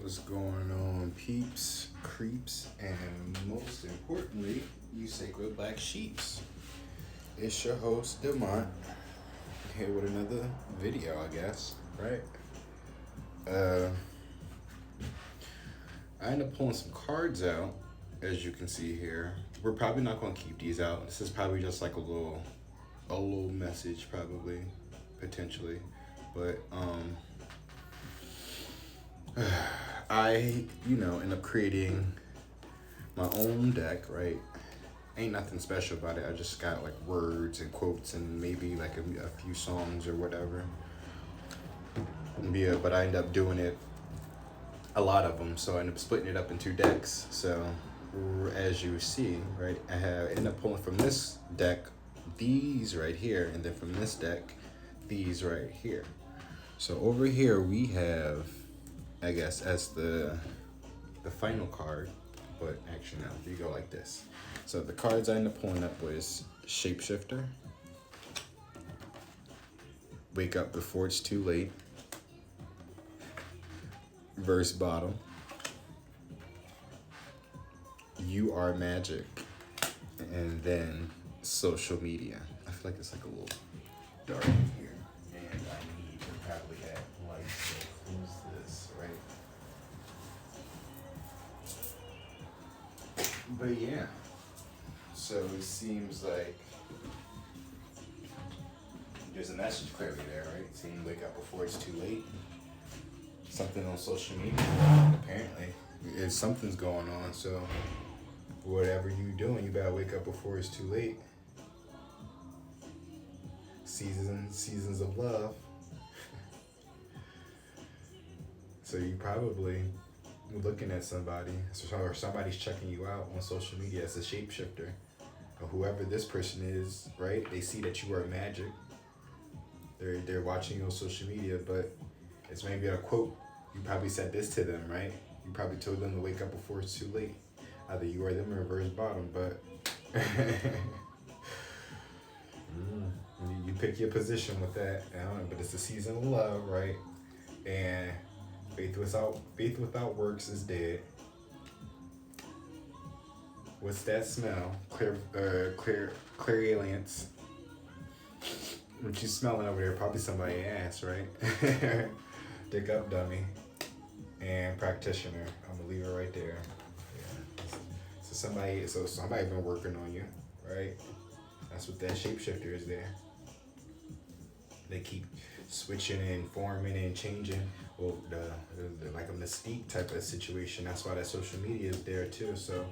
What's going on, peeps, creeps, and most importantly, you sacred black sheeps? It's your host, Demont, here with another video, I guess, right? Uh, I ended up pulling some cards out, as you can see here. We're probably not going to keep these out. This is probably just like a little message, probably, potentially, but I, end up creating my own deck, right? Ain't nothing special about it. I just got like words and quotes and maybe like a few songs or whatever. Yeah, but I end up doing it, a lot of them, so I end up splitting it up in two decks. So as you see, right, I have end up pulling from this deck these right here, and then from this deck these right here. So over here we have, I guess, as the final card, but actually no, you go like this. So the cards I ended up pulling up was Shapeshifter, Wake Up Before It's Too Late, Verse Bottom, You Are Magic, and then Social Media. I feel like it's like a little dark in here, and I need to probably add light. So who's this, right? But yeah, so it seems like there's a message clearly there, right? Saying wake up before it's too late. Something on social media, apparently. If something's going on, so whatever you're doing, you better wake up before it's too late. Seasons of love. So you probably looking at somebody, or somebody's checking you out on social media as a shapeshifter, or whoever this person is, right? They see that you are magic. They're watching you on social media, but it's maybe a quote. You probably said this to them, right? You probably told them to wake up before it's too late. Either you or them or reverse bottom, but you pick your position with that. I don't know, but it's a season of love, right? And faith without works is dead. What's that smell? Clear aliens. What you smelling over there? Probably somebody's ass, right? Dick up, dummy. And practitioner. I'm gonna leave it right there. Yeah. So somebody been working on you, right? That's what that shapeshifter is there. They keep switching and forming and changing. Well, the like a mystique type of situation. That's why that social media is there too. So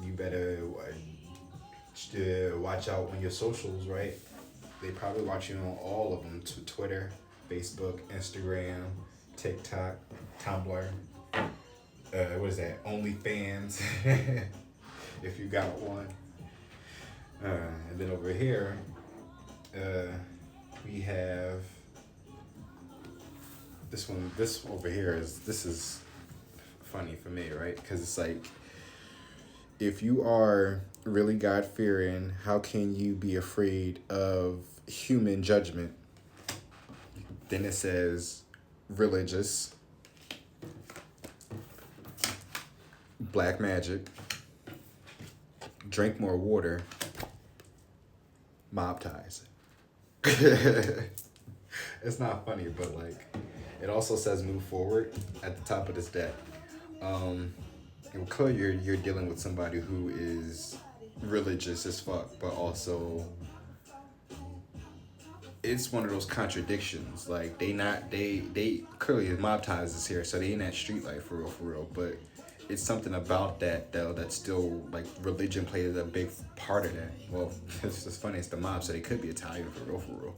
you better watch out on your socials, right? They probably watching on all of them: to Twitter, Facebook, Instagram, TikTok, Tumblr. What is that? OnlyFans, if you got one. And then over here, we have this one. This over here is funny for me, right? Because it's like, if you are really God-fearing, how can you be afraid of human judgment? Then it says religious, black magic, drink more water, mob ties. It's not funny, but like, it also says move forward at the top of this deck. And clearly you're dealing with somebody who is religious as fuck, but also it's one of those contradictions. Like they clearly mob ties is here, so they ain't that street life for real. But it's something about that though that's still like religion plays a big part of that. Well, it's just funny. It's the mob, so they could be Italian for real.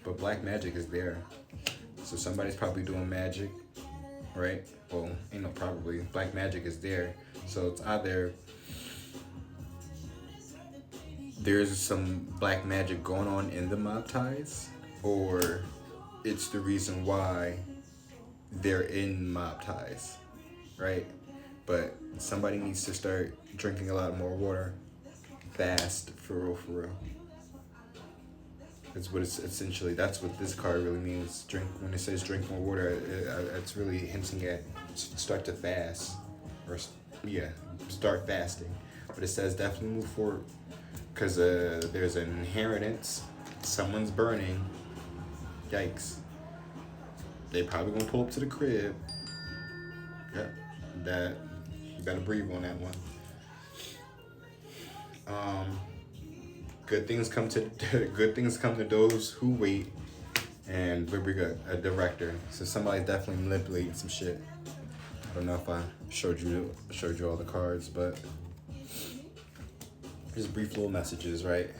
But black magic is there, so somebody's probably doing magic, right? Well, ain't no probably. Black magic is there, so it's either there's some black magic going on in the mob ties, or it's the reason why they're in mob ties, right? But somebody needs to start drinking a lot more water, fast, for real. Is what it's essentially. That's what this card really means. Drink. When it says drink more water, it's really hinting at start to fast, or yeah, start fasting. But it says definitely move forward because there's an inheritance. Someone's burning. Yikes. They probably gonna pull up to the crib. Yep. That you gotta breathe on that one. Good things come to those who wait. And we got a director. So somebody's definitely manipulating some shit. I don't know if I showed you all the cards, but just brief little messages, right?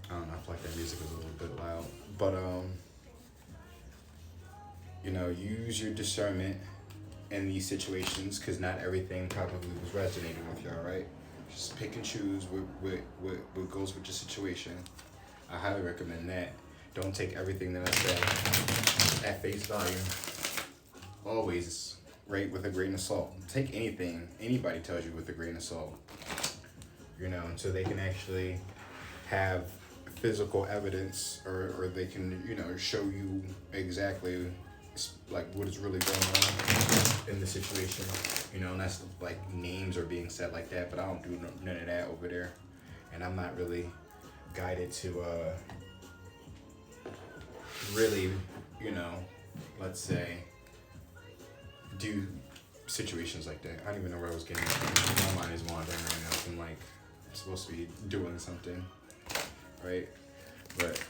I don't know, I feel like that music is a little bit loud. But you know, use your discernment in these situations because not everything probably was resonating with y'all, right? Just pick and choose what goes with your situation. I highly recommend that. Don't take everything that I say at face value. Always, right, with a grain of salt. Take anything anybody tells you with a grain of salt. You know, so they can actually have physical evidence or they can, you know, show you exactly like what is really going on in the situation, you know, and that's like names are being said like that, but I don't do none of that over there, and I'm not really guided to really, you know, let's say do situations like that. I don't even know where I was getting at. My mind is wandering right now. I'm like I'm supposed to be doing something, right? But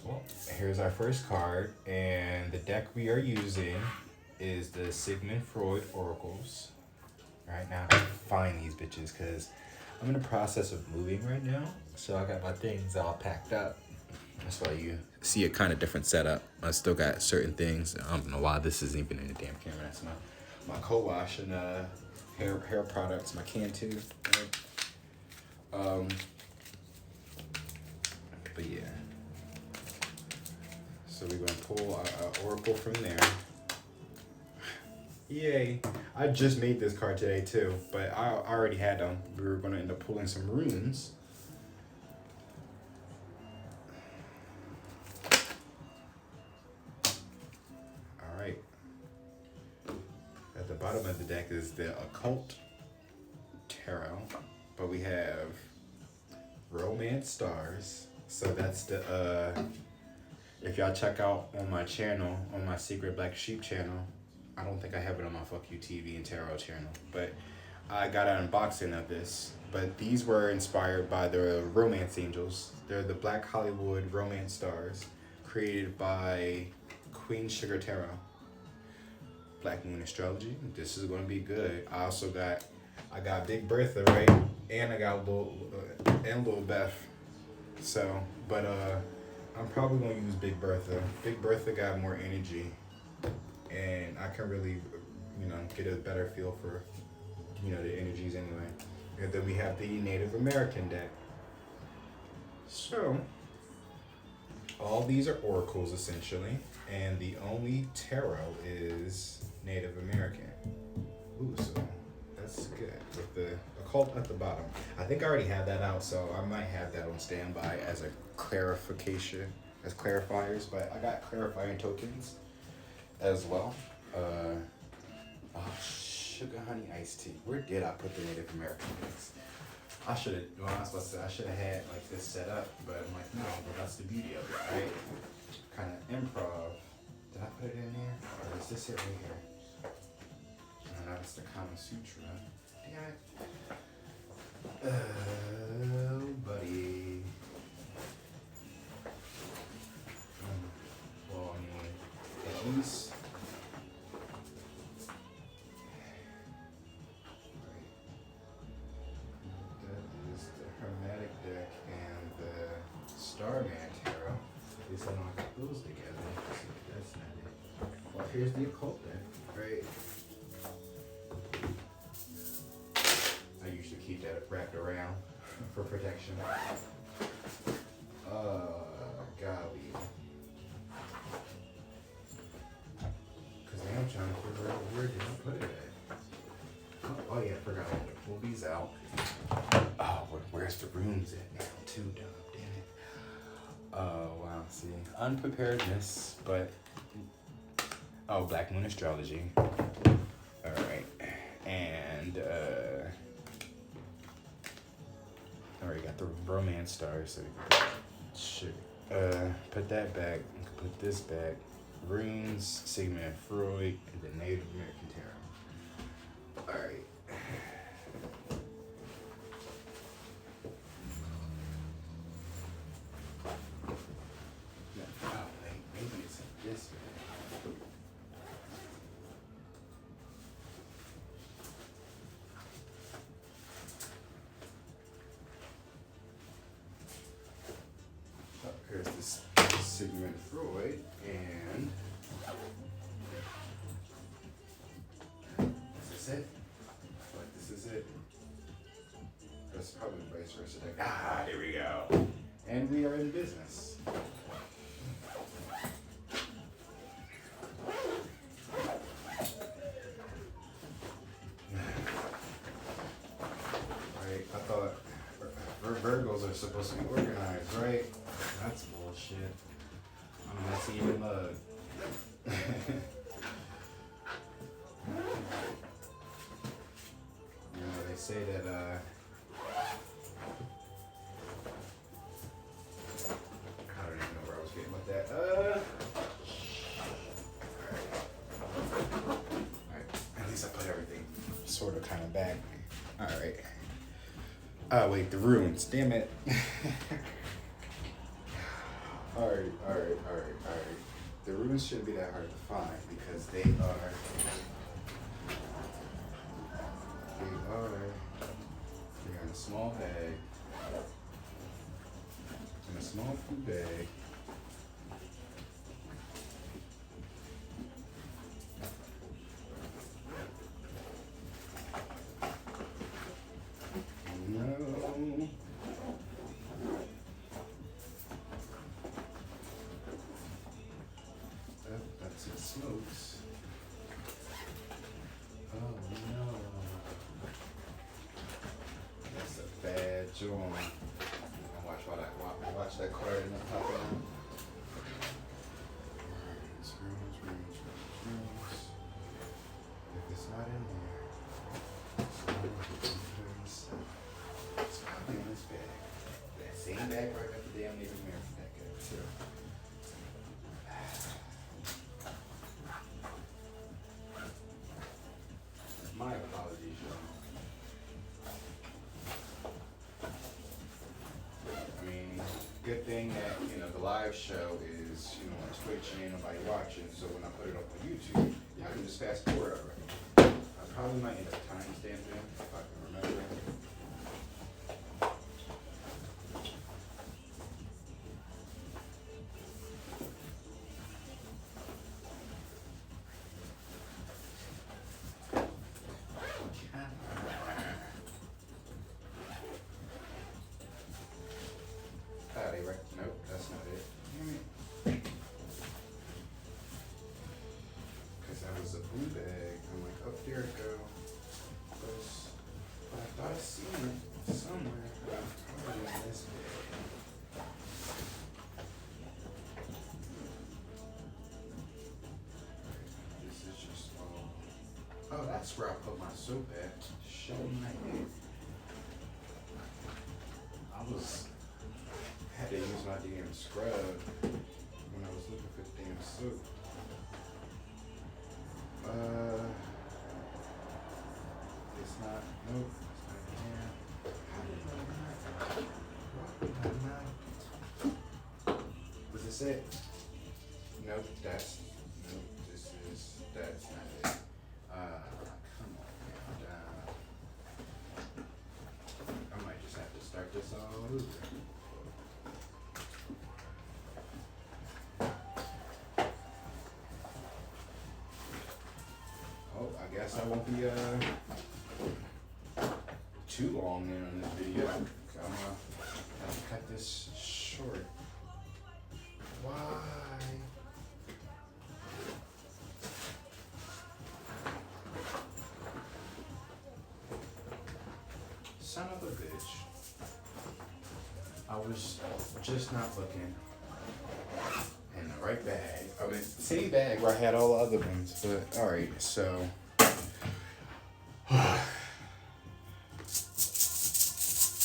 well, here's our first card, and the deck we are using is the Sigmund Freud Oracles. Right now, I have to find these bitches because I'm in the process of moving right now, so I got my things all packed up. That's why you see a kind of different setup. I still got certain things. I don't know why this isn't even in the damn camera. That's my co-wash and hair products, my Cantu. Right? But yeah. So we're gonna pull an oracle from there. Yay! I just made this card today too, but I already had them. We were gonna end up pulling some runes. All right. At the bottom of the deck is the Occult Tarot, but we have Romance Stars. So that's the if y'all check out on my channel, on my Secret Black Sheep channel, I don't think I have it on my Fuck You TV and Tarot channel, but I got an unboxing of this. But these were inspired by the Romance Angels. They're the Black Hollywood Romance Stars, created by Queen Sugar Tarot. Black Moon Astrology. This is gonna be good. I got Big Bertha, right? And I got Little Beth. So, but I'm probably gonna use Big Bertha. Big Bertha got more energy, and I can really, you know, get a better feel for, you know, the energies anyway. And then we have the Native American deck. So, all these are oracles essentially, and the only tarot is Native American. Ooh, so that's good. With the occult at the bottom. I think I already have that out, so I might have that on standby as a clarification, as clarifiers, but I got clarifying tokens as well. Sugar honey iced tea. Where did I put the Native American things? I should have had like this set up, but I'm like, no, but that's the beauty of it, right? Kind of improv. Did I put it in there? Or is this it right here? No, that's the Kama Sutra. Damn it. Oh, buddy. Well, I mean, at least. Right. That is the Hermetic deck and the Starman Tarot. At least I know I got those together. That's not it. Well, here's the occult deck, right? I usually keep that wrapped around for protection. golly. Because now I'm trying to figure out where did I put it at. Oh yeah, I forgot I had to pull these out. Oh, where's the rooms at now too, damn it. Oh wow, see. Unpreparedness, but oh, Black Moon Astrology. Alright. And already got the romance stars, so should put that back, put this back. Runes, Sigmund Freud, and the Native American Tarot. Alright. Oh, wait, maybe it's in this bag. Here's this Sigmund Freud, and is this it? I feel like this is it. That's probably vice versa. Ah, there we go. And we are in business. Right, I thought Virgos are supposed to be organized, right? That's bullshit. I'm a messy even mug. You know, they say that, I don't even know where I was getting with that. Alright, at least I put everything sort of kind of back. Alright. Oh, wait, the runes, damn it. Alright. The runes shouldn't be that hard to find because they're in a small bag, in a small food bag. No. That's it smokes. Oh no. That's a bad joint. Watch that card in the top of them. Runes. If it's not in there, it's probably in this bag. That same bag right up the damn Native American deck too. My apologies, y'all. I mean, good thing that, the live show is, on Twitch and ain't nobody watching, so when I put it up on YouTube, y'all can just fast forward already. I probably might end up timestamping it if I can remember. Nope, that's not it. Damn it. Because that was a blue bag. I'm like, oh, there it go. But I thought I seen it somewhere. Probably in this bag. This is just all. Oh, that's where I put my soap at. Show my head. Had to use my damn scrub when I was looking for damn soap. It's not, nope, it's not here. How did I not? Was this it? Nope, that's not it. Come on now, I might just have to start this all over. I guess I won't be too long in on this video. I'm gonna have to cut this short. Why? Son of a bitch. I was just not looking in the right bag. I mean, same bag where I had all the other ones. But, alright, so.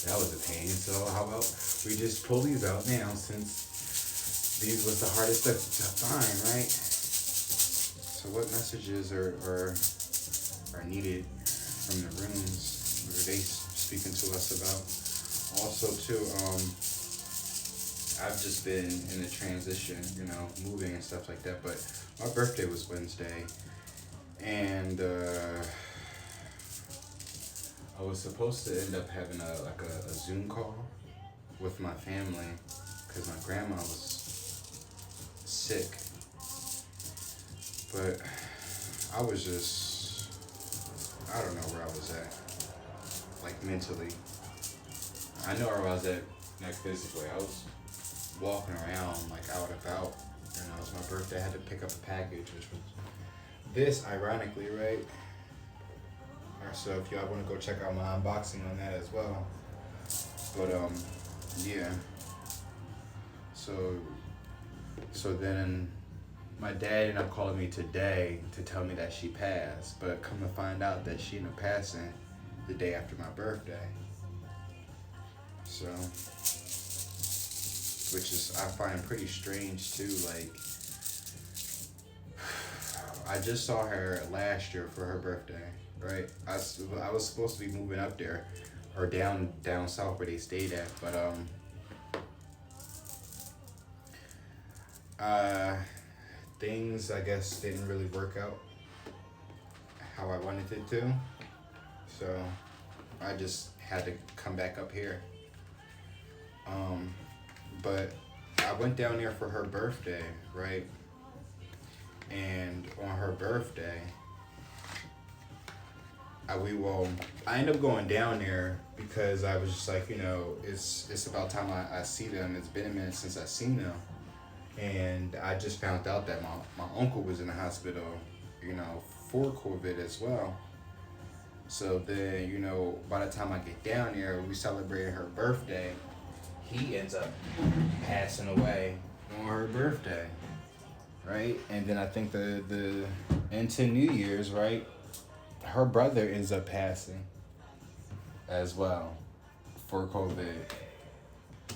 That was a pain. So how about we just pull these out now, since these was the hardest to find, right? So what messages are needed from the runes? What are they speaking to us about? Also too, I've just been in a transition, moving and stuff like that, but my birthday was Wednesday, and I was supposed to end up having a Zoom call with my family because my grandma was sick. But I was just, I don't know where I was at, like mentally. I know where I was at, like physically. I was walking around like out and about. It was my birthday. I had to pick up a package, which was this, ironically, right? So if y'all want to go check out my unboxing on that as well. But yeah. So then my dad ended up calling me today to tell me that she passed, but come to find out that she ended up passing the day after my birthday. So, which is, I find pretty strange too. Like, I just saw her last year for her birthday. Right, I was supposed to be moving up there, or down south where they stayed at, but things I guess didn't really work out how I wanted it to, so I just had to come back up here. But I went down there for her birthday, right, and on her birthday. I ended up going down there because I was just like, it's about time I see them. It's been a minute since I've seen them. And I just found out that my uncle was in the hospital, for COVID as well. So then, by the time I get down there, we celebrated her birthday. He ends up passing away on her birthday, right? And then I think into New Year's, right? Her brother ends up passing as well for COVID.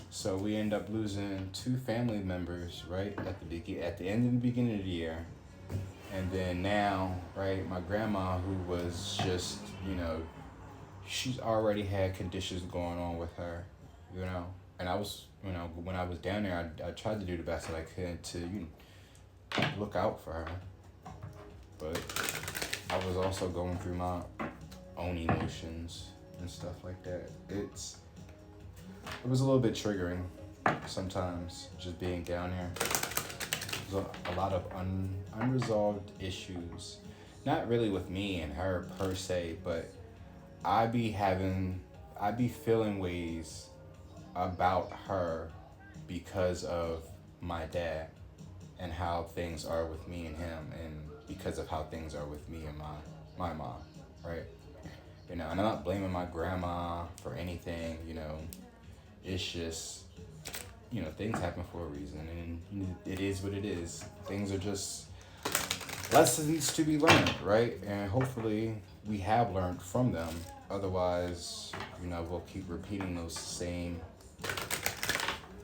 So we end up losing 2 family members, right, at the end of the beginning of the year. And then now, right, my grandma, who was just, she's already had conditions going on with her, And I was, when I was down there, I tried to do the best that I could to, look out for her. But I was also going through my own emotions and stuff like that. It was a little bit triggering sometimes, just being down here. There's a lot of unresolved issues, not really with me and her per se, but I be feeling ways about her because of my dad and how things are with me and him, and because of how things are with me and my mom, right? And I'm not blaming my grandma for anything, it's just, things happen for a reason, and it is what it is. Things are just lessons to be learned, right? And hopefully we have learned from them. Otherwise, we'll keep repeating those same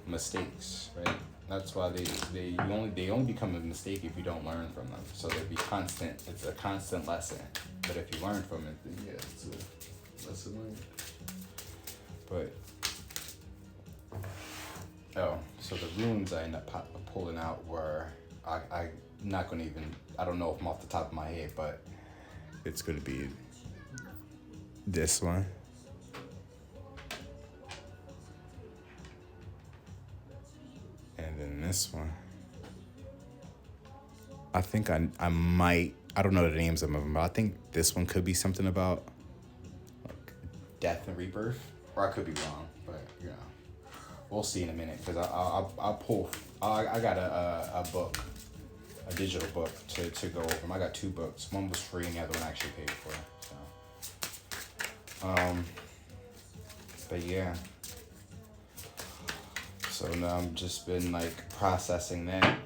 mistakes, right? That's why they only become a mistake if you don't learn from them. So they'd be constant. It's a constant lesson. But if you learn from it, then yeah, it's a lesson learned. But so the runes I ended up pulling out were I'm not gonna even, I don't know if I'm off the top of my head, but it's gonna be this one. And then this one. I think I might, I don't know the names of them, but I think this one could be something about like death and rebirth. Or I could be wrong, but We'll see in a minute because I'll pull. I got a book, a digital book to go over them. I got 2 books. One was free and the other one I actually paid for. So, but yeah. So now I'm just been like processing that,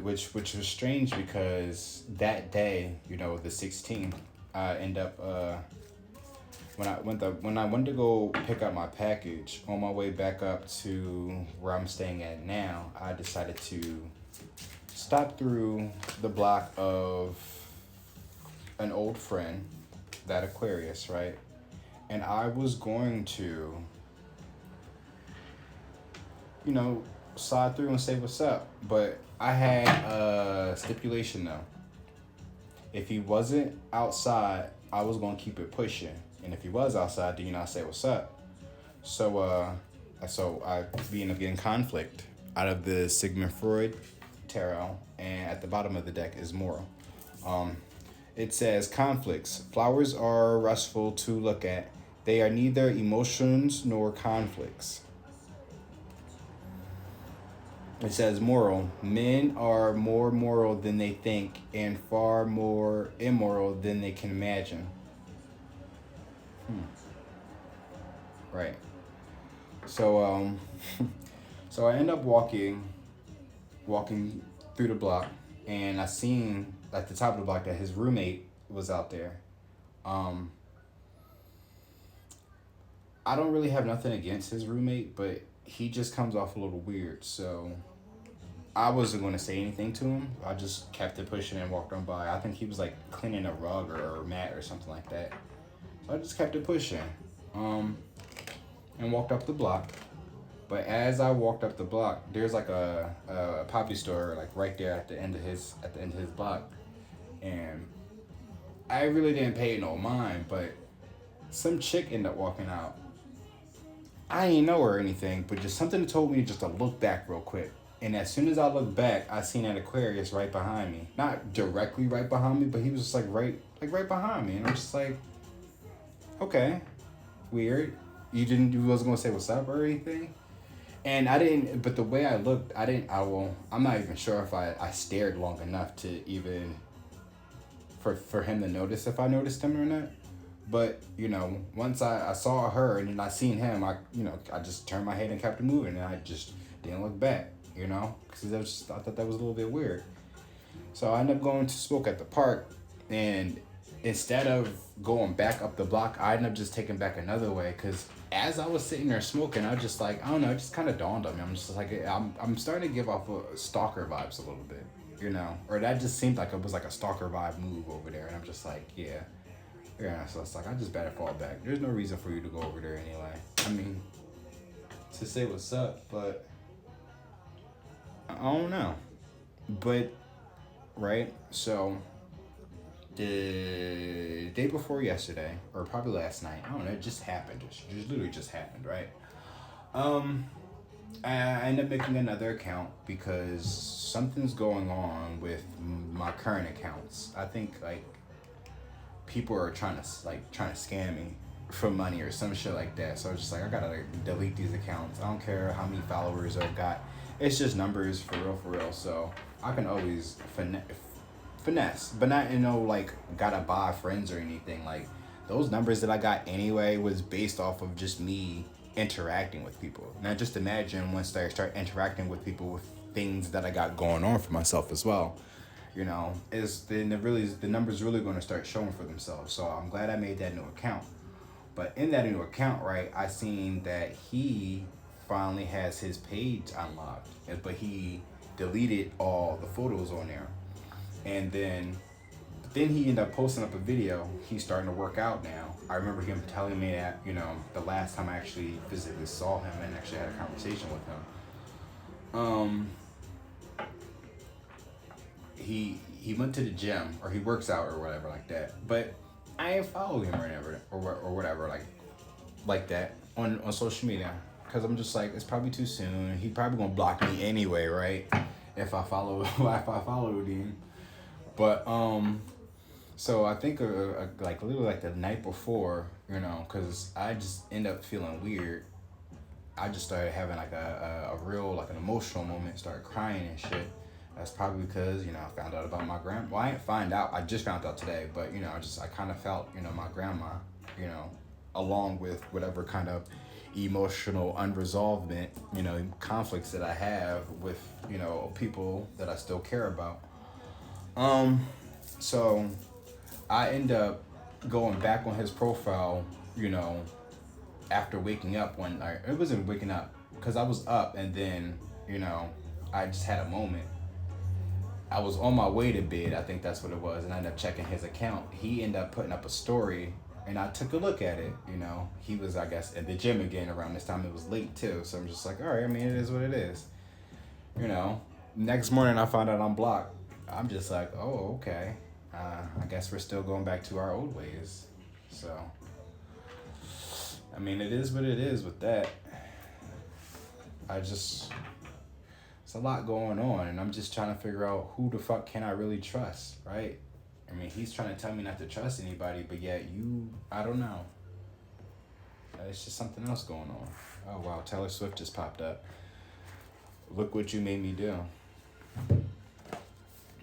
which was strange because that day, you know, the 16th, I end up when I went to go pick up my package on my way back up to where I'm staying at now, I decided to stop through the block of an old friend, that Aquarius, right? And I was going to, you know, slide through and say what's up. But I had a stipulation though. If he wasn't outside, I was gonna keep it pushing. And if he was outside, then I say what's up. So I we end up getting conflict out of the Sigmund Freud tarot, and at the bottom of the deck is moral. It says conflicts. Flowers are restful to look at. They are neither emotions nor conflicts. It says moral. Men are more moral than they think and far more immoral than they can imagine. Right. So so I end up walking through the block, and I seen at the top of the block that his roommate was out there. I don't really have nothing against his roommate, but he just comes off a little weird. So I wasn't going to say anything to him. I just kept it pushing and walked on by. I think he was like cleaning a rug or a mat or something like that. So I just kept it pushing, and walked up the block. But as I walked up the block, there's like a poppy store like right there at the end of his block, and I really didn't pay no mind. But some chick ended up walking out. I didn't know her or anything, but just something told me just to look back real quick. And as soon as I looked back, I seen that Aquarius right behind me. Not directly right behind me, but he was just like right behind me. And I'm just like, okay, weird. You wasn't gonna say what's up or anything? And I didn't, but the way I looked, I'm not even sure if I stared long enough to even, for him to notice if I noticed him or not. But, once I saw her and then I seen him, I just turned my head and kept it moving, and I just didn't look back, because I thought that was a little bit weird. So I ended up going to smoke at the park, and instead of going back up the block, I ended up just taking back another way, because as I was sitting there smoking, I was just like, I don't know, it just kind of dawned on me. I'm just like, I'm starting to give off stalker vibes a little bit, or that just seemed like it was like a stalker vibe move over there, and I'm just like, yeah, so it's like, I just better fall back. There's no reason for you to go over there anyway. I mean, to say what's up, but I don't know. But, right, so the day before yesterday, or probably last night, I don't know, it just happened. It just literally just happened, right? I ended up making another account because something's going on with my current accounts. I think, like, people are trying to scam me for money or some shit like that. So I was just like, I gotta delete these accounts. I don't care how many followers I've got. It's just numbers for real. So I can always finesse, but not gotta buy friends or anything. Like, those numbers that I got anyway was based off of just me interacting with people. Now just imagine once I start interacting with people with things that I got going on for myself as well. The numbers really going to start showing for themselves. So I'm glad I made that new account. But in that new account, right, I seen that he finally has his page unlocked, but he deleted all the photos on there. And then he ended up posting up a video. He's starting to work out now. I remember him telling me that, the last time I actually physically saw him and actually had a conversation with him. He went to the gym, or he works out or whatever like that. But I ain't follow him or whatever like that on social media, because I'm just like, it's probably too soon. He probably gonna block me anyway, right? If I followed him. But so I think literally like the night before, because I just end up feeling weird. I just started having like a real, like an emotional moment, started crying and shit. That's probably because, you know, I found out about my grandma. Well, I didn't find out. I just found out today. But, you know, I kind of felt, you know, my grandma, you know, along with whatever kind of emotional unresolvement, you know, conflicts that I have with, you know, people that I still care about. Um, so I end up going back on his profile, you know, after waking up one night. It wasn't waking up because I was up and then, you know, I just had a moment. I was on my way to bed, I think that's what it was, and I ended up checking his account. He ended up putting up a story, and I took a look at it. You know, he was, I guess, at the gym again around this time. It was late too, so I'm just like, all right. I mean, it is what it is. You know. Next morning, I found out I'm blocked. I'm just like, oh, okay. I guess we're still going back to our old ways. So, I mean, it is what it is with that. I just It's a lot going on, and I'm just trying to figure out who the fuck can I really trust, right? I mean, he's trying to tell me not to trust anybody, but yet I don't know. It's just something else going on. Oh wow, Taylor Swift just popped up. Look what you made me do.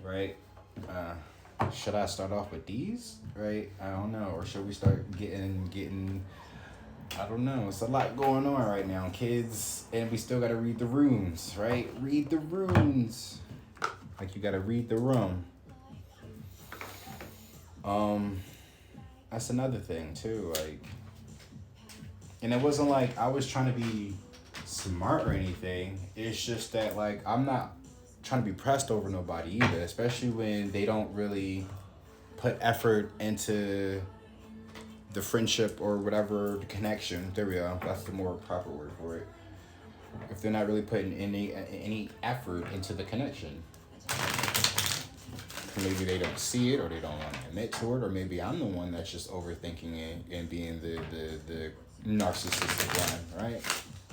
Right? Should I start off with these? Right? I don't know. Or should we start getting I don't know. It's a lot going on right now, kids. And we still gotta read the runes, right? Read the runes. Like you gotta read the room. That's another thing too, like, and it wasn't like I was trying to be smart or anything. It's just that like I'm not trying to be pressed over nobody either, especially when they don't really put effort into the friendship or whatever, the connection. There we go. That's the more proper word for it. If they're not really putting any effort into the connection, maybe they don't see it or they don't want to admit to it, or maybe I'm the one that's just overthinking it and being the narcissistic one, right?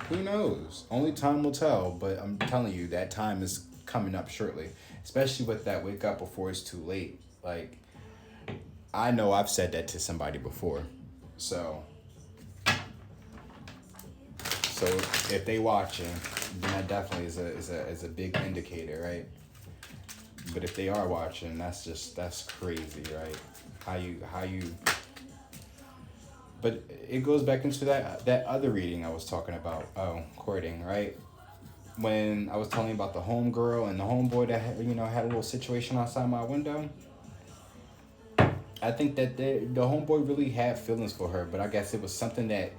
Who knows? Only time will tell, but I'm telling you that time is coming up shortly, especially with that wake up before it's too late. Like, I know I've said that to somebody before. So if they watching, then that definitely is a big indicator, right? But if they are watching, that's crazy, right? How you But it goes back into that other reading I was talking about. Oh, courting, right? When I was telling you about the homegirl and the homeboy that had a little situation outside my window. I think that the homeboy really had feelings for her, but I guess it was something that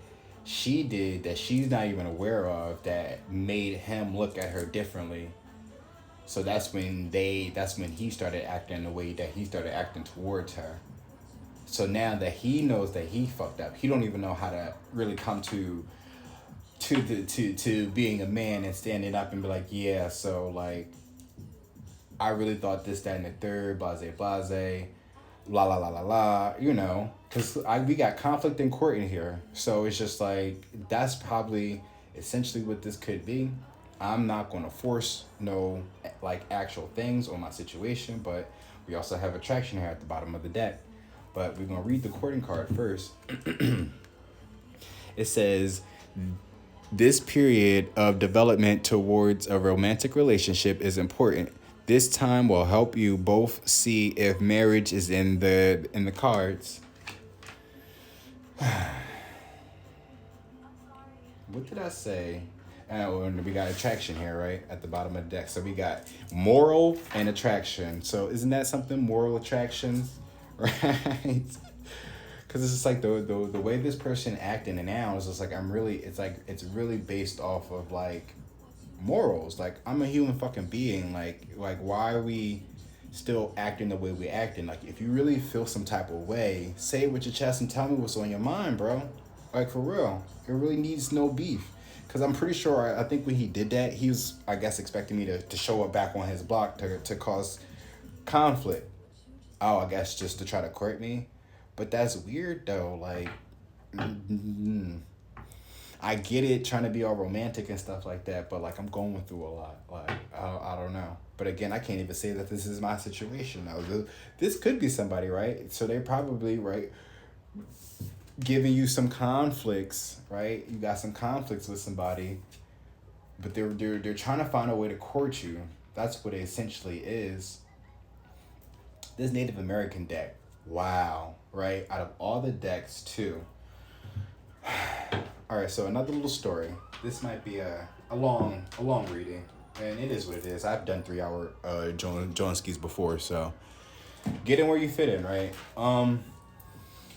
she did that she's not even aware of that made him look at her differently. So that's when he started acting the way that he started acting towards her. So now that he knows that he fucked up, he don't even know how to really come to being a man and standing up and be like, yeah, so like I really thought this, that, and the third, blase, blase, la la la la la, because we got conflict in court in here. So it's just like, that's probably essentially what this could be. I'm not going to force no like actual things on my situation, but we also have attraction here at the bottom of the deck. But we're going to read the courting card first. It says, this period of development towards a romantic relationship is important. This time will help you both see if marriage is in the cards. What did I say? We got attraction here, right? At the bottom of the deck. So we got moral and attraction. So isn't that something? Moral attraction, right? Because it's just like the way this person acting now is just like it's really based off of like morals. Like, I'm a human fucking being. Like why are we still acting the way we acting? Like, if you really feel some type of way, say it with your chest and tell me what's on your mind, bro. Like, for real. It really needs no beef. Because I'm pretty sure, I think when he did that, he was, I guess, expecting me to show up back on his block to cause conflict. Oh, I guess just to try to court me. But that's weird, though. Like, I get it, trying to be all romantic and stuff like that, but, like, I'm going through a lot. Like, I don't know. But again, I can't even say that this is my situation, though. This could be somebody, right? So they probably, right, giving you some conflicts, right? You got some conflicts with somebody, but they're trying to find a way to court you. That's what it essentially is. This Native American deck, wow, right? Out of all the decks, too. All right, so another little story. This might be a long reading, and it is what it is. I've done 3 hour John skis before, so get in where you fit in, right?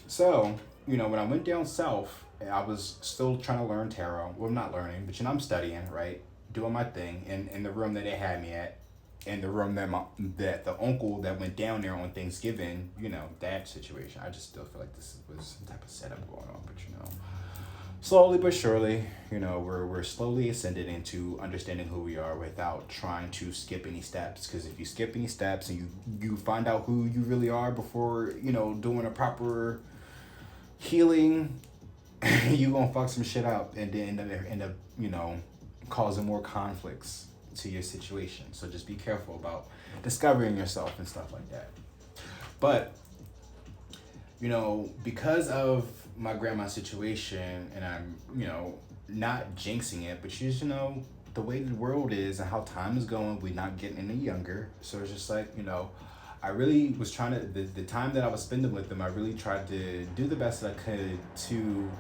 So when I went down south, I was still trying to learn tarot. Well, I'm not learning, but I'm studying, right? Doing my thing in the room that they had me at, in the room that the uncle that went down there on Thanksgiving, that situation. I just still feel like this was some type of setup going on, but slowly but surely, we're slowly ascended into understanding who we are without trying to skip any steps. Because if you skip any steps and you find out who you really are before, doing a proper healing, you gonna fuck some shit up and then end up, causing more conflicts to your situation. So just be careful about discovering yourself and stuff like that. But, because of my grandma's situation, and I'm, not jinxing it, but just, the way the world is and how time is going, we're not getting any younger. So it's just like, I really was trying to, the time that I was spending with them, I really tried to do the best that I could to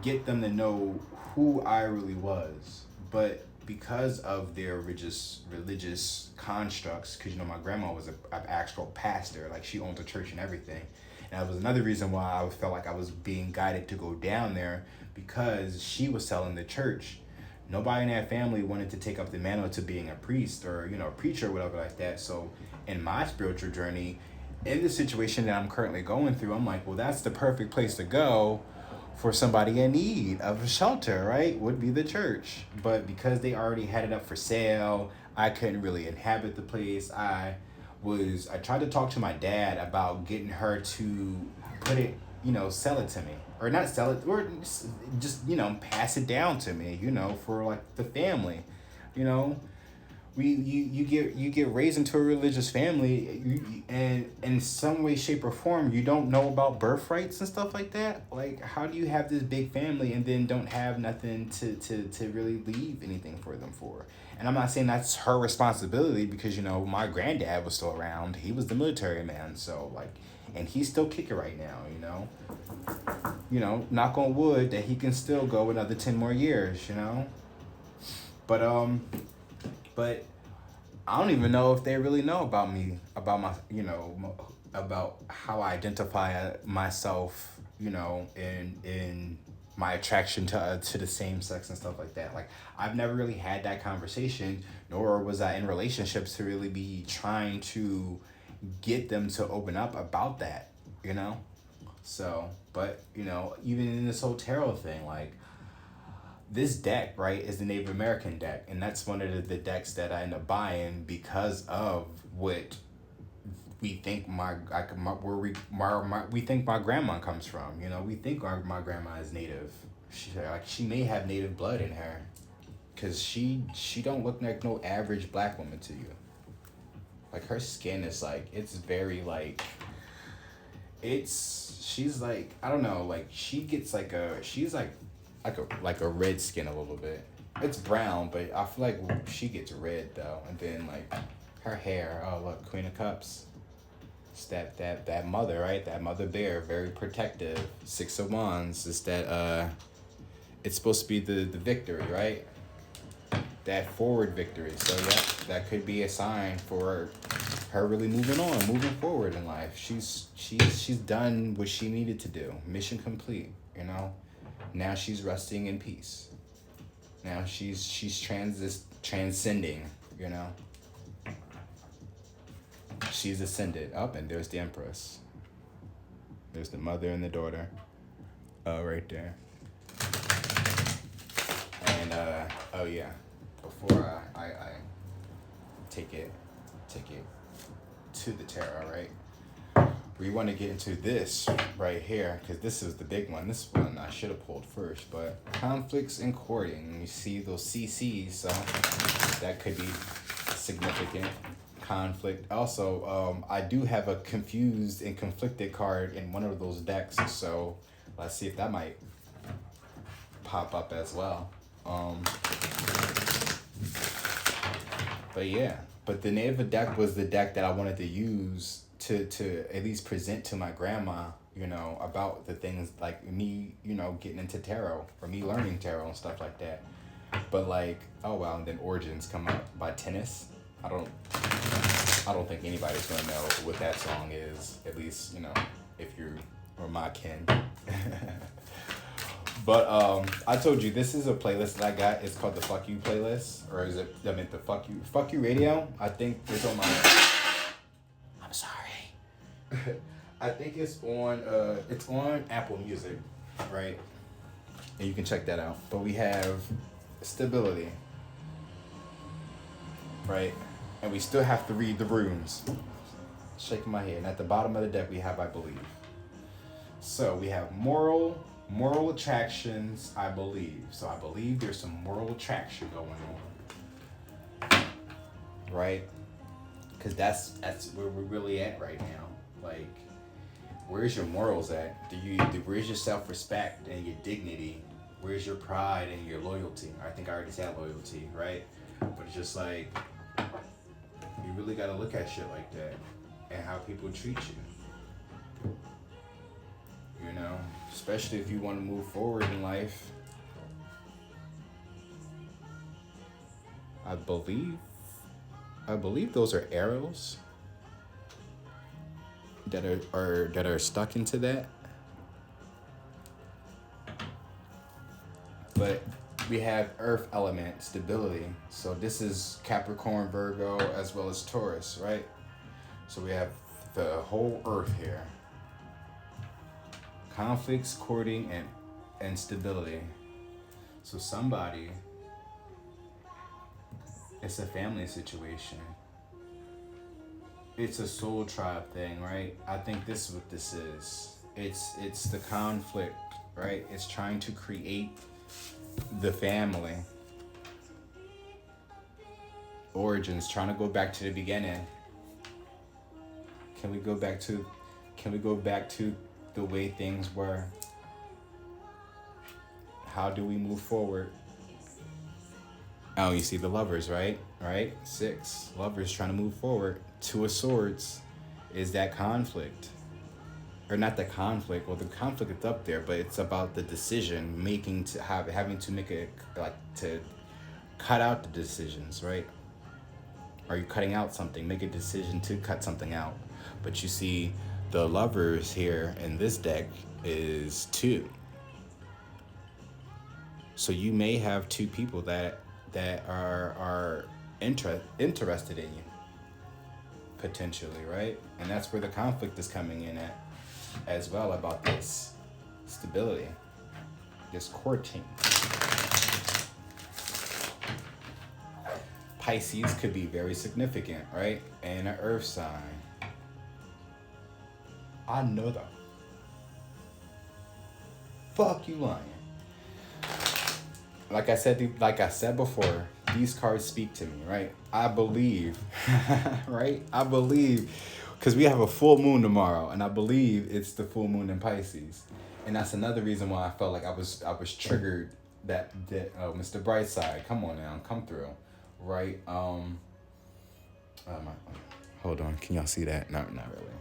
get them to know who I really was. But because of their religious constructs, because, my grandma was an actual pastor, like she owned a church and everything. And that was another reason why I felt like I was being guided to go down there, because she was selling the church. Nobody in that family wanted to take up the mantle to being a priest or, a preacher or whatever like that. So in my spiritual journey, in the situation that I'm currently going through, I'm like, well, that's the perfect place to go for somebody in need of a shelter, right? Would be the church. But because they already had it up for sale, I couldn't really inhabit the place. I tried to talk to my dad about getting her to put it, sell it to me. Or not sell it, or just, pass it down to me, for like the family. You get raised into a religious family, and in some way, shape, or form, you don't know about birthrights and stuff like that. Like, how do you have this big family and then don't have nothing to really leave anything for them for? And I'm not saying that's her responsibility, because, my granddad was still around. He was the military man, so, like, and he's still kicking right now, knock on wood that he can still go another 10 more years, But I don't even know if they really know about me, about my, about how I identify myself, in my attraction to the same sex and stuff like that. Like, I've never really had that conversation, nor was I in relationships to really be trying to get them to open up about that, So, but, even in this whole tarot thing, like, this deck, right, is the Native American deck, and that's one of the decks that I end up buying because of what we think we think my grandma comes from. We think my grandma is Native. She may have Native blood in her, cause she don't look like no average black woman to you. Like, her skin is like, it's very like, she's like, I don't know, like she gets like she's like a red skin a little bit. It's brown, but I feel like she gets red though. And then like her hair, oh look, Queen of Cups. It's that mother, right? That mother bear, very protective. 6 of Wands is that it's supposed to be the victory, right? That forward victory. So yeah, that could be a sign for her really moving forward in life. She's done what she needed to do. Mission complete, Now she's resting in peace. Now she's transcending, She's ascended up, and there's the Empress. There's the mother and the daughter. Right there. And oh yeah, before I take it to the tarot, right? We want to get into this right here, because this is the big one. This one I should have pulled first, but conflicts and courting. You see those CCs, so that could be significant. Conflict. Also, I do have a confused and conflicted card in one of those decks, so Let's see if that might pop up as well. But yeah, but the Native deck was the deck that I wanted to use to at least present to my grandma, you know, about the things like me, you know, getting into tarot or me learning tarot and stuff like that. But like, oh wow, and then Origins come up by Tennis. I don't think anybody's gonna know what that song is, at least, you know, if you or my kin. But I told you this is a playlist that I got. It's called the Fuck You playlist, or is it? I meant the Fuck You radio. I think it's on my. I'm sorry. I think it's on Apple Music, right? And you can check that out. But we have Stability, right? And we still have to read the runes. Shaking my head. And at the bottom of the deck we have I Believe. So we have moral attractions, I believe. So I believe there's some moral attraction going on. Right? Because that's where we're really at right now. Like, where's your morals at? Where's your self-respect and your dignity? Where's your pride and your loyalty? I think I already said loyalty, right? But it's just like, you really gotta look at shit like that and how people treat you. You know, especially if you want to move forward in life. I believe those are arrows that are stuck into that. But we have earth element stability. So this is Capricorn, Virgo, as well as Taurus, right? So we have the whole earth here. Conflicts, courting, and stability. So somebody, it's a family situation. It's a soul tribe thing, right? I think this is what this is. It's the conflict, right? It's trying to create the family. Origins, trying to go back to the beginning. Can we go back to the way things were? How do we move forward? Oh, you see the Lovers, right? Right? 6. Lovers trying to move forward. 2 of Swords is that conflict. Or not the conflict. Well, the conflict is up there, but it's about the decision making to having to make it, like, to cut out the decisions, right? Are you cutting out something? Make a decision to cut something out. But you see, the Lovers here in this deck is 2. So you may have 2 people that are interested in you, potentially, right? And that's where the conflict is coming in at as well, about this stability, this courting. Pisces could be very significant, right? And an earth sign. I know that. Fuck you, lying. Like I said before, these cards speak to me, right? I believe, right? I believe, because we have a full moon tomorrow, and I believe it's the full moon in Pisces, and that's another reason why I felt like I was triggered. That Mr. Brightside, come on now, come through, right? Hold on, can y'all see that? No, not really.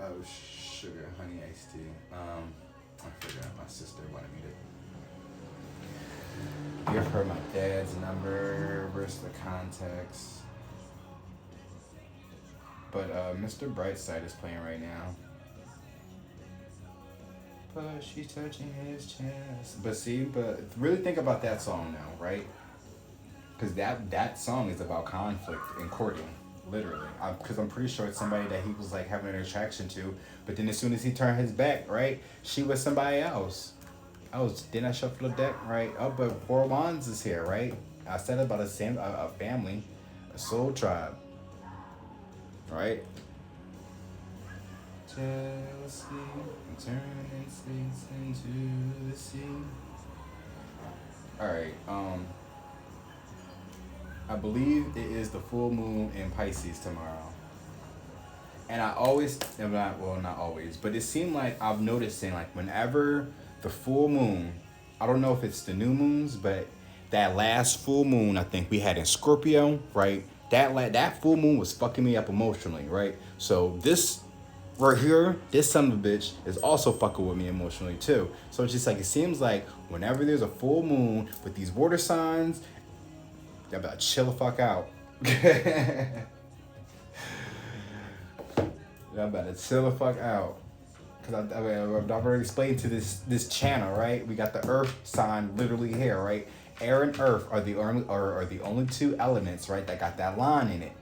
Oh, sugar, honey, iced tea. I forgot, my sister wanted me to give her my dad's number versus the context. But Mr. Brightside is playing right now. But she's touching his chest. But really think about that song now, right? Because that song is about conflict and courting. Literally, because I'm pretty sure it's somebody that he was like having an attraction to, but then as soon as he turned his back, right, she was somebody else. Then I shuffle the deck, right? Oh, but 4 Wands is here, right? I said about a family, a soul tribe, right? Jealousy, turning space into the sea. All right, I believe it is the full moon in Pisces tomorrow. And I always, not always, but it seemed like I've noticing like whenever the full moon, I don't know if it's the new moons, but that last full moon I think we had in Scorpio, right? That full moon was fucking me up emotionally, right? So this right here, this son of a bitch is also fucking with me emotionally too. So it's just like it seems like whenever there's a full moon with these water signs, y'all better chill the fuck out. Y'all better chill the fuck out. Because I've already explained to this channel, right? We got the earth sign literally here, right? Air and earth are the only two elements, right, that got that line in it.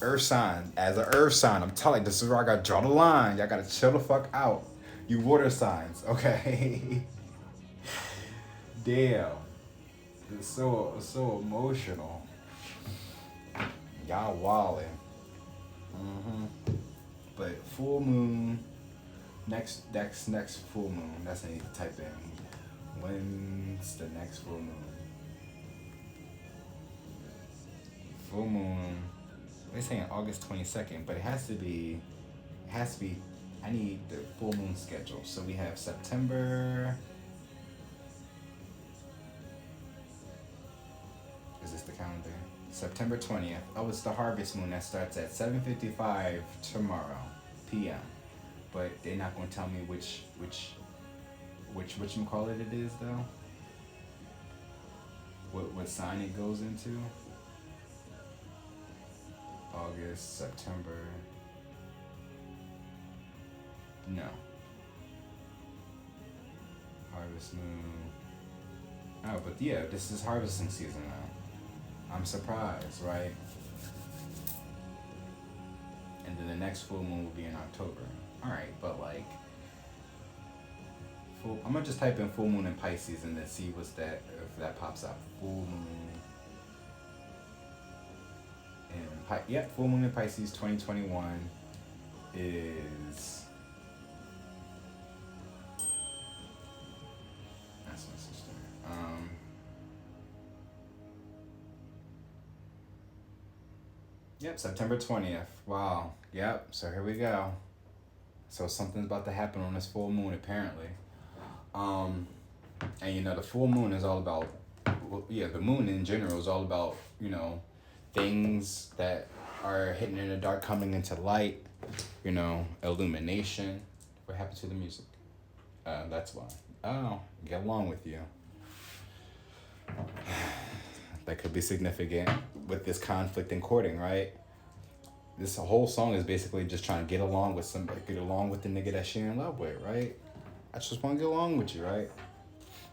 Earth sign, as an earth sign, I'm telling you, this is where I gotta draw the line. Y'all gotta chill the fuck out. You water signs, okay? Damn. It's so emotional. Y'all wildin'. But full moon, next full moon. That's I need to type in. When's the next full moon? Full moon. They're saying August 22nd, but it has to be. I need the full moon schedule. So we have September. Is this the calendar? September 20th. Oh, it's the harvest moon that starts at 7:55 tomorrow p.m. But they're not going to tell me which whatchamacallit it is though. What sign it goes into? August, September. No. Harvest moon. Oh, but yeah, this is harvesting season now. I'm surprised, right? And then the next full moon will be in October. Alright, but like, I'm gonna just type in full moon in Pisces and then see if that pops up. Full moon in full moon in Pisces 2021 is. That's my sister. Yep, September 20th. Wow. Yep. So here we go. So something's about to happen on this full moon apparently. And the full moon is all about, the moon in general is all about, things that are hidden in the dark coming into light, illumination. What happened to the music? That's why. Oh, get along with you. That could be significant with this conflict in courting, right? This whole song is basically just trying to get along with somebody, get along with the nigga that she in love with, right? I just want to get along with you, right?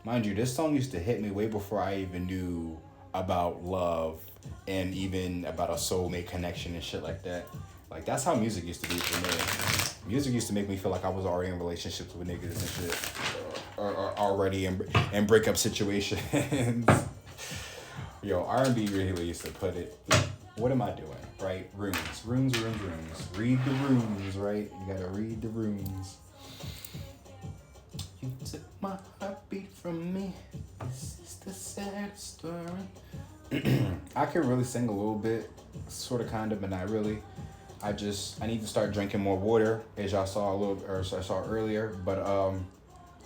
Mind you, this song used to hit me way before I even knew about love and even about a soulmate connection and shit like that. Like, that's how music used to be for me. Music used to make me feel like I was already in relationships with niggas and shit. Or already in breakup situations. Yo, R&B really used to put it. What am I doing, right? Runes. Read the runes, right? You gotta read the runes. You took my heartbeat from me. This is the sad story. I can really sing a little bit, sort of, kind of, but not really. I need to start drinking more water, as y'all saw saw earlier. But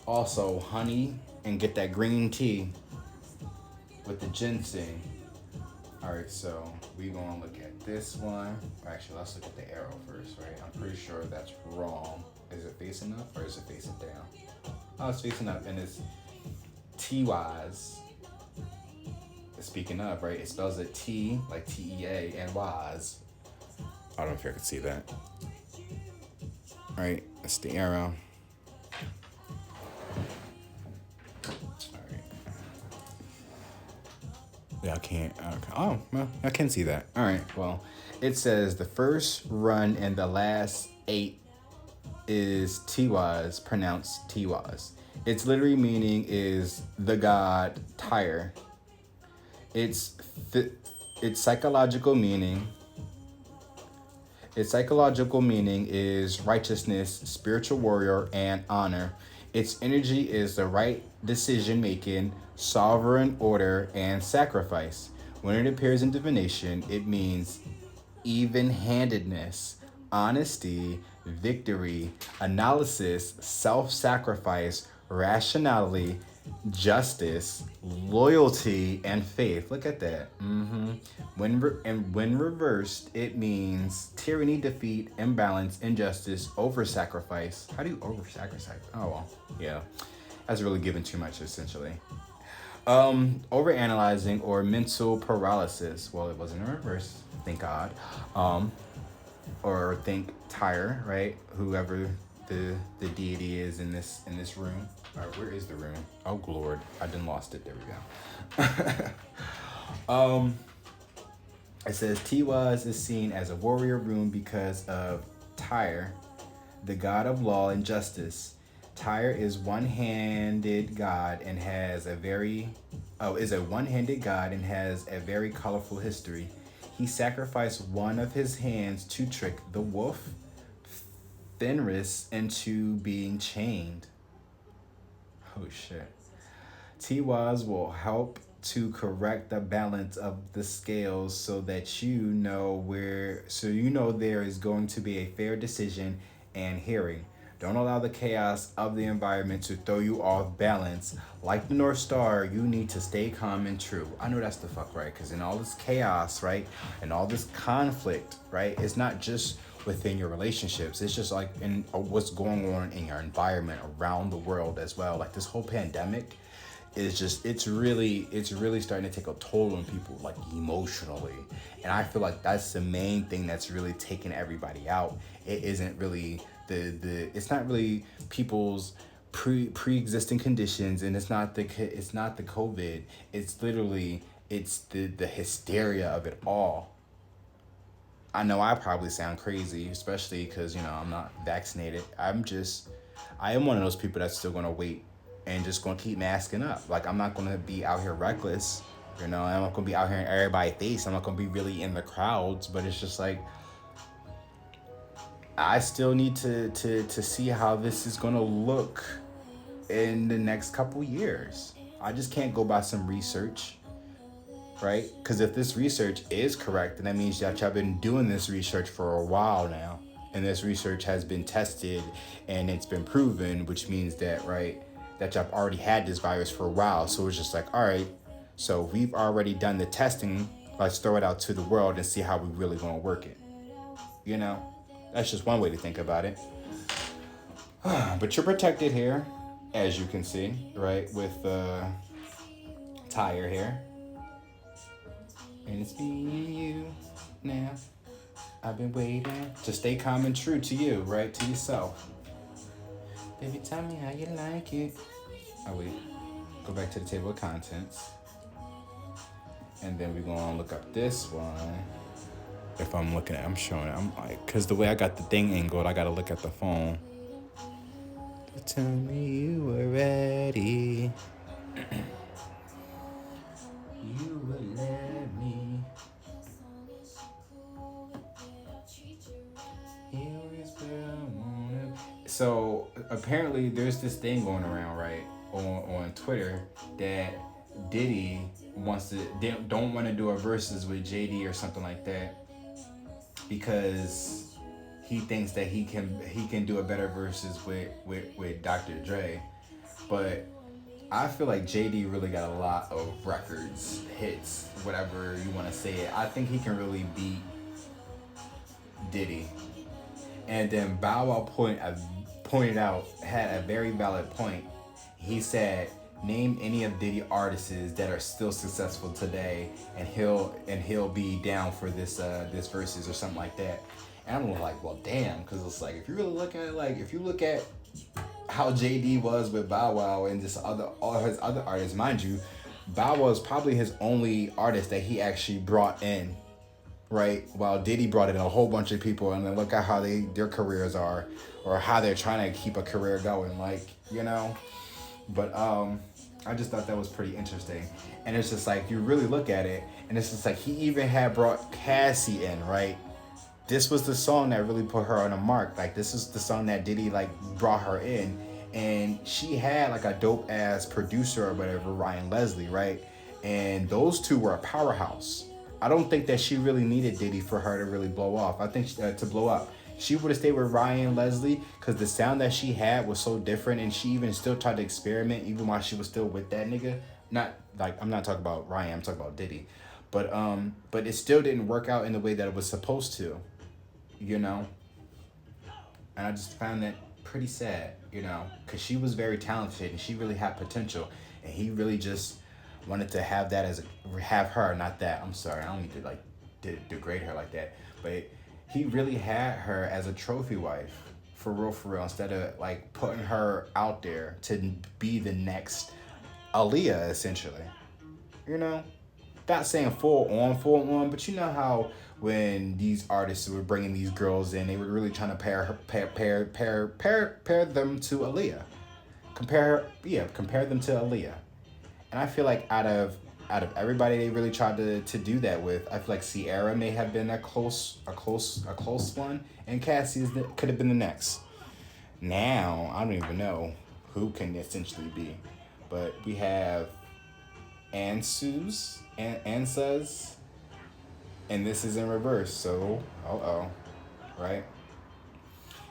also honey, and get that green tea with the ginseng. All right, so we gonna look at this one. Actually, let's look at the arrow first, right? I'm pretty sure that's wrong. Is it facing up or is it facing down? Oh, it's facing up, and it's T-wise. Speaking of, right, it spells it T, like T-E-A, and wise. I don't know if you can see that. All right, that's the arrow. Yeah, I can't. Okay. Oh, well, I can see that. All right. Well, it says the first run and the last 8 is T-wise, pronounced T-wise. Its literary meaning is the god Tyre. Its psychological meaning. Its psychological meaning is righteousness, spiritual warrior, and honor. Its energy is the right decision making, sovereign order, and sacrifice. When it appears in divination, it means even-handedness, honesty, victory, analysis, self-sacrifice, rationality, justice, loyalty, and faith. Look at that. When reversed, it means tyranny, defeat, imbalance, injustice, over-sacrifice. How do you over-sacrifice? Oh, well, yeah. That's really giving too much, essentially. Over-analyzing or mental paralysis. Well, it wasn't in reverse, thank God. Or think Tyre, right? Whoever the deity is in this room. All right, where is the room? Oh Lord, I done lost it. There we go. It says Tiwaz is seen as a warrior rune because of Tyre, the god of law and justice. Tyre is one-handed god and has a very colorful history. He sacrificed one of his hands to trick the wolf Fenris into being chained. Oh shit. Tiwaz will help to correct the balance of the scales so that you know there is going to be a fair decision and hearing. Don't allow the chaos of the environment to throw you off balance. Like the North Star, you need to stay calm and true. I know that's the fuck right, because in all this chaos, right, and all this conflict, right, it's not just within your relationships. It's just like in what's going on in your environment around the world as well. Like this whole pandemic is just, it's really starting to take a toll on people, like emotionally. And I feel like that's the main thing that's really taking everybody out. It isn't really it's not really people's pre-existing conditions, and it's not the COVID. It's literally the hysteria of it all. I know I probably sound crazy, especially because I'm not vaccinated. I am one of those people that's still gonna wait and just gonna keep masking up. Like, I'm not gonna be out here reckless. I'm not gonna be out here in everybody's face. I'm not gonna be really in the crowds. But it's just like, I still need to see how this is gonna look in the next couple years. I just can't go by some research, right? Because if this research is correct, then that means that y'all been doing this research for a while now, and this research has been tested and it's been proven, which means that, right, that y'all already had this virus for a while. So it's just like, all right, so we've already done the testing. Let's throw it out to the world and see how we really gonna work it. That's just one way to think about it. But you're protected here, as you can see, right, with Tyre here. And it's me and you now. I've been waiting to stay calm and true to you, right, to yourself. Baby, tell me how you like it. Oh, wait. Go back to the table of contents. And then we're going to look up this one. If I'm looking at, I'm showing it. I'm like, because the way I got the thing angled, I got to look at the phone. Tell me you were ready. You would let me. So apparently there's this thing going around, right, on Twitter, that Diddy don't want to do a versus with JD or something like that, because he thinks that he can do a better versus with Dr. Dre. But I feel like JD really got a lot of records, hits, whatever you want to say it. I think he can really beat Diddy. And then Bow Wow pointed out, had a very valid point. He said, name any of Diddy artists that are still successful today, and he'll be down for this versus or something like that. And I'm like, well, damn, because it's like, if you really look at it, like, if you look at how JD was with Bow Wow and all his other artists, mind you, Bow Wow is probably his only artist that he actually brought in, right? While Diddy brought in a whole bunch of people, and then look at how their careers are, or how they're trying to keep a career going, like, But I just thought that was pretty interesting. And it's just like, you really look at it, and it's just like, he even had brought Cassie in, right? This was the song that really put her on a mark. Like, this is the song that Diddy, like, brought her in. And she had, like, a dope-ass producer or whatever, Ryan Leslie, right? And those two were a powerhouse. I don't think that she really needed Diddy for her to really blow off. I think to blow up. she would have stayed with Ryan Leslie because the sound that she had was so different, and she even still tried to experiment even while she was still with that nigga. Not like I'm not talking about Ryan, I'm talking about Diddy, but it still didn't work out in the way that it was supposed to, you know. And I just found that pretty sad, you know, because she was very talented and she really had potential, and he really just wanted to have that as have her, not that. I'm sorry, I don't mean to like degrade her like that, but he really had her as a trophy wife, for real, instead of like putting her out there to be the next Aaliyah, essentially, you know. Not saying full on, but you know how when these artists were bringing these girls in, they were really trying to pair them to Aaliyah, compare them to Aaliyah. And I feel like out of everybody they really tried to do that with, I feel like Sierra may have been a close one, and Cassie could have been the next. Now I don't even know who can essentially be, but we have Ansas, and this is in reverse. So right.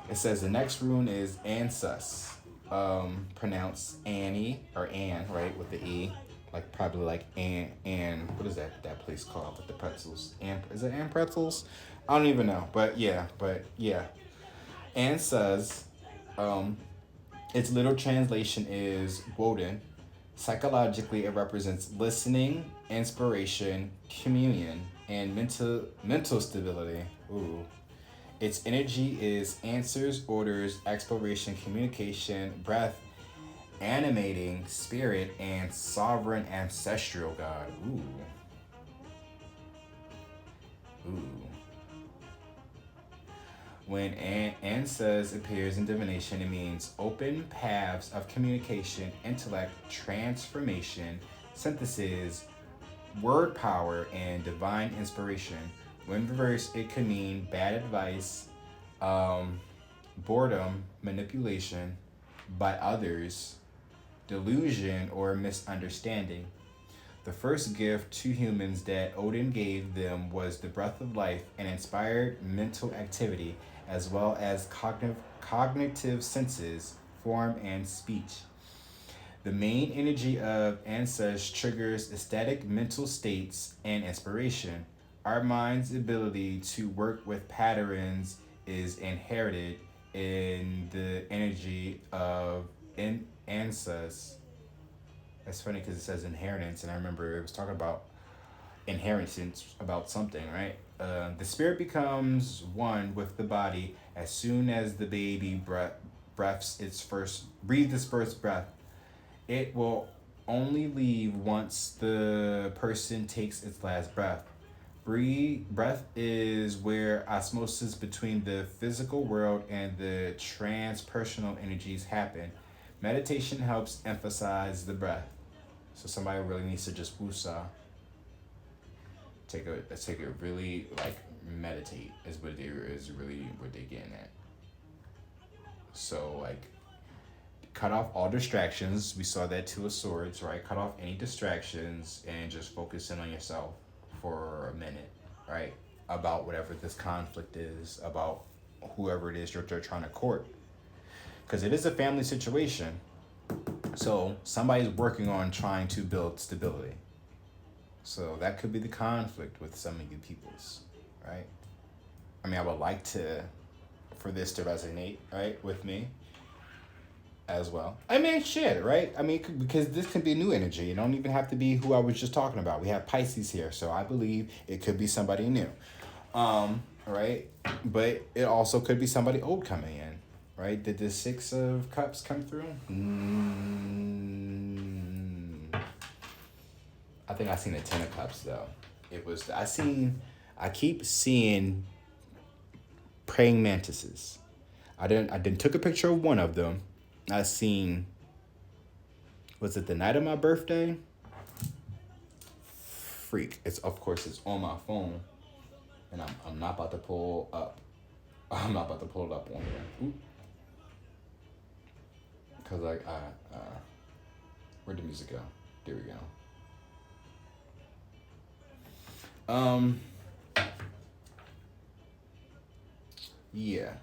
It says the next rune is Ansus, pronounced Annie or Ann, right, with the E, like probably like Ann. What is that place called with the pretzels? Is it Ann pretzels? I don't even know, but yeah. Ansus, its literal translation is Woden. Psychologically, it represents listening, inspiration, communion, and mental stability. Ooh. Its energy is answers, orders, exploration, communication, breath, animating, spirit, and sovereign ancestral god. Ooh. When Ansas appears in divination, it means open paths of communication, intellect, transformation, synthesis, word power, and divine inspiration. When reversed, it could mean bad advice, boredom, manipulation by others, delusion, or misunderstanding. The first gift to humans that Odin gave them was the breath of life and inspired mental activity, as well as cognitive senses, form, and speech. The main energy of Ancestors triggers ecstatic mental states and inspiration. Our mind's ability to work with patterns is inherited in the energy of Ancestors. That's funny because it says inheritance, and I remember it was talking about inheritance about something, right? The spirit becomes one with the body as soon as the baby breathes its first breath. It will only leave once the person takes its last breath. Breath is where osmosis between the physical world and the transpersonal energies happen. Meditation helps emphasize the breath. So somebody really needs to just woosah. Let's take it really like meditate is really what they're getting at. So like cut off all distractions. We saw that Two of Swords, right? Cut off any distractions and just focus in on yourself for a minute, right? About whatever this conflict is, about whoever it is you're trying to court. Because it is a family situation. So somebody's working on trying to build stability. So that could be the conflict with some of you peoples, right? I mean, I would like for this to resonate, right, with me as well. I mean, shit, right? I mean, because this can be new energy. It don't even have to be who I was just talking about. We have Pisces here, so I believe it could be somebody new, right? But it also could be somebody old coming in, right? Did the Six of Cups come through? I think I seen the Ten of Cups though. I keep seeing praying mantises. I didn't took a picture of one of them. I seen, was it the night of my birthday? Freak. It's on my phone. And I'm not about to pull up. I'm not about to pull it up on here. Cause where'd the music go? There we go. Yeah.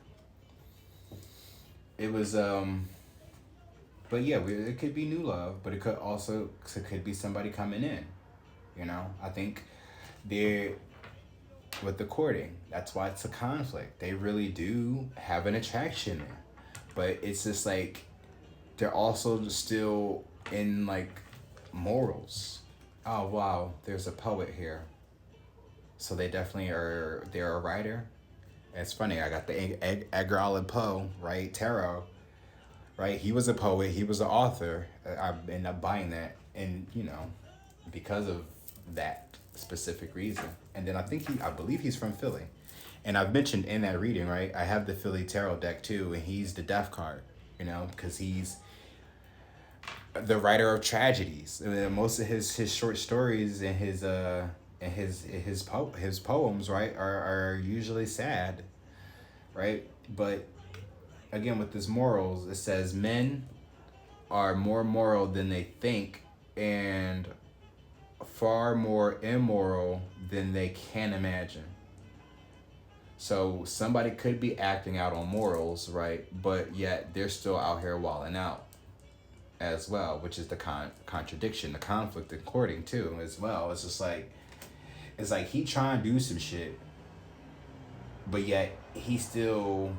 It was but yeah, it could be new love, but it could be somebody coming in. You know, I think they're with the courting. That's why it's a conflict. They really do have an attraction there, but it's just like they're also still in like morals. Oh wow, there's a poet here, so they definitely are. They're a writer. And it's funny. I got the Edgar Allan Poe, right? Tarot, right? He was a poet. He was an author. I ended up buying that, and because of that specific reason. And then I believe he's from Philly, and I've mentioned in that reading, right? I have the Philly tarot deck too, and he's the death card, because he's the writer of tragedies. And most of his short stories and his poems, right, are usually sad, right? But again, with this morals, it says men are more moral than they think and far more immoral than they can imagine. So somebody could be acting out on morals, right? But yet they're still out here wilding out as well, which is the contradiction, the conflict in courting too as well. It's just like, he trying to do some shit, but yet he's still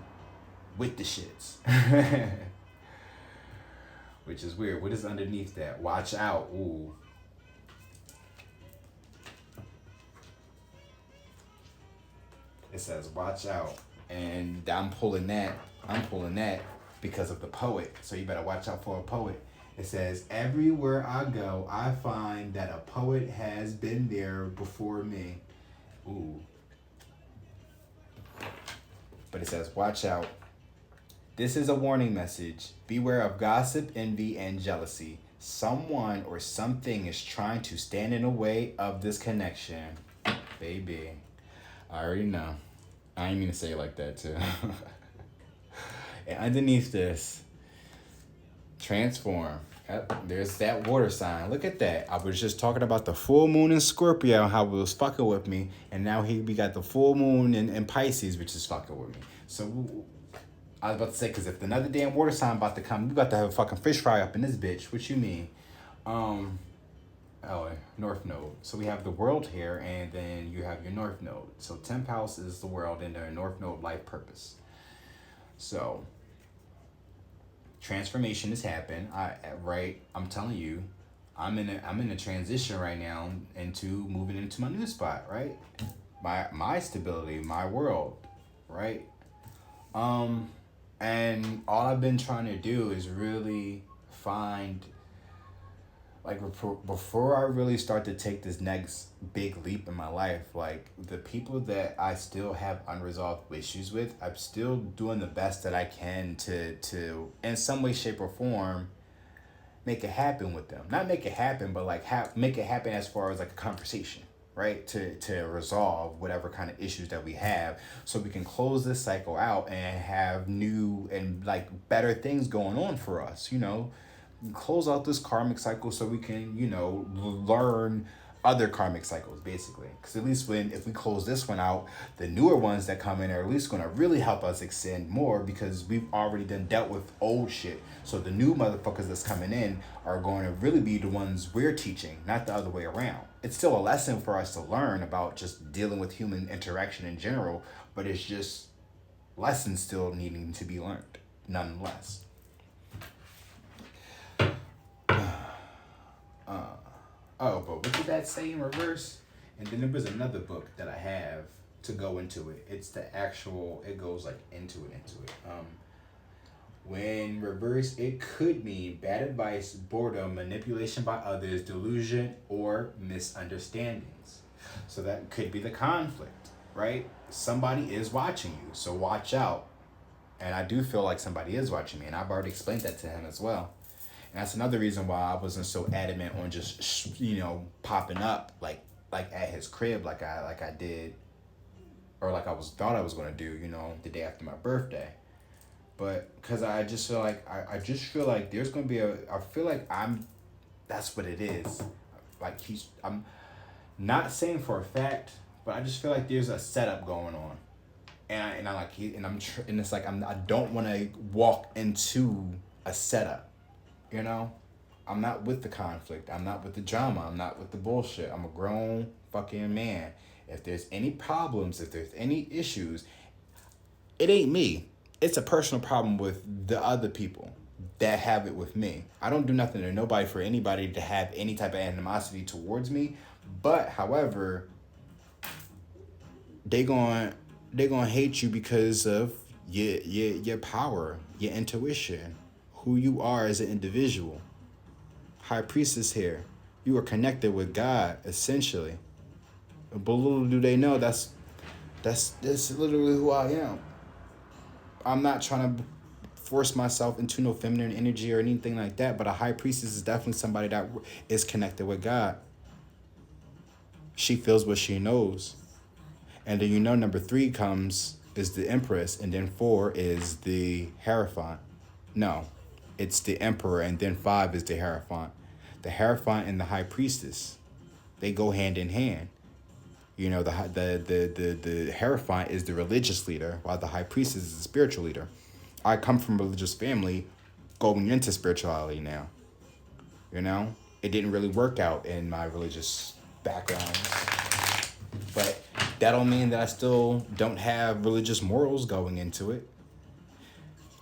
with the shits. Which is weird. What is underneath that? Watch out. Ooh. It says watch out. And I'm pulling that because of the poet. So you better watch out for a poet. It says, everywhere I go, I find that a poet has been there before me. Ooh. But it says, watch out. This is a warning message. Beware of gossip, envy, and jealousy. Someone or something is trying to stand in the way of this connection. Baby. I already know. I ain't mean to say it like that, too. And underneath this, transform. There's that water sign. Look at that. I was just talking about the full moon in Scorpio, how it was fucking with me. And now we got the full moon in Pisces, which is fucking with me. So I was about to say, because if another damn water sign about to come, we about to have a fucking fish fry up in this bitch. What you mean? North node. So we have the world here, and then you have your north node. So 10th house is the world, and the north node life purpose. So transformation has happened. I'm telling you, I'm in a transition right now into moving into my new spot, right? My stability, my world, right? And all I've been trying to do is really find, like, before I really start to take this next big leap in my life, like, the people that I still have unresolved issues with, I'm still doing the best that I can to in some way, shape, or form, make it happen with them. Not make it happen, but like make it happen as far as like a conversation, right? To resolve whatever kind of issues that we have, so we can close this cycle out and have new and like better things going on for us, close out this karmic cycle so we can, learn other karmic cycles, basically. Because at least if we close this one out, the newer ones that come in are at least going to really help us extend more, because we've already done dealt with old shit. So the new motherfuckers that's coming in are going to really be the ones we're teaching, not the other way around. It's still a lesson for us to learn about just dealing with human interaction in general, but it's just lessons still needing to be learned, nonetheless. But what did that say in reverse? And then there was another book that I have to go into it. It's the actual, it goes like into it. When reverse, it could mean bad advice, boredom, manipulation by others, delusion, or misunderstandings. So that could be the conflict, right? Somebody is watching you, so watch out. And I do feel like somebody is watching me, and I've already explained that to him as well. And that's another reason why I wasn't so adamant on just, popping up like at his crib like I did, or like thought I was going to do, the day after my birthday. But because I just feel like, I just feel like there's going to be I feel like that's what it is. Like I'm not saying for a fact, but I just feel like there's a setup going on. and it's like I don't want to walk into a setup, you know. I'm not with the conflict. I'm not with the drama. I'm not with the bullshit. I'm a grown fucking man. If there's any problems, if there's any issues, it ain't me. It's a personal problem with the other people that have it with me. I don't do nothing to nobody for anybody to have any type of animosity towards me. But however, they going hate you because of your power, your intuition, who you are as an individual. High Priestess here. You are connected with God, essentially. But little do they know that's literally who I am. I'm not trying to force myself into no feminine energy or anything like that, but a high priestess is definitely somebody that is connected with God. She feels what she knows. And then number 3 is the Empress, and then 4 is the Hierophant. No, it's the Emperor, and then 5 is the Hierophant. The Hierophant and the High Priestess, they go hand in hand. The Hierophant is the religious leader, while the High Priestess is the spiritual leader. I come from a religious family going into spirituality now. It didn't really work out in my religious background. But that don't mean that I still don't have religious morals going into it.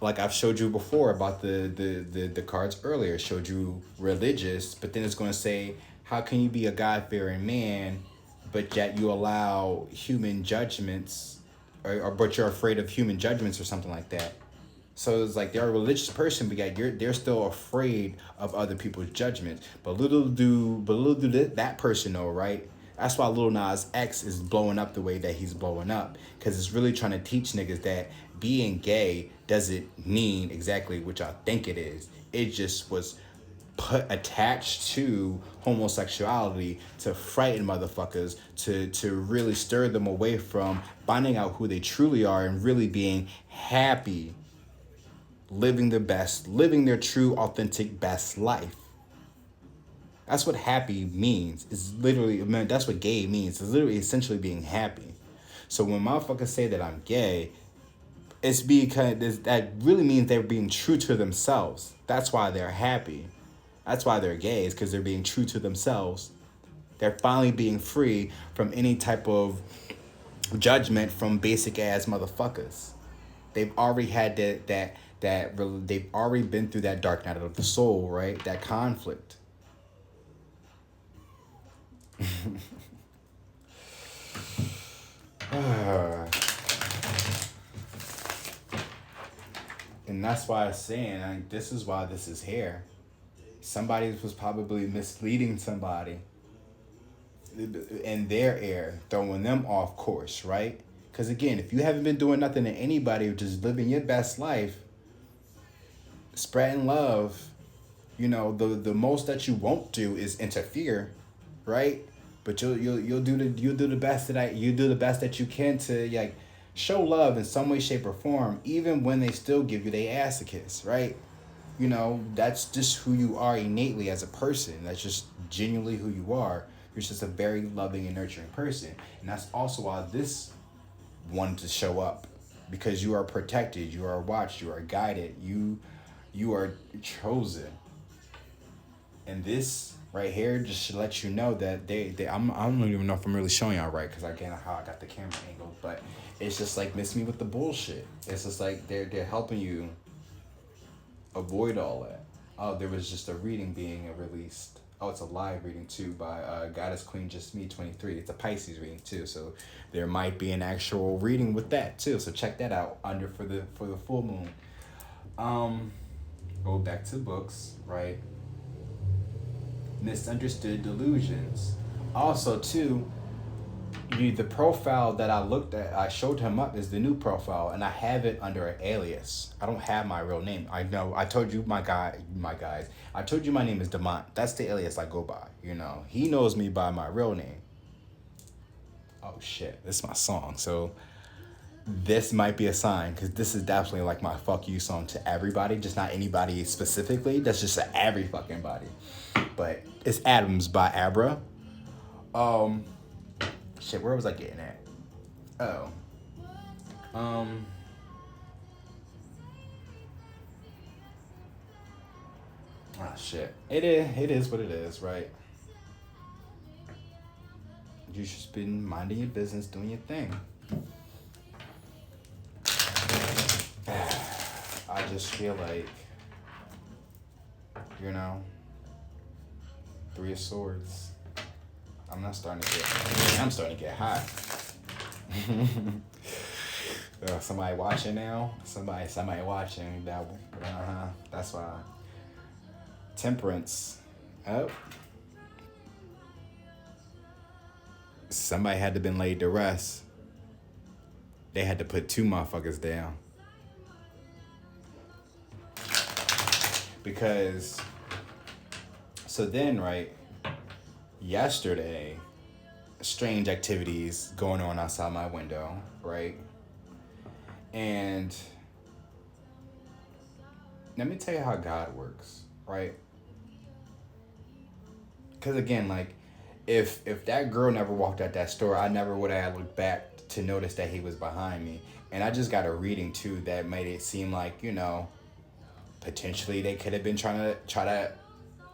Like I've showed you before about the cards earlier. Showed you religious, but then it's going to say, how can you be a God-fearing man, but yet you allow human judgments, but you're afraid of human judgments or something like that. So it's like they're a religious person, but yet they're still afraid of other people's judgments. But little do that person know, right? That's why Lil Nas X is blowing up the way that he's blowing up, because it's really trying to teach niggas that being gay doesn't mean exactly what y'all think it is. It just was attached to homosexuality to frighten motherfuckers, to really stir them away from finding out who they truly are and really being happy, living their true, authentic, best life. That's what happy means. It's literally, that's what gay means. It's literally essentially being happy. So when motherfuckers say that I'm gay, it's because that really means they're being true to themselves. That's why they're happy. That's why they're gay, is because they're being true to themselves. They're finally being free from any type of judgment from basic ass motherfuckers. They've already had they've already been through that dark night of the soul, right? That conflict. And that's why I'm saying, this is why this is here. Somebody was probably misleading somebody in their ear, throwing them off course, right? Because again, if you haven't been doing nothing to anybody, just living your best life, spreading love, the most that you won't do is interfere, right? But you'll do the best that you can to show love in some way, shape, or form, even when they still give you their ass a kiss, right? That's just who you are innately as a person. That's just genuinely who you are. You're just a very loving and nurturing person. And that's also why this wanted to show up. Because you are protected, you are watched, you are guided, you are chosen. And this right here just should let you know that I don't even know if I'm really showing y'all right, because again, how I got the camera angle, but it's just like, miss me with the bullshit. It's just like they're helping you avoid all that. Oh, there was just a reading being released. Oh, it's a live reading too by Goddess Queen Just Me 23. It's a Pisces reading too, so there might be an actual reading with that too. So check that out for the full moon. Go back to books, right? Misunderstood delusions. Also too, the profile that I looked at, I showed him up, is the new profile, and I have it under an alias. I don't have my real name. I know. I told you, my guys. I told you my name is Demont. That's the alias I go by. He knows me by my real name. Oh shit, this is my song. So this might be a sign, because this is definitely like my fuck you song to everybody, just not anybody specifically. That's just to every fucking body. But it's Adams by Abra. Shit, where was I getting at? Oh. Um, shit. It is what it is, right? You should be minding your business, doing your thing. I just feel like, you know, Three of Swords. I'm starting to get hot. Somebody watching now. Somebody watching that. That's why. Temperance. Oh. Somebody had to been laid to rest. They had to put two motherfuckers down. Because, so then, right, yesterday, strange activities going on outside my window, right? And let me tell you how God works, right? Because again, like, if that girl never walked out that store, I never would have looked back to notice that he was behind me. And I just got a reading too that made it seem like, you know, potentially they could have been try to,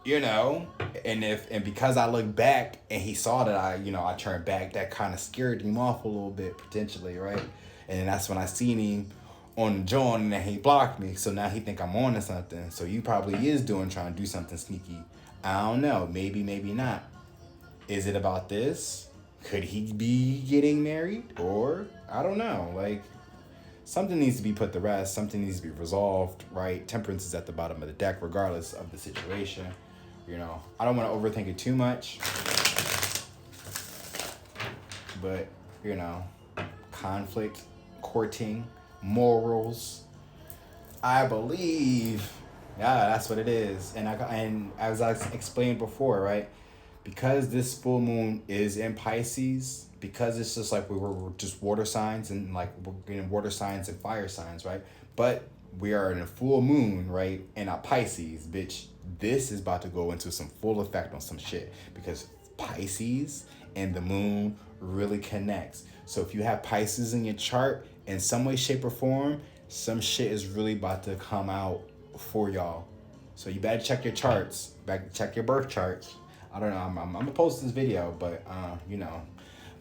you know, and because I looked back and he saw that I turned back, that kind of scared him off a little bit potentially, right? And then that's when I seen him on the joint and then he blocked me. So now he think I'm on to something. So you probably is trying to do something sneaky. I don't know. Maybe not. Is it about this? Could he be getting married? Or, I don't know. Like, something needs to be put to rest. Something needs to be resolved, right? Temperance is at the bottom of the deck, regardless of the situation. You know, I don't want to overthink it too much. But, you know, conflict, courting, morals. I believe, yeah, that's what it is. And as I explained before, right? Because this full moon is in Pisces, because it's just like we're just water signs and like we're getting water signs and fire signs, right? But we are in a full moon, right? And a Pisces, bitch, this is about to go into some full effect on some shit because Pisces and the moon really connects. So if you have Pisces in your chart in some way, shape, or form, some shit is really about to come out for y'all. So you better check your charts, check your birth charts. I don't know. I'm gonna post this video, but you know,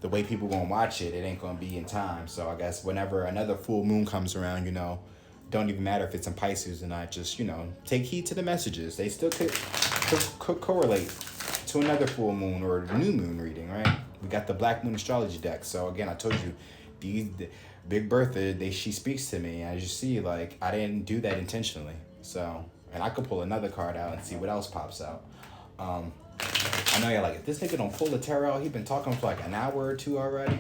the way people gonna watch it, it ain't gonna be in time. So I guess whenever another full moon comes around, you know, don't even matter if it's in Pisces or not. Just, you know, take heed to the messages. They still could correlate to another full moon or new moon reading, right? We got the Black Moon astrology deck. So again, I told you, the Big Bertha, she speaks to me. As you see, like, I didn't do that intentionally. So, and I could pull another card out and see what else pops out. I know you're like, if this nigga don't pull the tarot out, he been talking for like an hour or two already.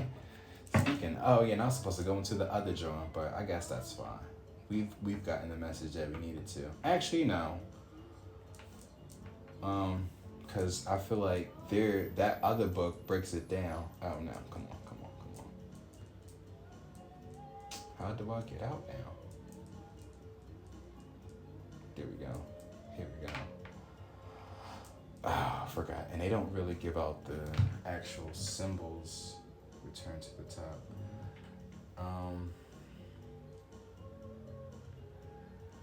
Speaking, oh yeah, and I was supposed to go into the other joint, but I guess that's fine. We've gotten the message that we needed to. Actually, no. Cause I feel like that other book breaks it down. Oh no, come on. How do I get out now? There we go. Here we go. Oh, I forgot. And they don't really give out the actual symbols. Return to the top.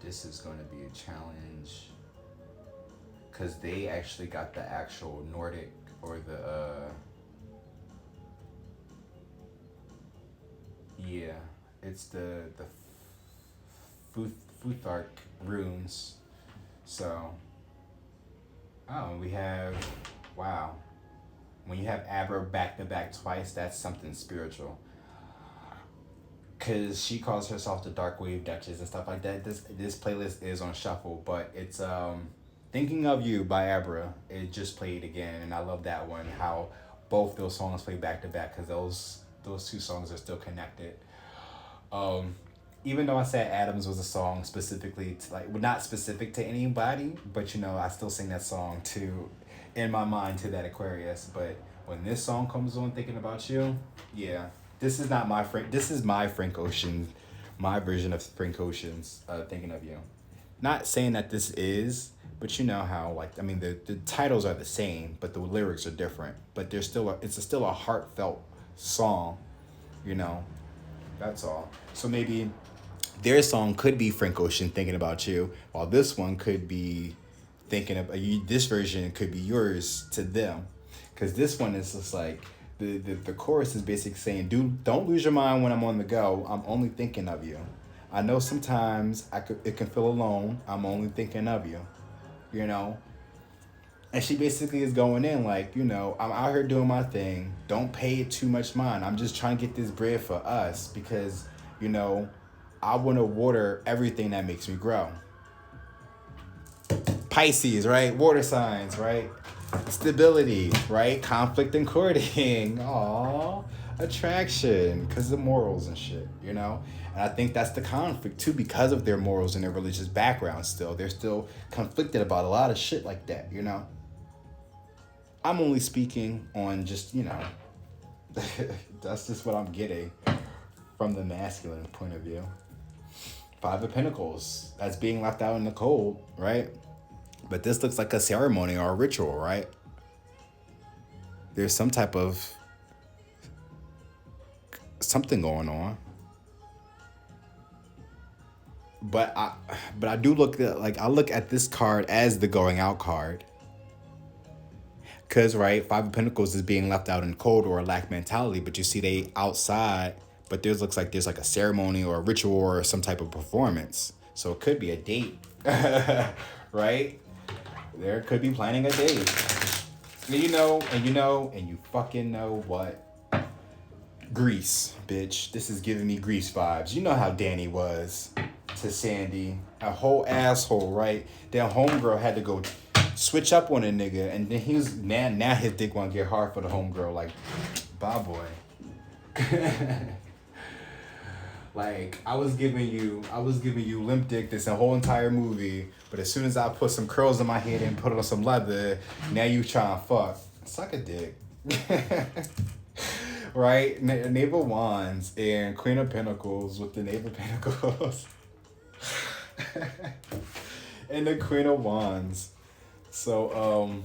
This is going to be a challenge because they actually got the actual Nordic or the yeah, it's the Futhark runes. So we have, wow. When you have Abra back to back twice, that's something spiritual. Cause she calls herself the Dark Wave Duchess and stuff like that. This playlist is on shuffle, but it's Thinking of You by Abra. It just played again, and I love that one. How both those songs play back to back, cause those two songs are still connected. Even though I said Adams was a song specifically to like, well, not specific to anybody, but you know, I still sing that song to, in my mind, to that Aquarius. But when this song comes on, Thinking About You, yeah, this is not my Frank. This is my Frank Ocean, my version of Frank Ocean's Thinking of You. Not saying that this is, but you know how, like, I mean, the titles are the same, but the lyrics are different. But there's still it's still a heartfelt song, you know. That's all. So maybe their song could be Frank Ocean thinking about you, while this one could be thinking of this version could be yours to them, because this one is just like the chorus is basically saying, "Dude, don't lose your mind when I'm on the go. I'm only thinking of you. I know sometimes it can feel alone. I'm only thinking of you, you know." And she basically is going in like, I'm out here doing my thing. Don't pay it too much mind. I'm just trying to get this bread for us because, I want to water everything that makes me grow. Pisces, right? Water signs, right? Stability, right? Conflict and courting. Aww. Attraction, because of morals and shit, And I think that's the conflict too, because of their morals and their religious background still. They're still conflicted about a lot of shit like that, I'm only speaking on just, that's just what I'm getting from the masculine point of view. Five of Pentacles, that's being left out in the cold, right? But this looks like a ceremony or a ritual, right? There's some type of something going on. But I do look at, I look at this card as the going out card. Because, right, Five of Pentacles is being left out in the cold or a lack mentality, but you see they outside, but there looks like there's like a ceremony or a ritual or some type of performance. So it could be a date, right? There could be planning a date. And you fucking know what? Grease, bitch. This is giving me Grease vibes. You know how Danny was to Sandy. A whole asshole, right? That homegirl had to go switch up on a nigga, and then he was now his dick won't get hard for the homegirl. Like, bye boy. Like, I was giving you limp dick this whole entire movie, but as soon as I put some curls in my head and put on some leather, now you trying to fuck. Suck a dick. Right? Knave of Wands and Queen of Pentacles with the Knave of Pentacles. And the Queen of Wands. So,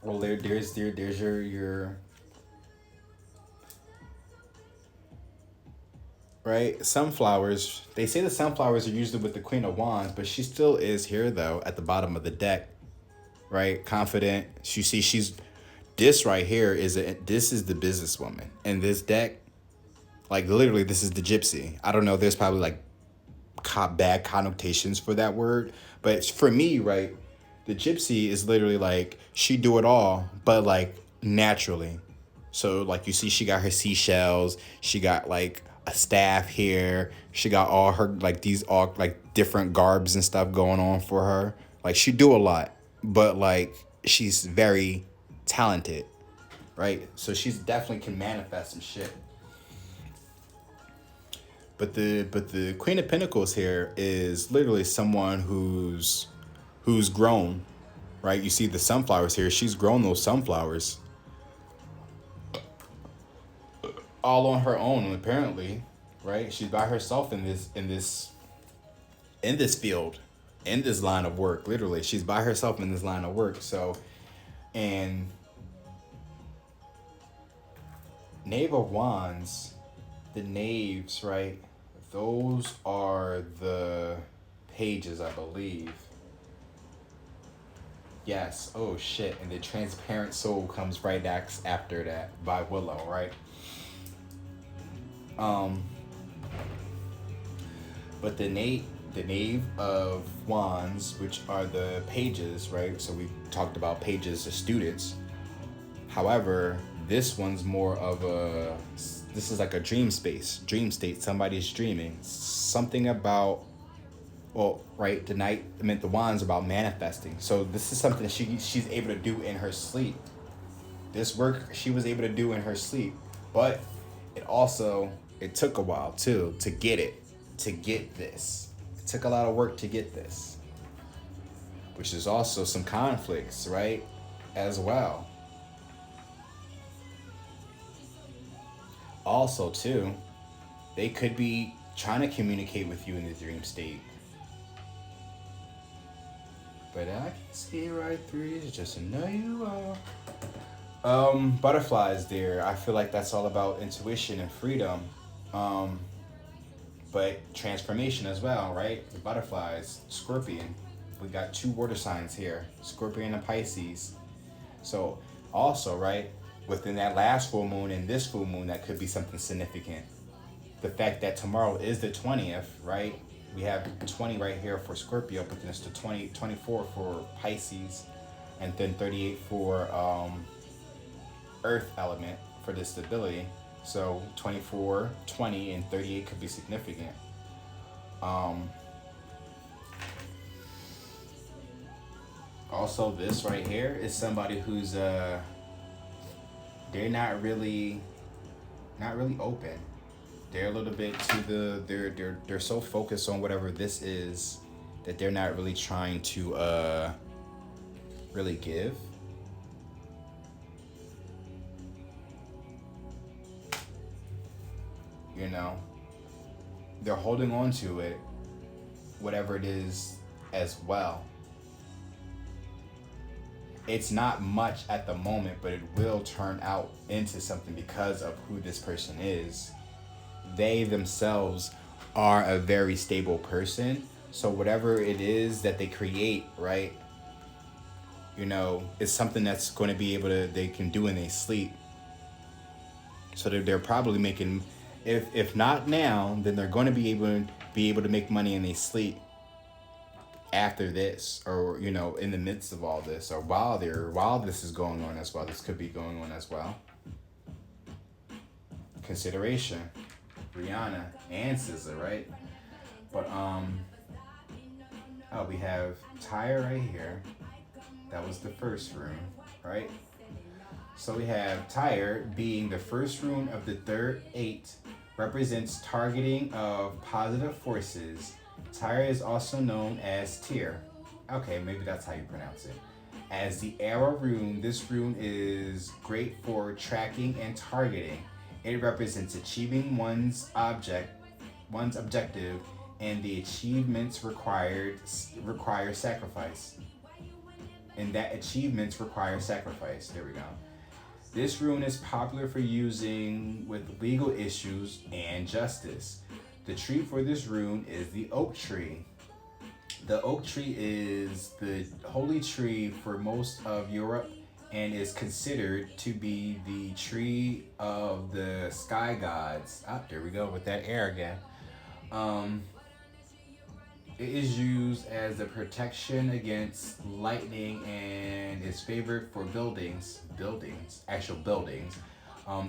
well, there's your right? Sunflowers. They say the sunflowers are usually with the Queen of Wands, but she still is here, though, at the bottom of the deck, right? Confident. You see, this right here this is the businesswoman. And this deck, like, literally, this is the gypsy. I don't know, there's probably, like, bad connotations for that word. But for me, right, the gypsy is literally, like, she do it all, but, like, naturally. So, like, you see she got her seashells. She got, like, a staff here. She got all her, like, these all, like, different garbs and stuff going on for her. Like, she do a lot, but, like, she's very talented, right? So she's definitely can manifest some shit. But the Queen of Pentacles here is literally someone who's grown, right? You see the sunflowers here. She's grown those sunflowers all on her own, apparently, right? She's by herself in this field, in this line of work. Literally, she's by herself in this line of work. So, and Knave of Wands, the knaves, right? Those are the pages, I believe. Yes. Oh shit! And the Transparent Soul comes right after that by Willow, right? But the knave of wands, which are the pages, right? So we talked about pages as students. However, this one's more of this is like a dream state. Somebody's dreaming something about, well, right? The wands about manifesting. So this is something she's able to do in her sleep. This work she was able to do in her sleep, but it took a while too to get this. It took a lot of work to get this, which is also some conflicts, right? As well. Also too, they could be trying to communicate with you in the dream state. But I can see right through you, just to know you are. Butterflies there. I feel like that's all about intuition and freedom. Um, but transformation as well, right? The butterflies, Scorpion. We got 2 water signs here, Scorpion and Pisces. So also, right, within that last full moon and this full moon, that could be something significant. The fact that tomorrow is the 20th, right? We have 20 right here for Scorpio, but then it's the 24 for Pisces, and then 38 for Earth element for the stability. So 24, 20, and 38 could be significant. Also, this right here is somebody who's they're not really open. They're a little bit to they're so focused on whatever this is that they're not really trying to really give. You know, they're holding on to it, whatever it is, as well. It's not much at the moment, but it will turn out into something because of who this person is. They themselves are a very stable person. So whatever it is that they create, right, you know, is something that's going to be able to, they can do in their sleep. So they're probably making, if not now, then they're going to be able to make money in their sleep after this, or, you know, in the midst of all this, or while this is going on as well. This could be going on as well. Consideration, Rihanna and SZA, right? But we have Tyre right here. That was the first rune, right? So we have Tyre being the first rune of the third 8, represents targeting of positive forces. Tyre is also known as Tyr. Okay, maybe that's how you pronounce it. As the arrow rune, this rune is great for tracking and targeting. It represents achieving one's objective, and the achievements require sacrifice. And that achievements require sacrifice. There we go. This rune is popular for using with legal issues and justice. The tree for this rune is the oak tree. The oak tree is the holy tree for most of Europe and is considered to be the tree of the sky gods. There we go with that air again. It is used as a protection against lightning and is favored for actual buildings.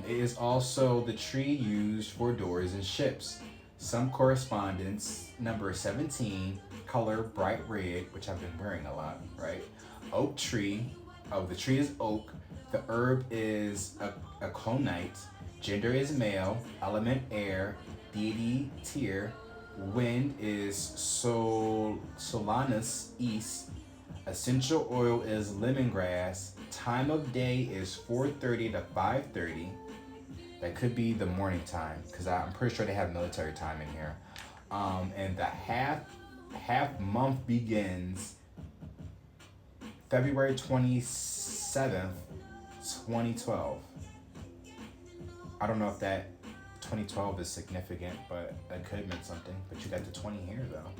It is also the tree used for doors and ships. Some correspondence, number 17, color bright red, which I've been wearing a lot, right? Oak tree. The tree is oak. The herb is a conite. Gender is male. Element air. Deity Tyr. Wind is Solanus east. Essential oil is lemongrass. Time of day is 4:30 to 5:30. That could be the morning time, because I'm pretty sure they have military time in here. And the half month begins February 27th, 2012. I don't know if that 2012 is significant, but it could mean something. But you got the 20 here, though.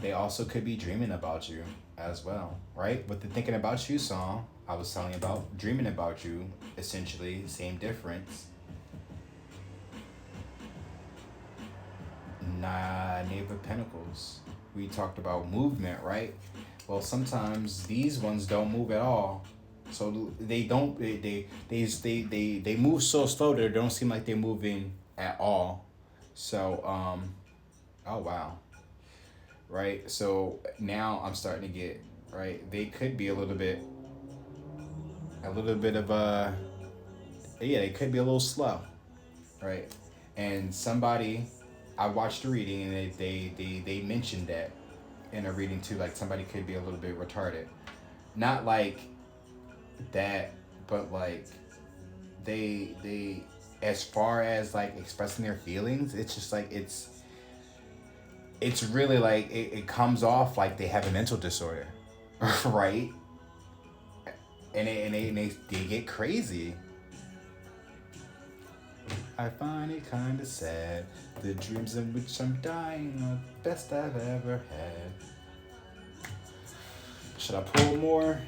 They also could be dreaming about you as well, right? With the Thinking About You song, I was telling you about dreaming about you, essentially, same difference. Knave of Pentacles. We talked about movement, right? Well, sometimes these ones don't move at all. So they move so slow that it don't seem like they're moving at all. So oh wow. Right? So now I'm starting to get, right, they could be a little bit of they could be a little slow, right? And somebody, I watched a reading and they mentioned that in a reading too, like somebody could be a little bit retarded. Not like that, but like they as far as like expressing their feelings, it's just like it's really like it comes off like they have a mental disorder. Right? they get crazy. I find it kind of sad. The dreams in which I'm dying are the best I've ever had. Should I pull more?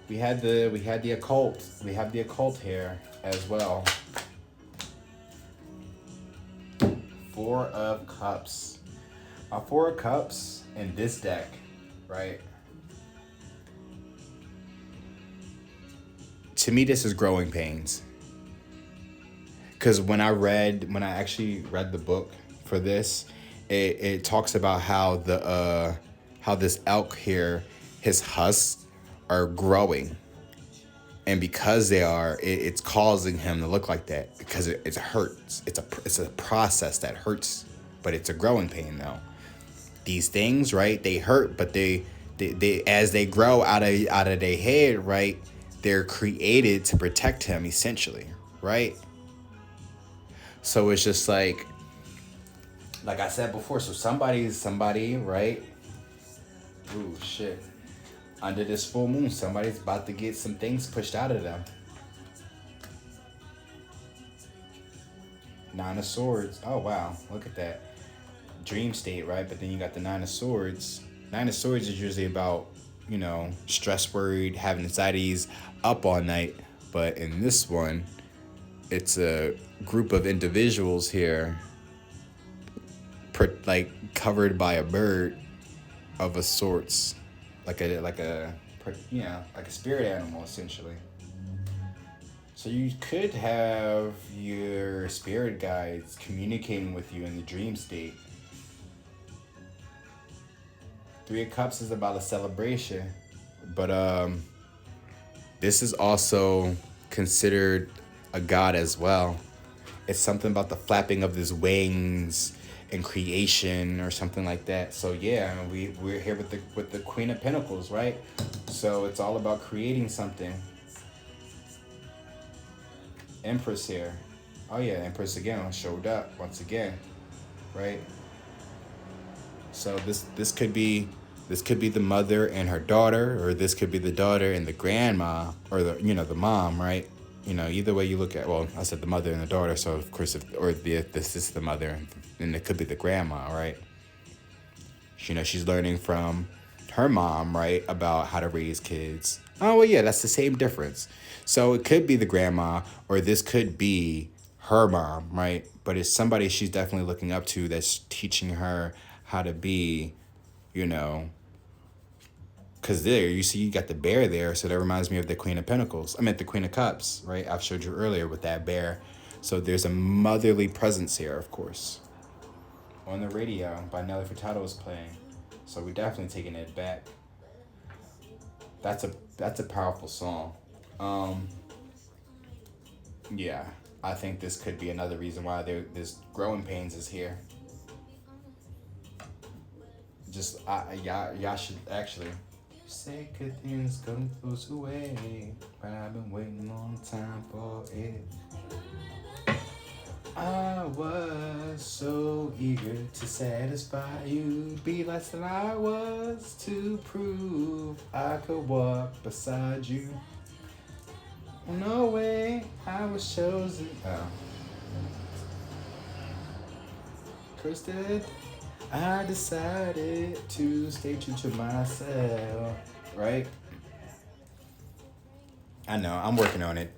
We had the occult. We have the occult here as well. 4 of Cups. My 4 of Cups in this deck, right? To me, this is growing pains. Because when I actually read the book for this, it talks about how this elk here, his husks are growing, and because they are, it's causing him to look like that because it hurts. It's a process that hurts, but it's a growing pain though. These things, right? They hurt, but they as they grow out of their head, right? They're created to protect him essentially, right? So it's just like I said before, so somebody, right? Ooh, shit. Under this full moon, somebody's about to get some things pushed out of them. 9 of Swords. Oh, wow. Look at that. Dream state, right? But then you got the 9 of Swords. 9 of Swords is usually about, stress, worried, having anxieties, up all night. But in this one, it's a group of individuals here, covered by a bird of a sorts, like a spirit animal essentially. So you could have your spirit guides communicating with you in the dream state. 3 of Cups is about a celebration, but this is also considered a god as well. It's something about the flapping of his wings and creation or something like that. So yeah, we're here with the Queen of Pentacles, right? So it's all about creating something. Empress here. Oh yeah, Empress again showed up once again, right? So this could be the mother and her daughter, or this could be the daughter and the grandma, or the mom, right? Either way you look at, well, I said the mother and the daughter, so of course this is the mother, and it could be the grandma, right? She's learning from her mom, right, about how to raise kids. Oh, well, yeah, that's the same difference. So it could be the grandma, or this could be her mom, right? But it's somebody she's definitely looking up to that's teaching her how to be, because there, you see, you got the bear there, so that reminds me of the Queen of Pentacles. I meant the Queen of Cups, right? I've showed you earlier with that bear. So there's a motherly presence here, of course. On the radio by Nelly Furtado is playing. So we're definitely taking it back. That's a powerful song. Yeah, I think this could be another reason why this growing pains is here. Y'all should actually. Say good things come close away, but I've been waiting a long time for it. I was so eager to satisfy you, be less than I was, to prove I could walk beside you. No way, I was chosen. Kristen, I decided to stay true to myself, right? I know, I'm working on it.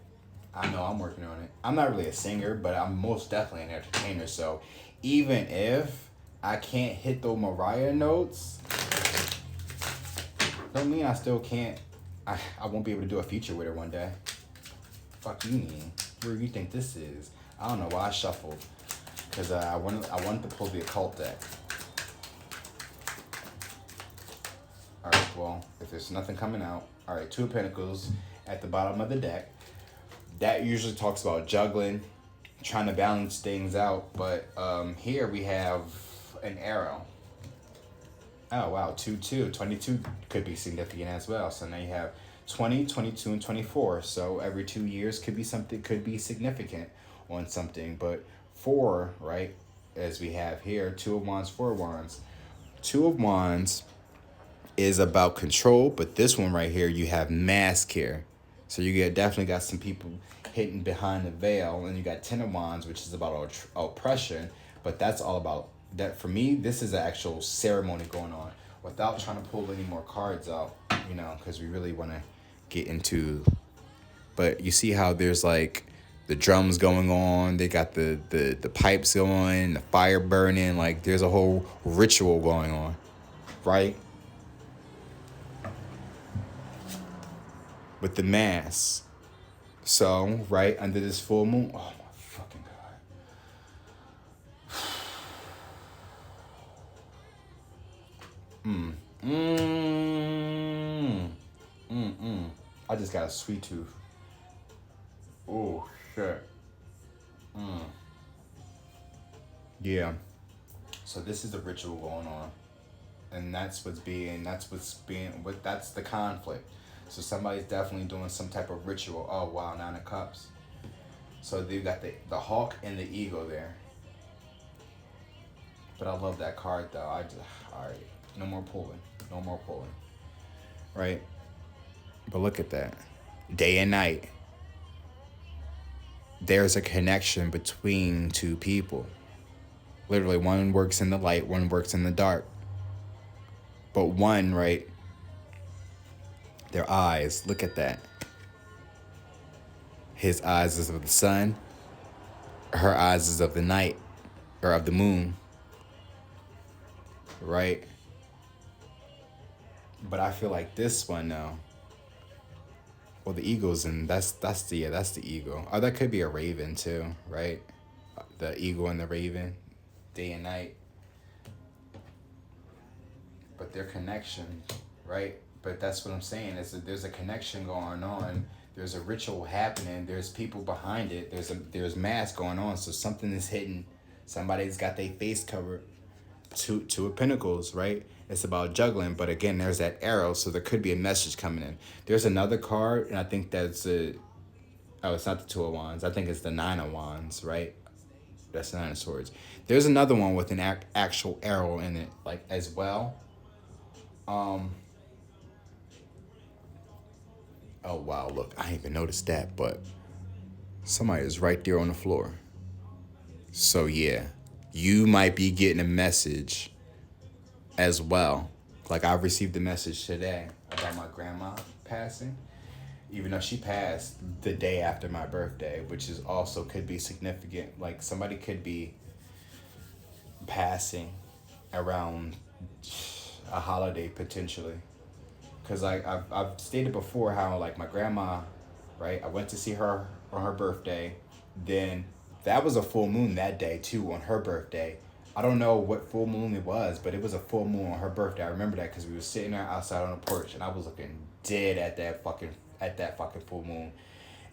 I'm not really a singer, but I'm most definitely an entertainer. So even if I can't hit the Mariah notes, don't mean I still can't. I won't be able to do a feature with her one day. Fuck you mean? Where do you think this is? I don't know why I shuffled. Because I wanted to pull the occult deck. Alright, well, if there's nothing coming out. Alright, 2 of Pentacles at the bottom of the deck. That usually talks about juggling, trying to balance things out. But here we have an arrow. Oh, wow, 2-2. 22 could be significant as well. So now you have 20, 22, and 24. So every 2 years could be significant on something. But 4, right, as we have here, 2 of Wands, 4 of Wands. 2 of Wands is about control, but this one right here, you have mask here. So you definitely got some people hidden behind the veil, and you got Ten of Wands, which is about oppression, but that's all about that. For me, this is an actual ceremony going on without trying to pull any more cards out, because we really want to get into. But you see how there's like the drums going on, they got the pipes going, the fire burning, like there's a whole ritual going on, right? With the mass. So, right under this full moon, oh my fucking God. I just got a sweet tooth. Oh shit. Yeah. So this is the ritual going on. And that's the conflict. So somebody's definitely doing some type of ritual. Oh wow, 9 of Cups. So they got the Hawk and the Eagle there. But I love that card though. Alright. No more pulling. Right? But look at that. Day and night. There's a connection between two people. Literally, one works in the light, one works in the dark. But one, right? Their eyes, look at that. His eyes is of the sun. Her eyes is of the night, or of the moon. Right? But I feel like this one though. Well, the eagle's and that's the eagle. Oh, that could be a raven too, right? The eagle and the raven, day and night. But their connection, right? But that's what I'm saying. There's a connection going on. There's a ritual happening. There's people behind it. There's mass going on. So something is hidden. Somebody's got their face covered. Two of Pentacles, right? It's about juggling, but again, there's that arrow, so there could be a message coming in. There's another card, and I think that's it's not the Two of Wands. I think it's the Nine of Wands, right? That's the Nine of Swords. There's another one with an actual arrow in it, like as well. Oh wow, look, I didn't even noticed that, but somebody is right there on the floor. So yeah, you might be getting a message as well. Like I received a message today about my grandma passing, even though she passed the day after my birthday, which is also could be significant. Like somebody could be passing around a holiday potentially. Cause like I've stated before how like my grandma, right? I went to see her on her birthday. Then that was a full moon that day too on her birthday. I don't know what full moon it was, but it was a full moon on her birthday. I remember that because we were sitting there outside on the porch and I was looking dead at that fucking full moon.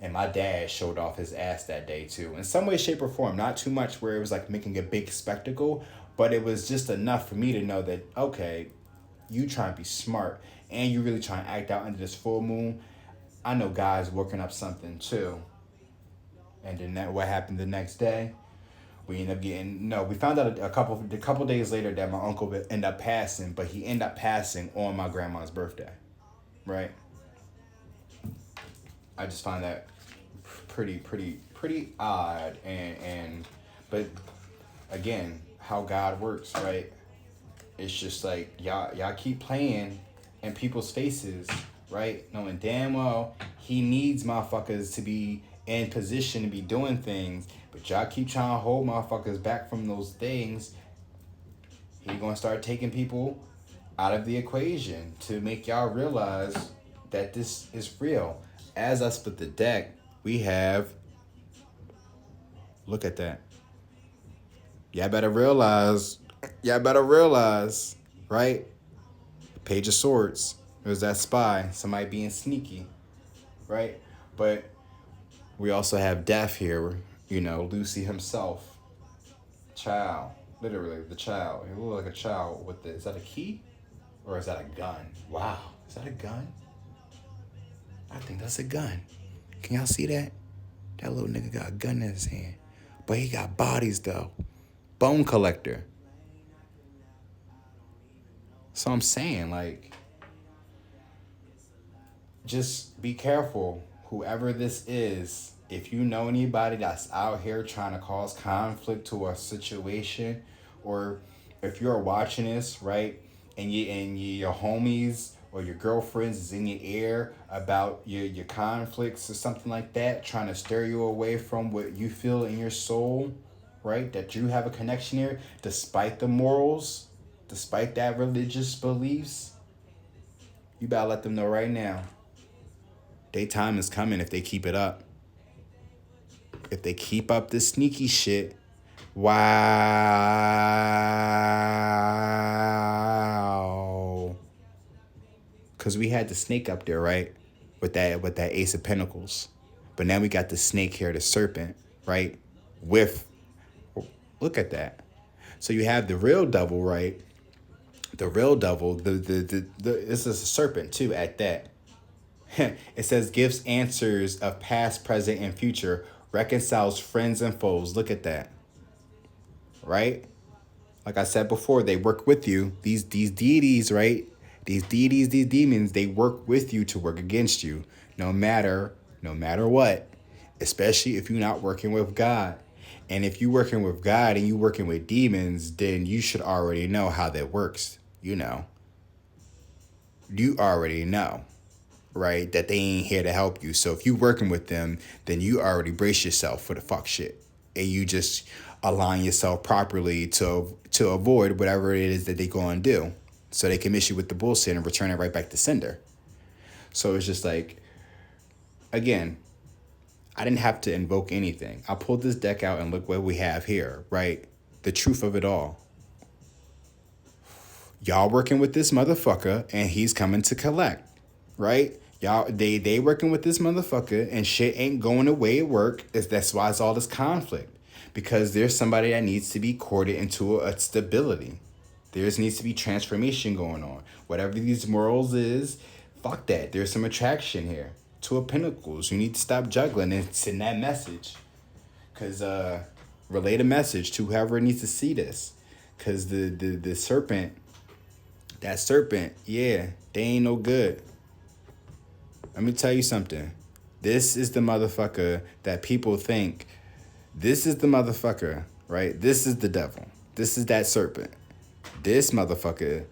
And my dad showed off his ass that day too. In some way, shape, or form. Not too much where it was like making a big spectacle, but it was just enough for me to know that, okay, you trying to be smart and you really trying to act out under this full moon. I know guys working up something too. And then what happened the next day? We ended up we found out a couple days later that my uncle ended up passing, but he ended up passing on my grandma's birthday, right? I just find that pretty odd, but again, how God works, right? It's just like y'all keep playing in people's faces, right? Knowing damn well he needs motherfuckers to be in position to be doing things, but y'all keep trying to hold motherfuckers back from those things. He gonna start taking people out of the equation to make y'all realize that this is real. As I split the deck, we have, look at that. Y'all better realize, right? Page of Swords. There's that spy, somebody being sneaky, right? But we also have Death here, Lucy himself. Child, literally the child. He looked like a child with is that a key? Or is that a gun? Wow, is that a gun? I think that's a gun. Can y'all see that? That little nigga got a gun in his hand. But he got bodies though. Bone collector. So I'm saying, like, just be careful whoever this is, if you know anybody that's out here trying to cause conflict to a situation, or if you're watching this, right, and your homies or your girlfriends is in your ear about your conflicts or something like that, trying to steer you away from what you feel in your soul, right, that you have a connection here, despite the morals, despite that religious beliefs, you better let them know right now. Their time is coming if they keep it up. If they keep up this sneaky shit, wow. Because we had the snake up there, right? With that Ace of Pentacles. But now we got the snake here, the serpent, right? With, look at that. So you have the real devil, right? The real devil, this is a serpent too at that. It says gives answers of past, present, and future, reconciles friends and foes. Look at that. Right? Like I said before, they work with you. These deities, right? These deities, these demons, they work with you to work against you. No matter what. Especially if you're not working with God. And if you're working with God and you're working with demons, then you should already know how that works. You know. You already know. Right, that they ain't here to help you. So if you working with them, then you already brace yourself for the fuck shit, and you just align yourself properly to avoid whatever it is that they go and do, so they can miss you with the bullshit and return it right back to sender. So it's just like, again, I didn't have to invoke anything. I pulled this deck out and look what we have here. Right, the truth of it all. Y'all working with this motherfucker, and he's coming to collect. Right? Y'all, they working with this motherfucker, and shit ain't going the way it work. That's why it's all this conflict. Because there's somebody that needs to be courted into a stability. There needs to be transformation going on. Whatever these morals is, fuck that. There's some attraction here. Two of Pentacles. You need to stop juggling and send that message. Because relay the message to whoever needs to see this. Because the serpent, that serpent, yeah, they ain't no good. Let me tell you something. This is the motherfucker that people think. This is the motherfucker, right? This is the devil. This is that serpent. This motherfucker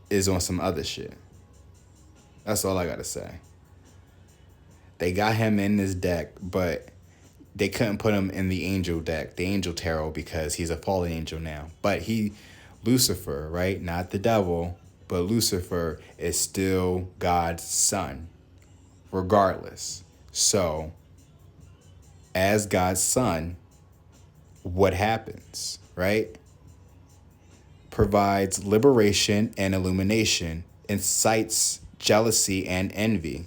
is on some other shit. That's all I gotta say. They got him in this deck, but they couldn't put him in the angel deck, the angel tarot, because he's a fallen angel now. But Lucifer, right? Not the devil, but Lucifer is still God's son, regardless. So, as God's son, what happens, right? Provides liberation and illumination, incites jealousy and envy.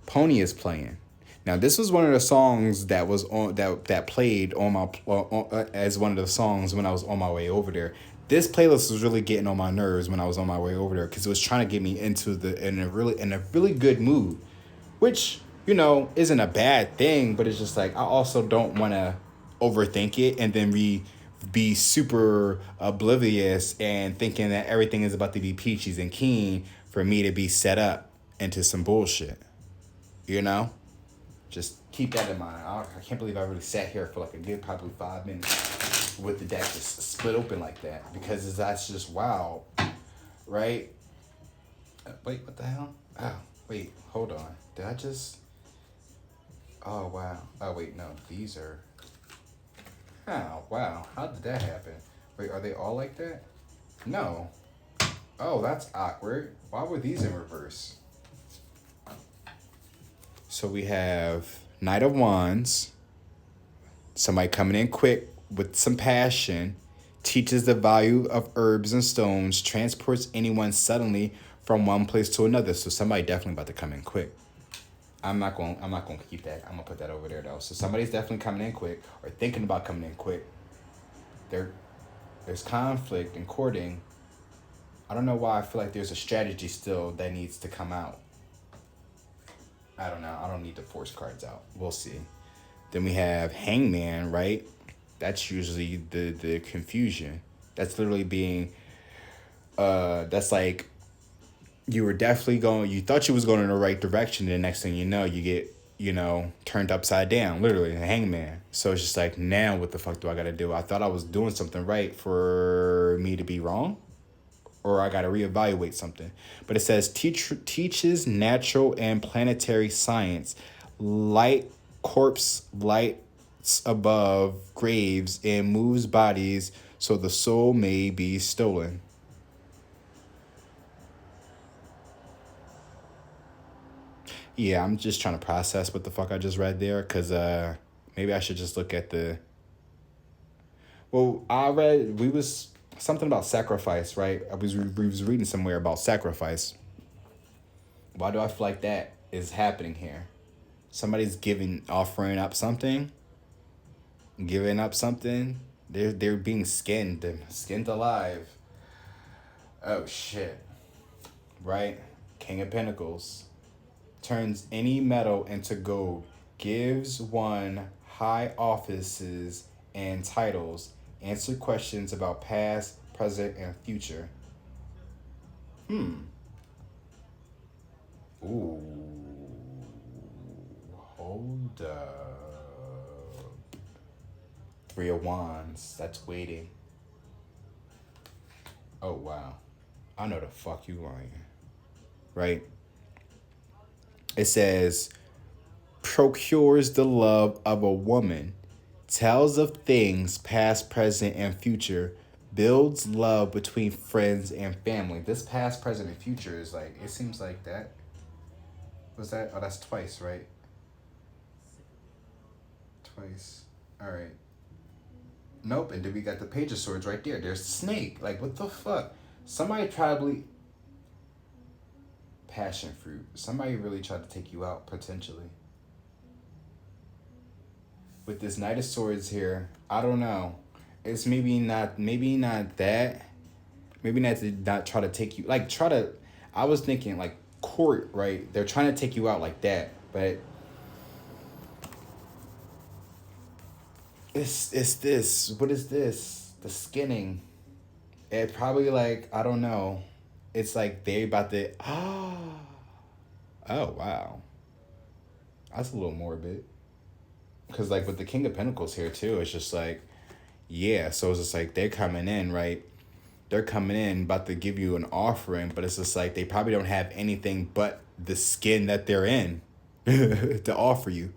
Pony is playing. Now, this was one of the songs that was on that played on my as one of the songs when I was on my way over there. This playlist was really getting on my nerves when I was on my way over there, because it was trying to get me in a really good mood, which, you know, isn't a bad thing, but it's just like I also don't want to overthink it and then be super oblivious and thinking that everything is about to be peaches and keen for me to be set up into some bullshit. You know? Just keep that in mind. I can't believe I really sat here for like a good probably 5 minutes with the deck just split open like that, because that's just wow, right? Wait, what the hell? Oh, wait, hold on. Did I just... Oh, wow. Oh, wait, no, these are... Oh, wow. How did that happen? Wait, are they all like that? No. Oh, that's awkward. Why were these in reverse? So we have Knight of Wands, somebody coming in quick with some passion, teaches the value of herbs and stones, transports anyone suddenly from one place to another. So somebody definitely about to come in quick. I'm not going to keep that. I'm going to put that over there though. So somebody's definitely coming in quick or thinking about coming in quick. There's conflict and courting. I don't know why I feel like there's a strategy still that needs to come out. I don't know. I don't need the force cards out. We'll see. Then we have Hangman, right? That's usually the confusion. That's literally being, that's like you were definitely going, you thought you was going in the right direction, and the next thing you know, you get, turned upside down, literally, a hangman. So it's just like, now what the fuck do I gotta do? I thought I was doing something right for me to be wrong, or I gotta reevaluate something. But it says, teaches natural and planetary science, light corpse lights above graves, and moves bodies so the soul may be stolen. Yeah, I'm just trying to process what the fuck I just read there, because maybe I should just look at the. Well, I read, we was something about sacrifice, right? We was reading somewhere about sacrifice. Why do I feel like that is happening here? Somebody's offering up something, giving up something. They're being skinned alive. Oh shit! Right, King of Pentacles. Turns any metal into gold, gives one high offices and titles, answer questions about past, present, and future. Ooh. Hold up. Three of Wands, that's waiting. Oh, wow. I know the fuck you lying. Right? It says, procures the love of a woman, tells of things past, present, and future, builds love between friends and family. This past, present, and future is like, it seems like that. Was that? Oh, that's twice, right? Twice. All right. Nope. And then we got the Page of Swords right there. There's the snake. Like, what the fuck? Somebody probably. Passion fruit. Somebody really tried to take you out, potentially. With this Knight of Swords here, I don't know. It's maybe not that. Maybe not try to take you, like, try to, I was thinking, like, court, right? They're trying to take you out like that, but it's this. What is this? The skinning. It probably, like, I don't know. It's like they about to, oh wow. That's a little morbid. Because, like, with the King of Pentacles here, too, it's just like, yeah, so it's just like they're coming in, right? They're coming in, about to give you an offering, but it's just like they probably don't have anything but the skin that they're in to offer you.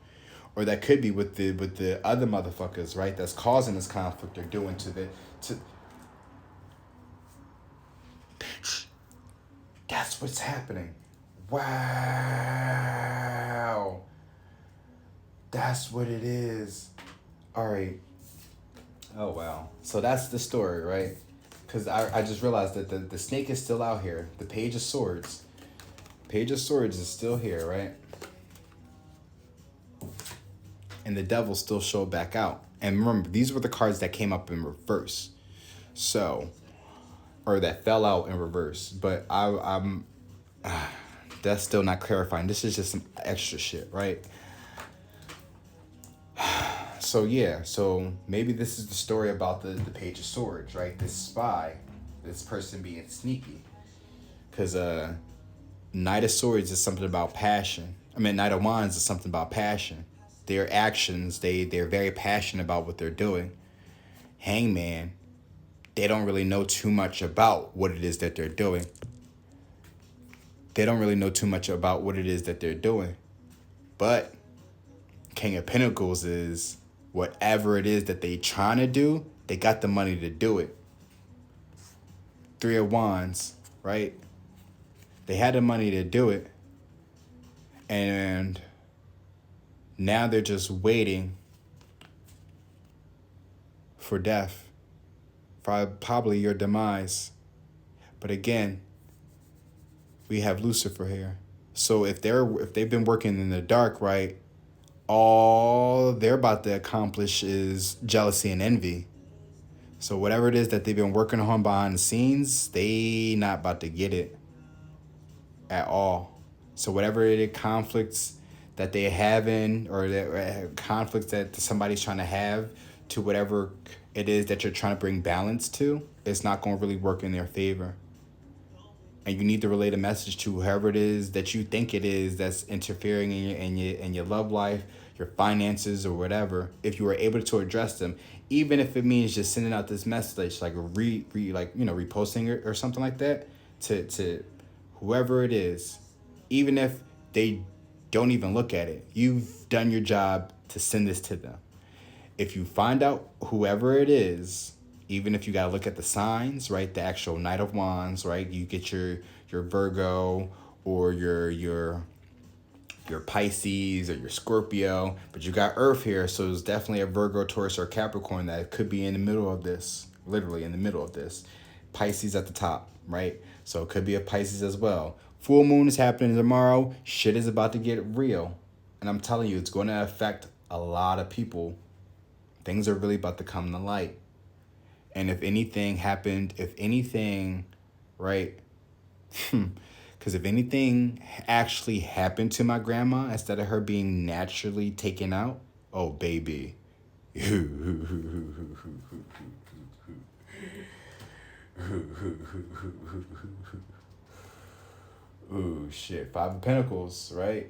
Or that could be with the other motherfuckers, right? That's causing this conflict they're doing to bitch. That's what's happening. Wow. That's what it is. All right. Oh, wow. So that's the story, right? Because I just realized that the snake is still out here. The Page of Swords. Page of Swords is still here, right? And the devil still showed back out. And remember, these were the cards that came up in reverse. So, or that fell out in reverse. But I'm that's still not clarifying. This is just some extra shit, right? So yeah, so maybe this is the story about the Page of Swords, right? This spy, this person being sneaky. Because Knight of Swords is something about passion. I mean, Knight of Wands is something about passion. Their actions, they're very passionate about what they're doing. Hangman, they don't really know too much about what it is that they're doing. They don't really know too much about what it is that they're doing. But King of Pentacles is whatever it is that they trying to do, they got the money to do it. Three of Wands, right? They had the money to do it. And now they're just waiting for death. For probably your demise. But again, we have Lucifer here. So if they've been working in the dark, right, all they're about to accomplish is jealousy and envy. So whatever it is that they've been working on behind the scenes, they not about to get it at all. So whatever it is, conflicts that they're having, or that conflicts that somebody's trying to have, to whatever it is that you're trying to bring balance to, it's not going to really work in their favor. and you need to relay the message to whoever it is that you think it is that's interfering in your love life, your finances, or whatever. If you are able to address them, even if it means just sending out this message, like reposting it or something like that, to whoever it is, even if they don't even look at it, you've done your job to send this to them. If you find out whoever it is, even if you got to look at the signs, right? The actual Knight of Wands, right? You get your Virgo or your Pisces or your Scorpio, but you got Earth here, so there's definitely a Virgo, Taurus, or Capricorn that could be in the middle of this, literally in the middle of this. Pisces at the top, right? So it could be a Pisces as well. Full moon is happening tomorrow. Shit is about to get real. And I'm telling you, it's going to affect a lot of people. Things are really about to come to light. And if anything, right? Because if anything actually happened to my grandma instead of her being naturally taken out, oh, baby. Ooh, shit. Five of Pentacles, right?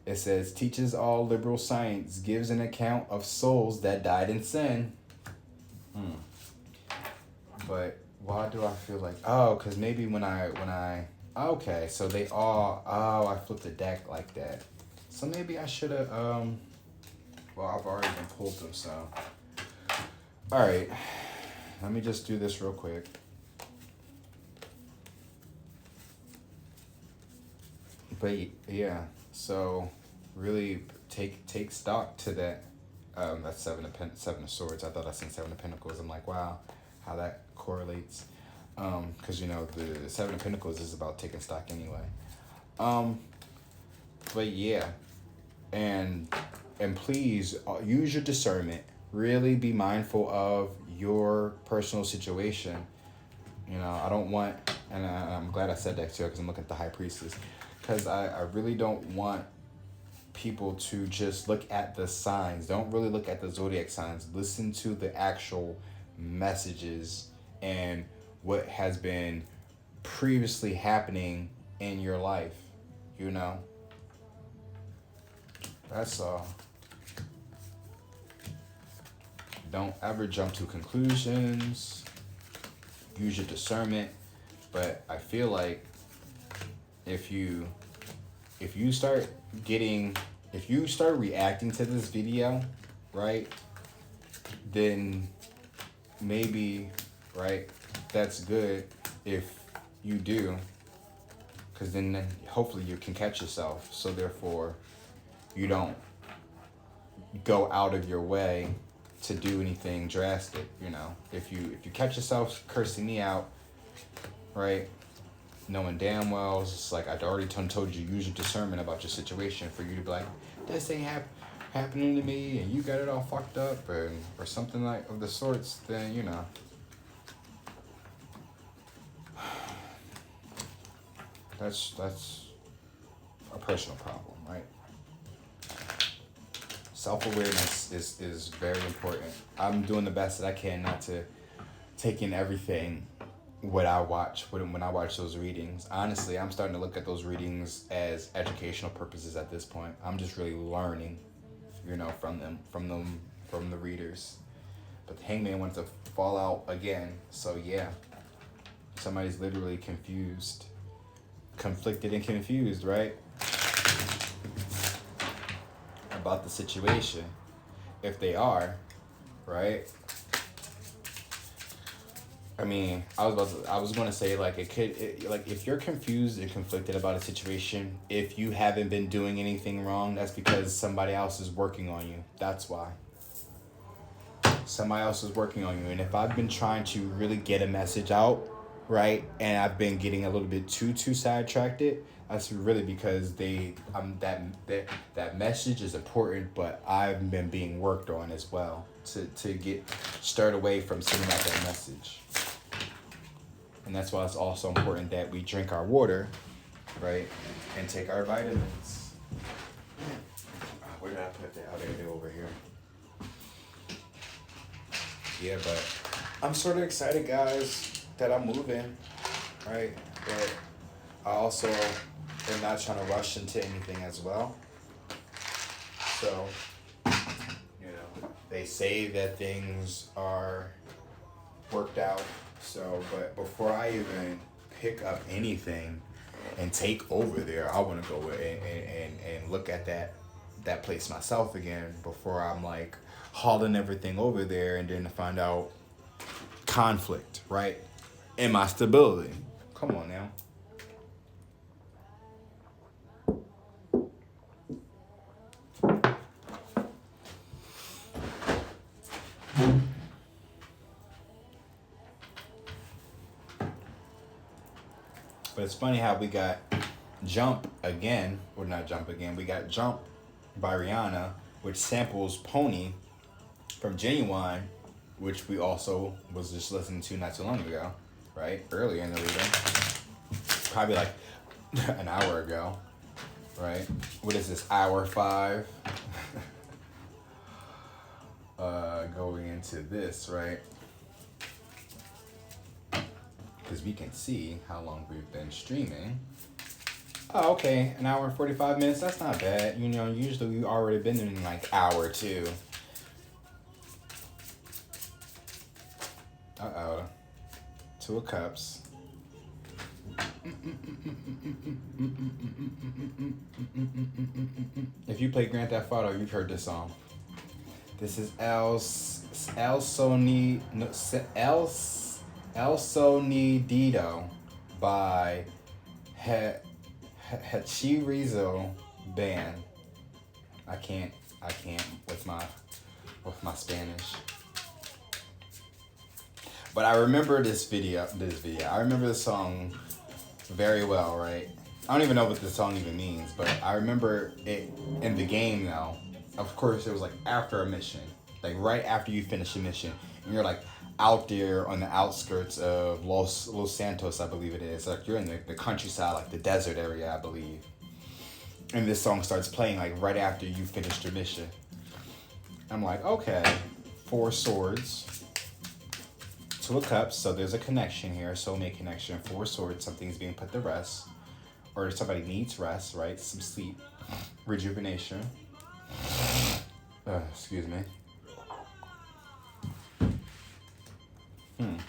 It says, teaches all liberal science, gives an account of souls that died in sin. But why do I feel like, because maybe when I, okay, so they all, I flipped the deck like that. So maybe I should have, well, I've already been pulled them, so. All right, let me just do this real quick. But yeah, so really take stock to that. That's Seven of Swords. I thought I seen Seven of Pentacles. I'm like, wow, how that correlates. Because the Seven of Pentacles is about taking stock anyway. But yeah, and please use your discernment. Really be mindful of your personal situation. I don't want, and I'm glad I said that too, because I'm looking at the High Priestess. Because I really don't want people to just look at the signs. Don't really look at the zodiac signs. Listen to the actual messages and what has been previously happening in your life. That's all. Don't ever jump to conclusions. Use your discernment. But I feel like if you start reacting to this video, right, then maybe, right, that's good if you do, because then hopefully you can catch yourself, so therefore you don't go out of your way to do anything drastic. If you catch yourself cursing me out, right, knowing damn well, it's just like I'd already told you, use your discernment about your situation for you to be like, this ain't happening to me, and you got it all fucked up, or something like of the sorts, then, that's a personal problem, right? Self-awareness is very important. I'm doing the best that I can not to take in everything what I watch when I watch those readings. Honestly, I'm starting to look at those readings as educational purposes at this point. I'm just really learning, from the readers. But the Hangman wants to fall out again. So yeah, somebody's literally conflicted and confused, right? About the situation. If they are, right? I mean, I was going to say, like, if you're confused and conflicted about a situation, if you haven't been doing anything wrong, that's because somebody else is working on you. That's why. Somebody else is working on you. And if I've been trying to really get a message out, right, and I've been getting a little bit too sidetracked, that's really because that message is important, but I've been being worked on as well to get stirred away from sending out that message. And that's why it's also important that we drink our water, right, and take our vitamins. Where did I put that? Oh, they're over here. Yeah, but I'm sort of excited, guys, that I'm moving, right? But I also am not trying to rush into anything as well. So, you know, they say that things are worked out. So, but before I even pick up anything and take over there, I want to go and look at that place myself again before I'm like hauling everything over there and then to find out conflict, right? And my stability. Come on now. But it's funny how we got Jump again, or not Jump again, we got Jump by Rihanna, which samples Pony from Genuine, which we also was just listening to not too long ago, right? Earlier in the reading. Probably like an hour ago, right? What is this, hour 5? Going into this, right? Because we can see how long we've been streaming. Oh, okay, an hour and 45 minutes, that's not bad. You know, usually we've already been in like hour 2. Uh-oh. 2 of Cups. If you play Grand Theft Auto, you've heard this song. This is El Sonido by Hachirizo Band. I can't with my Spanish. But I remember this video. I remember the song very well, right? I don't even know what the song even means, but I remember it in the game though. Of course, it was like after a mission, like right after you finish a mission, and you're like out there on the outskirts of Los Santos, I believe it is. Like you're in the countryside, like the desert area, I believe. And this song starts playing like right after you finished your mission. I'm like, okay, 4 swords, 2 of Cups, so there's a connection here, soulmate connection. 4 swords, something's being put to rest, or somebody needs rest, right? Some sleep, rejuvenation. Excuse me. And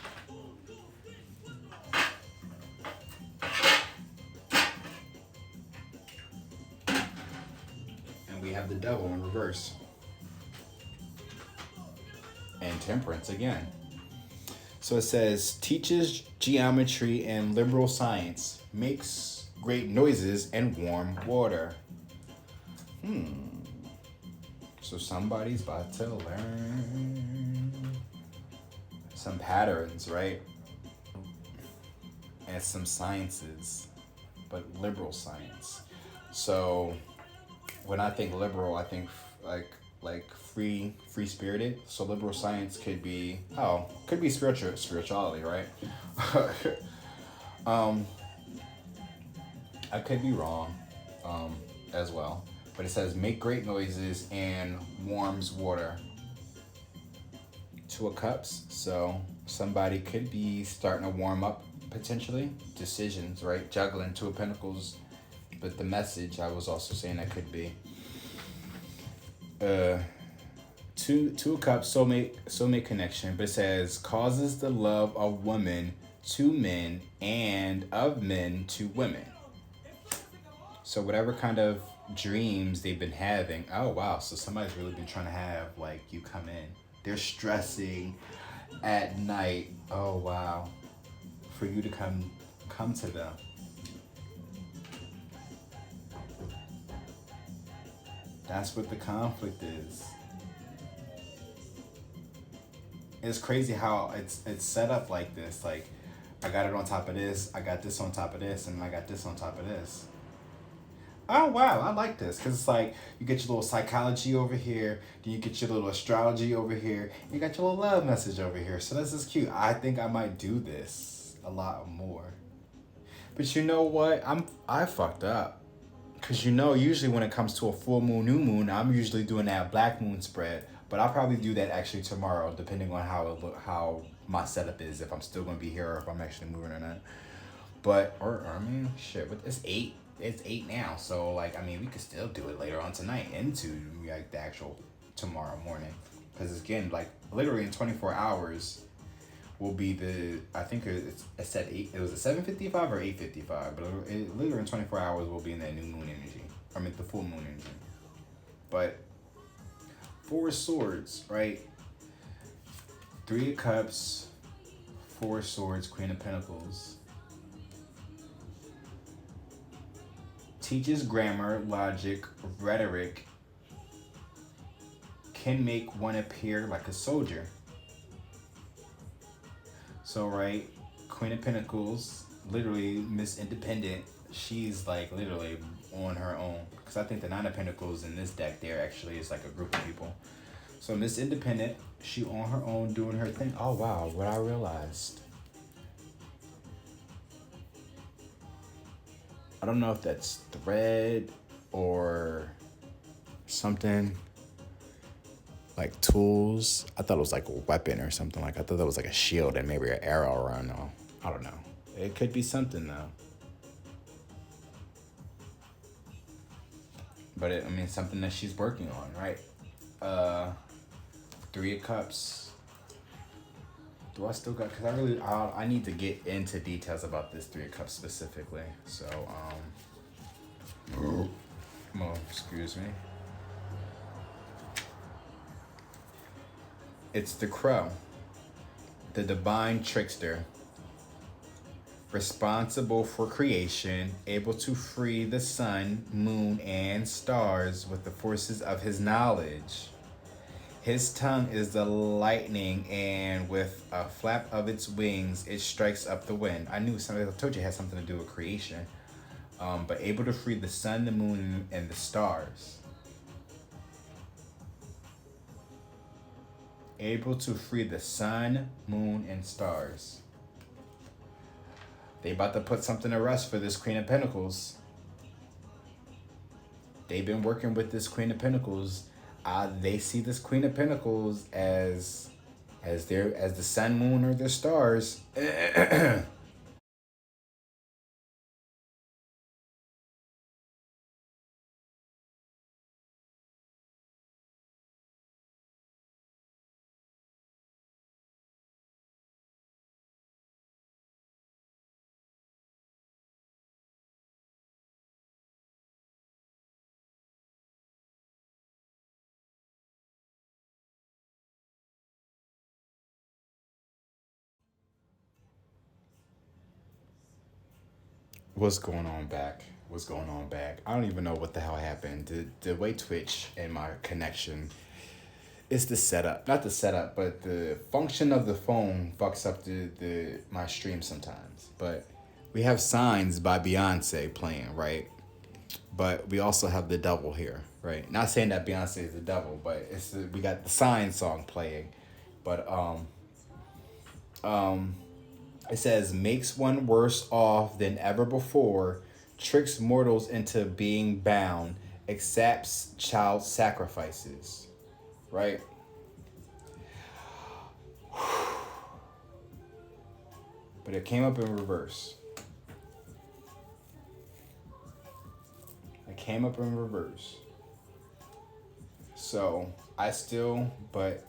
we have the devil in reverse. And Temperance again. So it says, teaches geometry and liberal science, makes great noises and warm water. So somebody's about to learn some patterns, right? And some sciences, but liberal science. So when I think liberal, I think like free-spirited. So liberal science could be spirituality, right? I could be wrong as well. But it says, make great noises and warms water. 2 of Cups, so somebody could be starting to warm up, potentially. Decisions, right? Juggling 2 of Pentacles. But the message, I was also saying that could be. 2 of Cups, soulmate connection. But it says, causes the love of women to men and of men to women. So whatever kind of dreams they've been having. Oh wow, so somebody's really been trying to have like you come in. They're stressing at night. Oh wow. For you to come to them. That's what the conflict is. It's crazy how it's set up like this. Like I got it on top of this, I got this on top of this, and I got this on top of this. Oh wow, I like this because it's like you get your little psychology over here, then you get your little astrology over here, and you got your little love message over here. So this is cute. I think I might do this a lot more. But you know what? I fucked up. Cause you know, usually when it comes to a full moon, new moon, I'm usually doing that black moon spread. But I'll probably do that actually tomorrow, depending on how my setup is, if I'm still gonna be here or if I'm actually moving or not. But I mean, shit. But it's 8. It's 8 now. So like, I mean, we could still do it later on tonight into like the actual tomorrow morning, because again, like literally in 24 hours will be the, I think it's at 8. It was a 7:55 or 8:55, but literally in 24 hours will be in that new moon energy. I mean the full moon energy. But 4 swords, right? 3 of Cups, 4 swords, Queen of Pentacles. Teaches grammar, logic, rhetoric, can make one appear like a soldier. So, right, Queen of Pentacles, literally Miss Independent, she's like literally on her own. Because I think the 9 of Pentacles in this deck there actually is like a group of people. So Miss Independent, she on her own doing her thing. Oh wow, what I realized. I don't know if that's thread or something. Like tools. I thought it was like a weapon or something. Like I thought that was like a shield and maybe an arrow around. No, I don't know. It could be something though. But I mean, something that she's working on, right? 3 of Cups. Do I still got? Cause I need to get into details about this 3 of Cups specifically. So excuse me. It's the Crow, the divine trickster, responsible for creation, able to free the sun, moon, and stars with the forces of his knowledge. His tongue is the lightning, and with a flap of its wings, it strikes up the wind. I told you it had something to do with creation. But able to free the sun, the moon, and the stars. Able to free the sun, moon, and stars. They about to put something to rest for this Queen of Pentacles. They've been working with this Queen of Pentacles. They see this Queen of Pentacles as the sun, moon, or the stars. What's going on back? What's going on back? I don't even know what the hell happened. The way Twitch and my connection, it's the setup. Not the setup, but the function of the phone fucks up my stream sometimes. But we have Signs by Beyonce playing, right? But we also have the devil here, right? Not saying that Beyonce is the devil, but we got the Signs song playing. But it says, makes one worse off than ever before, tricks mortals into being bound, accepts child sacrifices, right? But it came up in reverse. It came up in reverse. So, but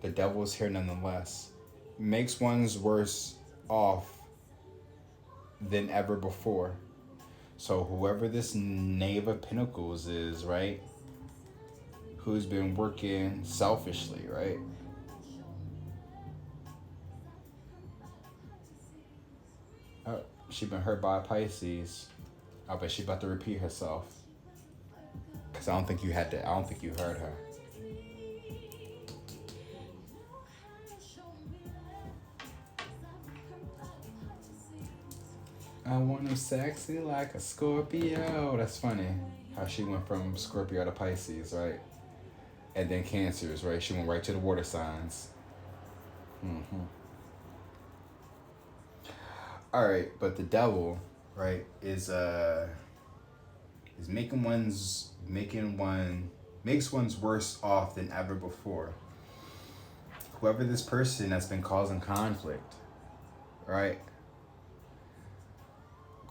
the devil is here nonetheless. Makes one's worse off than ever before. So whoever this Knave of Pentacles is, right? Who's been working selfishly, right? Oh, she been hurt by a Pisces. I bet she about to repeat herself. Cause I don't think you heard her. I want him sexy like a Scorpio. That's funny. How she went from Scorpio to Pisces, right? And then Cancers, right? She went right to the water signs. All right, but the devil, right, is makes one's worse off than ever before. Whoever this person that's been causing conflict, right?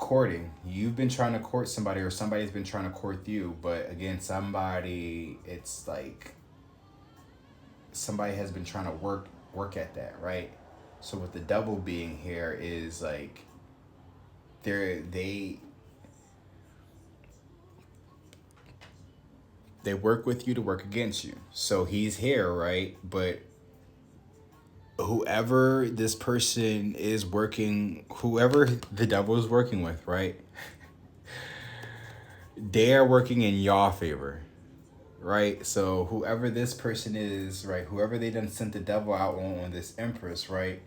courting. You've been trying to court somebody, or somebody's been trying to court you, but again, it's like somebody has been trying to work at that, right? So with the devil being here is like they work with you to work against you. So he's here, right? But whoever this person is working, whoever the devil is working with, right? They are working in your favor, right? So whoever this person is, right? Whoever they done sent the devil out on this empress, right?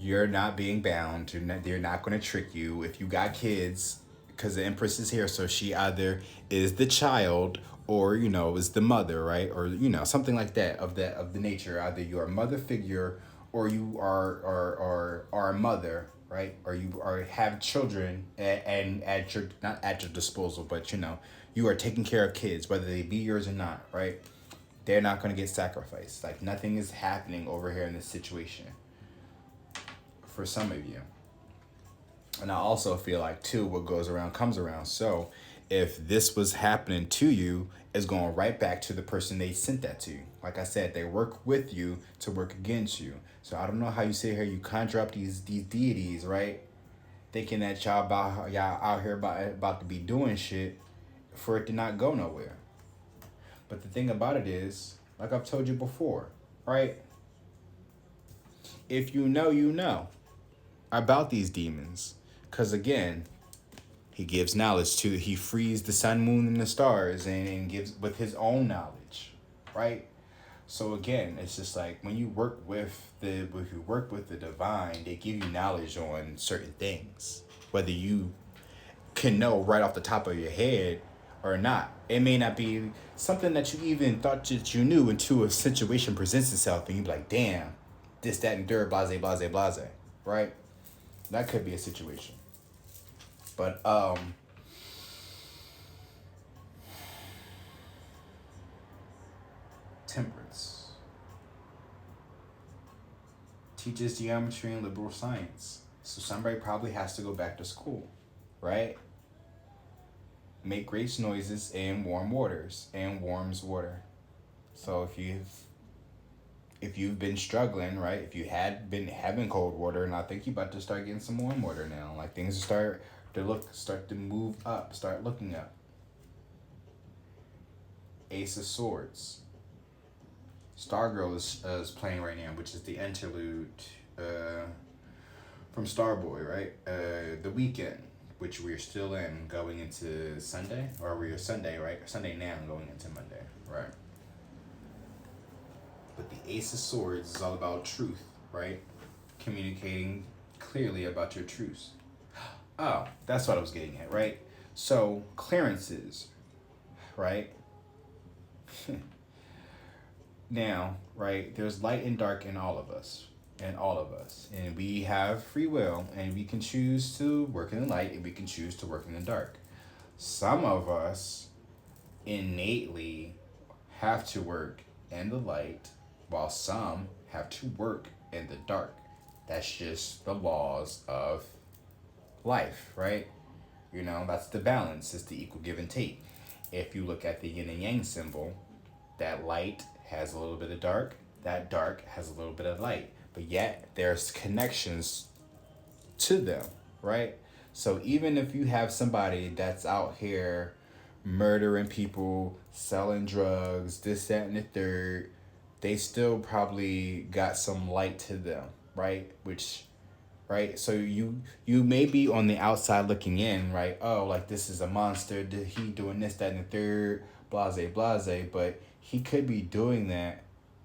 You're not being bound. They're not going to trick you. If you got kids, because the empress is here, so she either is the child or, you know, is the mother, right? Or, you know, something like that of the nature. Either you're a mother figure or you are a mother, right? Or you have children and at your, not at your disposal, but, you know, you are taking care of kids, whether they be yours or not, right? They're not going to get sacrificed. Like, nothing is happening over here in this situation for some of you. And I also feel like, too, what goes around comes around. So if this was happening to you, it's going right back to the person they sent that to. Like I said, they work with you to work against you. So I don't know how you sit here, you conjure up these deities, right? Thinking that y'all out here about to be doing shit for it to not go nowhere. But the thing about it is, like I've told you before, right? If you know about these demons. Because again, he gives knowledge he frees the sun, moon, and the stars and gives with his own knowledge, right? So again, it's just like when you work with the divine, they give you knowledge on certain things, whether you can know right off the top of your head or not. It may not be something that you even thought that you knew until a situation presents itself and you're like, damn, this, that, and third, blase, blase, blase, right? That could be a situation. But temperance teaches geometry and liberal science. So somebody probably has to go back to school, right? Make great noises and warm waters and warms water. So if you've been struggling, right? If you had been having cold water, and I think you're about to start getting some warm water now, like things start to move up, start looking up. Ace of Swords. Stargirl is playing right now, which is the interlude from Starboy, right? The weekend, which we're still in, going into Sunday, or we're Sunday, right? Sunday now, going into Monday, right? But the Ace of Swords is all about truth, right? Communicating clearly about your truths. Oh, that's what I was getting at, right? So, clearances, right? Now, right, there's light and dark in all of us, and we have free will, and we can choose to work in the light, and we can choose to work in the dark. Some of us innately have to work in the light, while some have to work in the dark. That's just the laws of life, right? You know, that's the balance. It's the equal give and take. If you look at the yin and yang symbol, that light has a little bit of dark, that dark has a little bit of light, but yet there's connections to them, right? So even if you have somebody that's out here murdering people, selling drugs, this, that, and the third, they still probably got some light to them, right? Right? So you may be on the outside looking in, right? Oh, like this is a monster, he doing this, that, and the third, blase, blase, but he could be doing that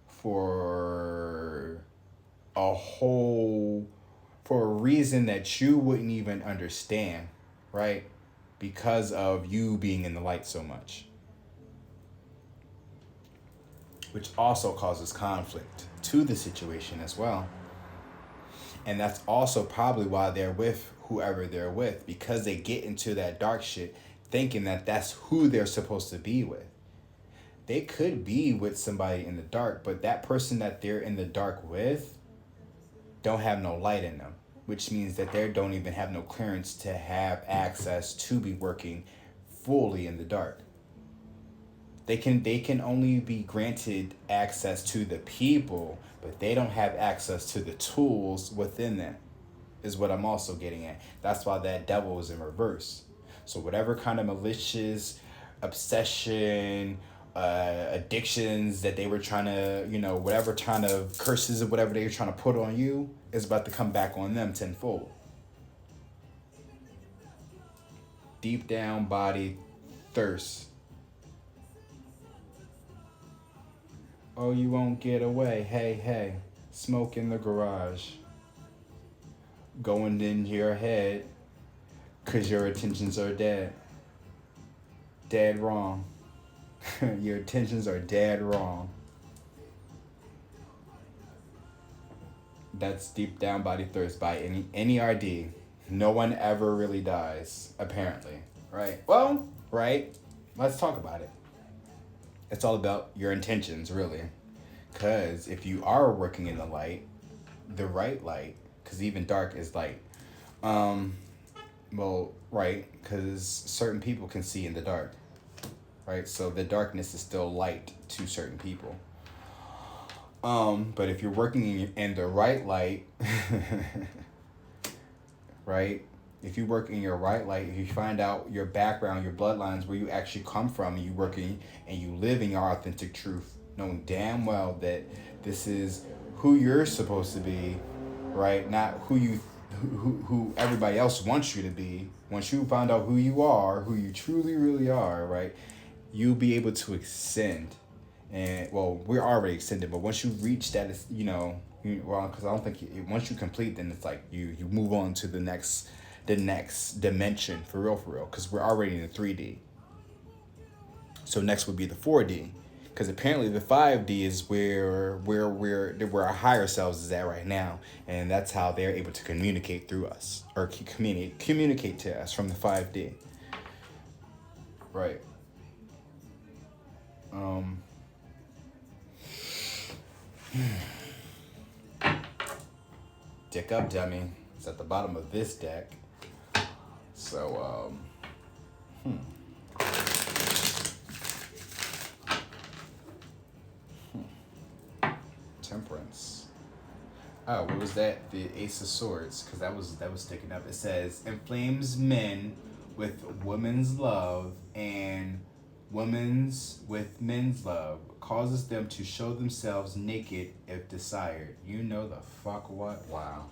for a reason that you wouldn't even understand, right? Because of you being in the light so much. Which also causes conflict to the situation as well. And that's also probably why they're with whoever they're with, because they get into that dark shit thinking that that's who they're supposed to be with. They could be with somebody in the dark, but that person that they're in the dark with don't have no light in them. which means that they don't even have no clearance to have access to be working fully in the dark. They can only be granted access to the people, but they don't have access to the tools within them, is what I'm also getting at. That's why that devil is in reverse. So whatever kind of malicious obsession, addictions that they were trying to, whatever kind of curses or whatever they were trying to put on you is about to come back on them tenfold. Deep down body thirst. Oh, you won't get away. Hey, hey. Smoke in the garage. Going in your head. 'Cause your intentions are dead. Dead wrong. Your intentions are dead wrong. That's Deep Down Body Thirst by any RD. No one ever really dies, apparently. Right? Well, right. Let's talk about it. It's all about your intentions, really. Because if you are working in the light, the right light, because even dark is light. Well, right, because certain people can see in the dark. Right? So the darkness is still light to certain people. But if you're working in the right light, right? If you work in your right light, if you find out your background, your bloodlines, where you actually come from, and you work in and you live in your authentic truth, knowing damn well that this is who you're supposed to be, right? Not who everybody else wants you to be. Once you find out who you truly, really are, right? You'll be able to ascend. And, well, we're already ascended, but once you reach that, because I don't think, once you complete, then it's like you move on to the next dimension, for real, because we're already in the 3D. So next would be the 4D, because apparently the 5D is where our higher selves is at right now, and that's how they're able to communicate through us, or communicate to us from the 5D. Right. Dick up, dummy. It's at the bottom of this deck. So, Temperance. Oh, what was that? The Ace of Swords, because that was sticking up. It says, inflames men with women's love and women's with men's love, causes them to show themselves naked if desired. You know the fuck what? Wow.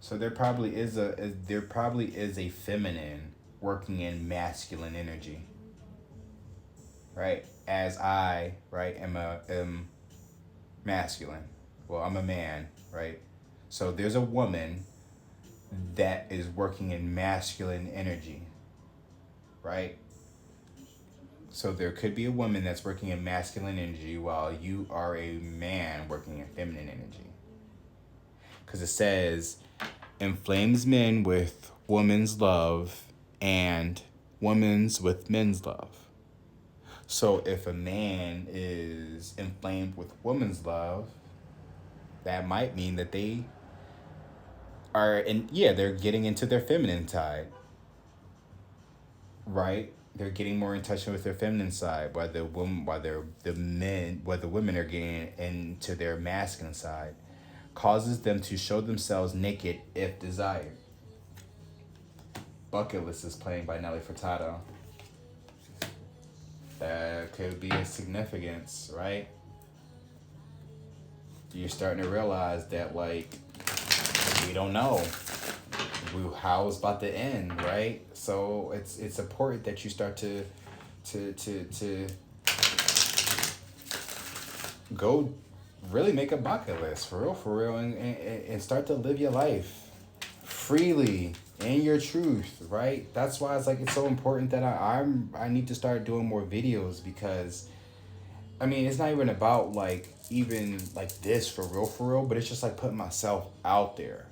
So there probably is a feminine working in masculine energy. Right? As I, right, am masculine. Well, I'm a man, right? So there's a woman that is working in masculine energy, right? So there could be a woman that's working in masculine energy while you are a man working in feminine energy. Because it says, inflames men with woman's love and woman's with men's love. So if a man is inflamed with woman's love, that might mean that they are they're getting into their feminine side, right? They're getting more in touch with their feminine side, while the women are getting into their masculine side, causes them to show themselves naked if desired. Bucket List is playing by Nelly Furtado. That could be a significance, right? You're starting to realize that, like, we don't know how it's about to end, right? So it's important that you start to go really make a bucket list for real, and start to live your life freely in your truth, right? That's why it's so important that I need to start doing more videos, because I mean, it's not even about even this for real, but it's just putting myself out there,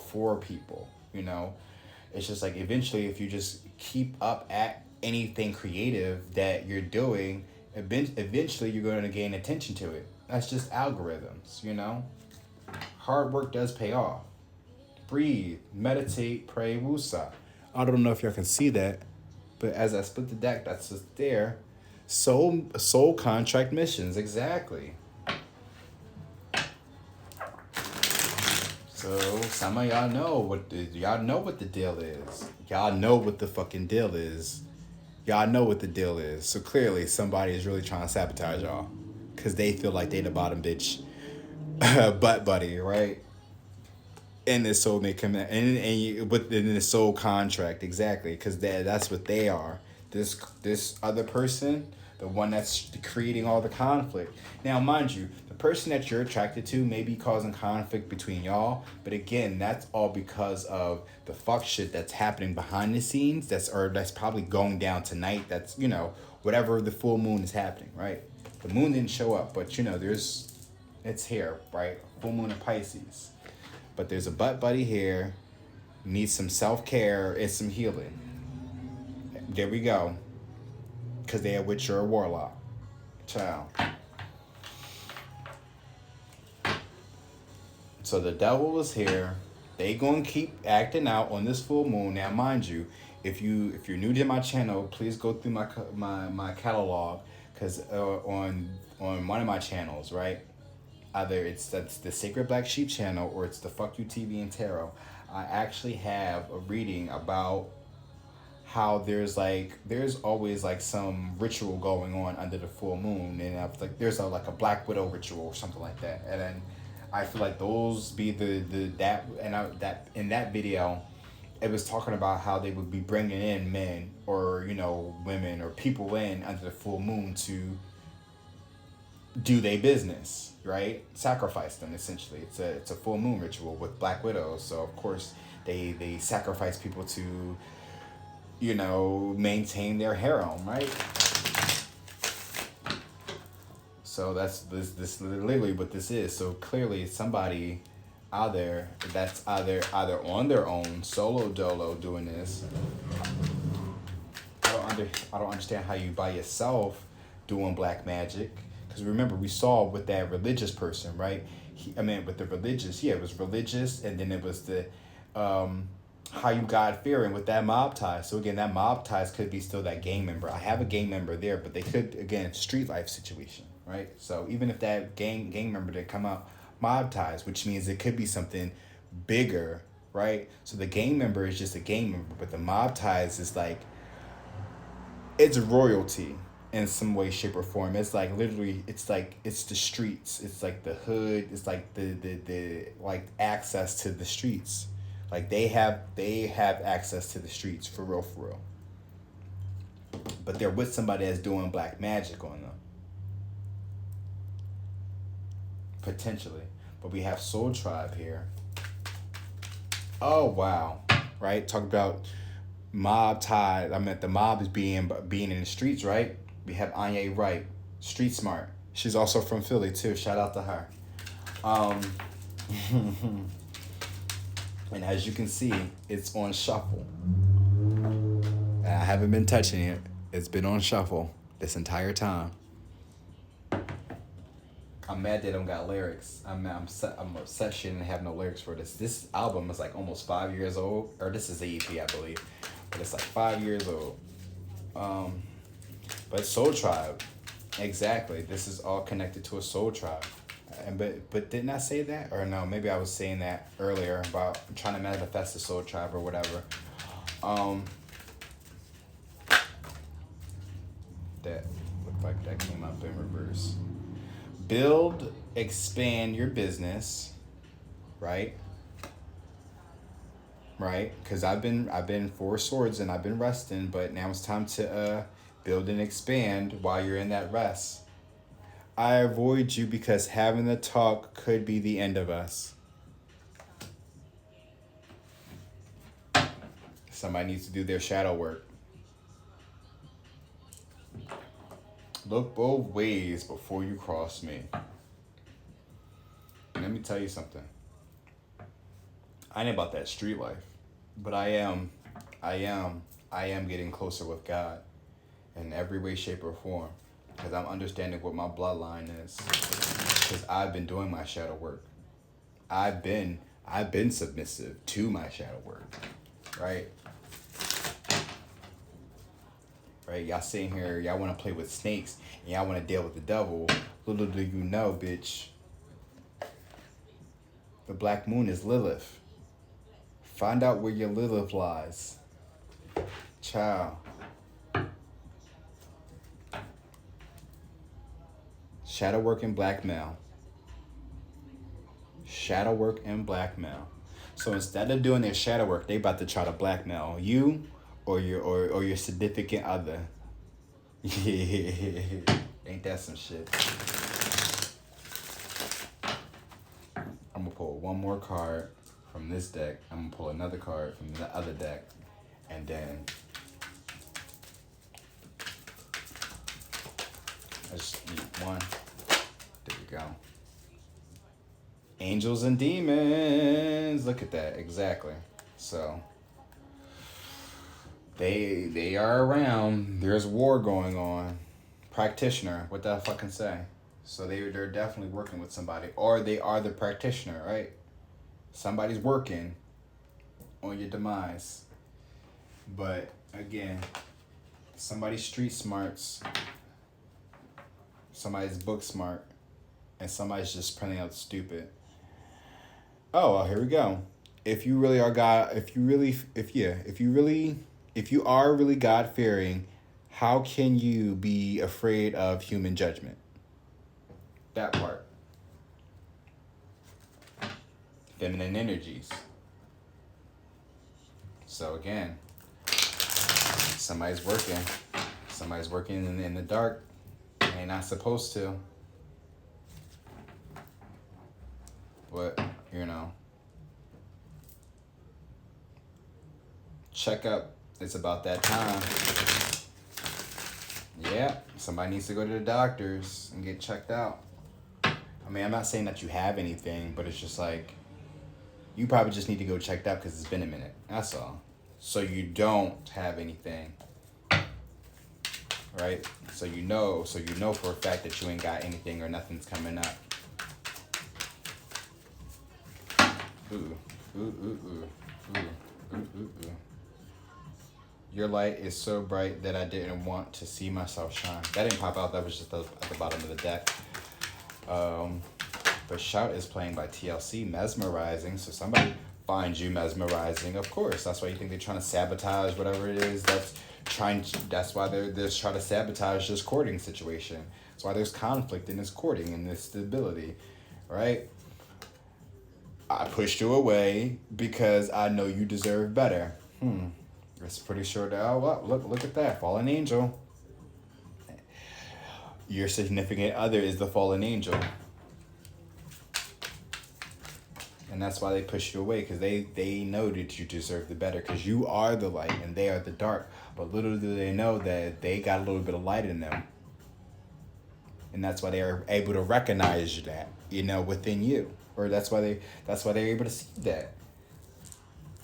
for people, It's just eventually, if you just keep up at anything creative that you're doing, eventually you're going to gain attention to it. That's just algorithms, you know? Hard work does pay off. Breathe, meditate, pray, wusa. I don't know if y'all can see that, but as I split the deck, that's just there. Soul contract missions, exactly. So some of y'all know what the deal is. Y'all know what the fucking deal is. Y'all know what the deal is. So clearly somebody is really trying to sabotage y'all. Cause they feel like they the bottom bitch butt buddy, right? In this soulmate commit within the soul contract, exactly. Cause that's what they are. This other person, the one that's creating all the conflict. Now, mind you, the person that you're attracted to may be causing conflict between y'all, but again, that's all because of the fuck shit that's happening behind the scenes. That's probably going down tonight. That's, you know, whatever the full moon is happening, right? The moon didn't show up, but you know, it's here, right? Full moon in Pisces, but there's a butt buddy here. Needs some self-care and some healing. There we go. Because they are with your warlock. Ciao. So the devil is here. They gonna keep acting out on this full moon. Now, mind you, if you're new to my channel, please go through my catalog. Because on one of my channels, right? Either that's the Sacred Black Sheep channel or it's the Fuck You TV and Tarot. I actually have a reading about how there's always like some ritual going on under the full moon, and there's like a Black Widow ritual or something like that, and then I feel like those be that in that video, it was talking about how they would be bringing in men or, you know, women or people in under the full moon to do their business, right? Sacrifice them, essentially. It's a full moon ritual with Black Widows, so of course they sacrifice people to, you know, maintain their harem, right? So that's literally what this is. So clearly somebody out there that's either on their own, solo dolo, doing this. I don't understand how you by yourself doing black magic. Because remember, we saw with that religious person, right? With the religious, it was religious, and then it was the how you God-fearing with that mob ties. So again, that mob ties could be still that gang member. I have a gang member there, but they could, again, street life situation, right? So even if that gang member didn't come out, mob ties, which means it could be something bigger, right? So the gang member is just a gang member, but the mob ties is like, it's royalty in some way, shape, or form. It's like literally, it's the streets. It's like the hood. It's like the like access to the streets. Like they have access to the streets for real. But they're with somebody that's doing black magic on them. Potentially. But we have Soul Tribe here. Oh wow. Right? Talk about mob ties. The mob is being in the streets, right? We have Anya Wright, street smart. She's also from Philly too. Shout out to her. And as you can see, it's on shuffle. And I haven't been touching it. It's been on shuffle this entire time. I'm mad they don't got lyrics. I'm upset she didn't have no lyrics for this. This album is like almost 5 years old. Or this is the EP, I believe. But it's like 5 years old. But Soul Tribe. Exactly. This is all connected to a soul tribe. But didn't I say that? Or no, maybe I was saying that earlier about trying to manifest the soul tribe or whatever. That looked like that came up in reverse. Build, expand your business, right? Right? Because I've been 4 swords and I've been resting, but now it's time to build and expand while you're in that rest. I avoid you because having the talk could be the end of us. Somebody needs to do their shadow work. Look both ways before you cross me. And let me tell you something. I ain't about that street life, but I am getting closer with God in every way, shape, or form. Because I'm understanding what my bloodline is. Because I've been doing my shadow work. I've been submissive to my shadow work. Right? Right? Y'all sitting here, y'all want to play with snakes, and y'all want to deal with the devil. Little do you know, bitch. The black moon is Lilith. Find out where your Lilith lies. Child. Shadow work and blackmail. Shadow work and blackmail. So instead of doing their shadow work, they about to try to blackmail you or your significant other. Yeah. Ain't that some shit? I'm gonna pull one more card from this deck. I'm gonna pull another card from the other deck. And then I just need one. There we go. Angels and demons. Look at that. Exactly. So they are around. There's war going on. Practitioner. What did I fucking say? So they're definitely working with somebody. Or they are the practitioner, right? Somebody's working on your demise. But again, somebody's street smarts, somebody's book smart, and somebody's just printing out stupid. Oh, well, here we go. If you really are God, if you are really God fearing, how can you be afraid of human judgment? That part. Feminine energies. So again, somebody's working. Somebody's working in the dark. They're not supposed to. But, you know. Check up. It's about that time. Yeah, somebody needs to go to the doctors and get checked out. I mean, I'm not saying that you have anything, but it's just like, you probably just need to go checked out because it's been a minute. That's all. So you don't have anything. Right? So you know for a fact that you ain't got anything or nothing's coming up. Ooh. Ooh, ooh, ooh. Ooh, ooh, ooh, ooh. Your light is so bright that I didn't want to see myself shine. That didn't pop out. That was just at the bottom of the deck. But Shout is playing by TLC, mesmerizing. So somebody finds you mesmerizing. Of course, that's why you think they're trying to sabotage whatever it is. That's why they're trying to sabotage this courting situation. That's why there's conflict in this courting and this stability, right? I pushed you away because I know you deserve better. It's pretty sure that, oh, well, look at that, fallen angel. Your significant other is the fallen angel. And that's why they push you away, because they know that you deserve the better, because you are the light and they are the dark. But little do they know that they got a little bit of light in them. And that's why they are able to recognize that, within you. Or that's why they're able to see that.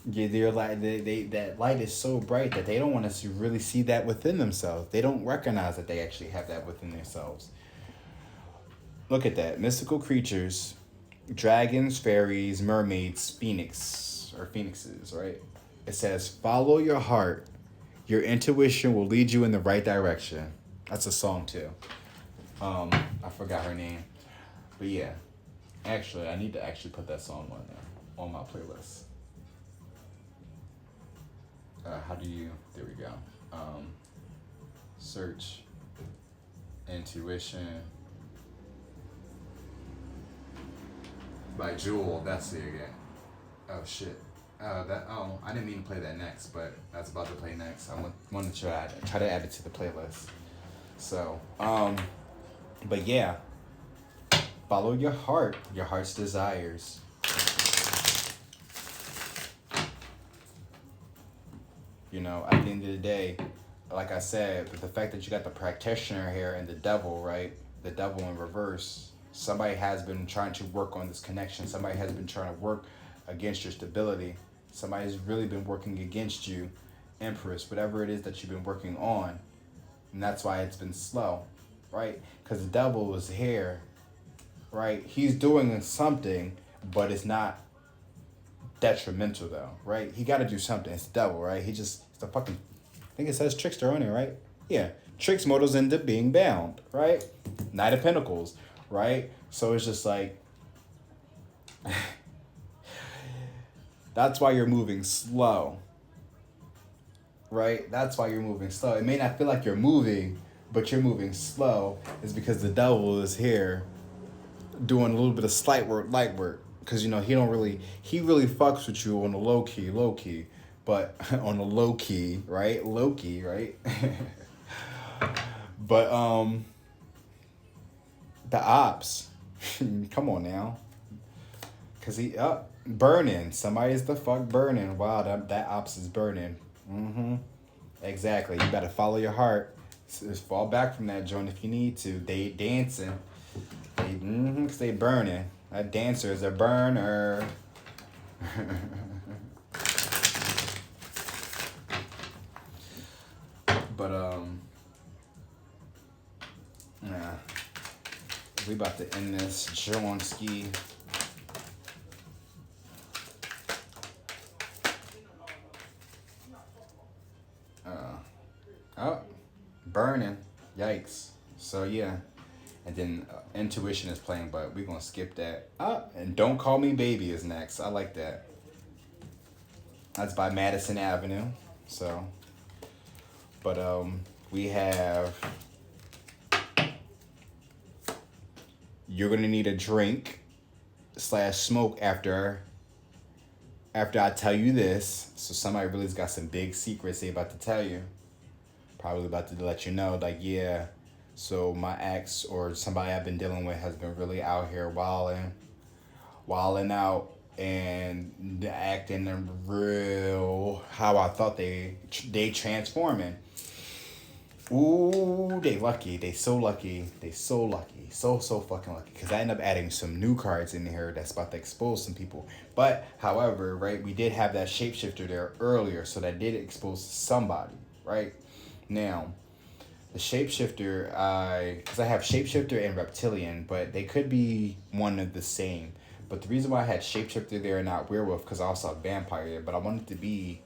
Yeah, they're like that light is so bright that they don't want us to really see that within themselves. They don't recognize that they actually have that within themselves. Look at that. Mystical creatures, dragons, fairies, mermaids, phoenixes, right? It says, follow your heart. Your intuition will lead you in the right direction. That's a song too. I forgot her name. But yeah. Actually, I need to actually put that song on my playlist. There we go. Search Intuition by Jewel. That's it again. Oh shit. I didn't mean to play that next, but that's about to play next. I want to try to add it to the playlist. So, but yeah, follow your heart's desires. At the end of the day, like I said, the fact that you got the practitioner here and the devil, right? The devil in reverse. Somebody has been trying to work on this connection. Somebody has been trying to work against your stability. Somebody's really been working against you, Empress, whatever it is that you've been working on. And that's why it's been slow. right? Because the devil is here, right? He's doing something, but it's not detrimental though, right? He got to do something. It's the devil, right? It's the fucking, I think it says trickster on it, right? Yeah, tricks mortals end up being bound, right? Knight of Pentacles, right? So it's just like, that's why you're moving slow, right? That's why you're moving slow. It may not feel like you're moving, but you're moving slow. Is because the devil is here doing a little bit of slight work, light work. Because, you know, he really fucks with you on the low key. But on the low key, right? Low key, right? But, the ops, come on now. Because burning. Somebody's the fuck burning. Wow, that ops is burning. Mm-hmm. Exactly. You better follow your heart. Just fall back from that joint if you need to. They dancing. Cause they burning. That dancer is a burner. But yeah. We about to end this Johnski. Burning. Yikes. So yeah. And then intuition is playing, but we're gonna skip that. And Don't Call Me Baby is next. I like that. That's by Madison Avenue. So, but we have You're Gonna Need a Drink / Smoke after I tell you this. So somebody really's got some big secrets they about to tell you. Probably about to let you know, like, yeah, so my ex or somebody I've been dealing with has been really out here wilding out and acting real how I thought they transforming. Ooh, they lucky. They so lucky. They so lucky. So fucking lucky. Because I end up adding some new cards in here that's about to expose some people. But, however, right, we did have that shapeshifter there earlier, so that did expose somebody, right? Now, the shapeshifter, because I have shapeshifter and reptilian, but they could be one of the same. But the reason why I had shapeshifter there and not werewolf, because I also have vampire there, but I wanted to be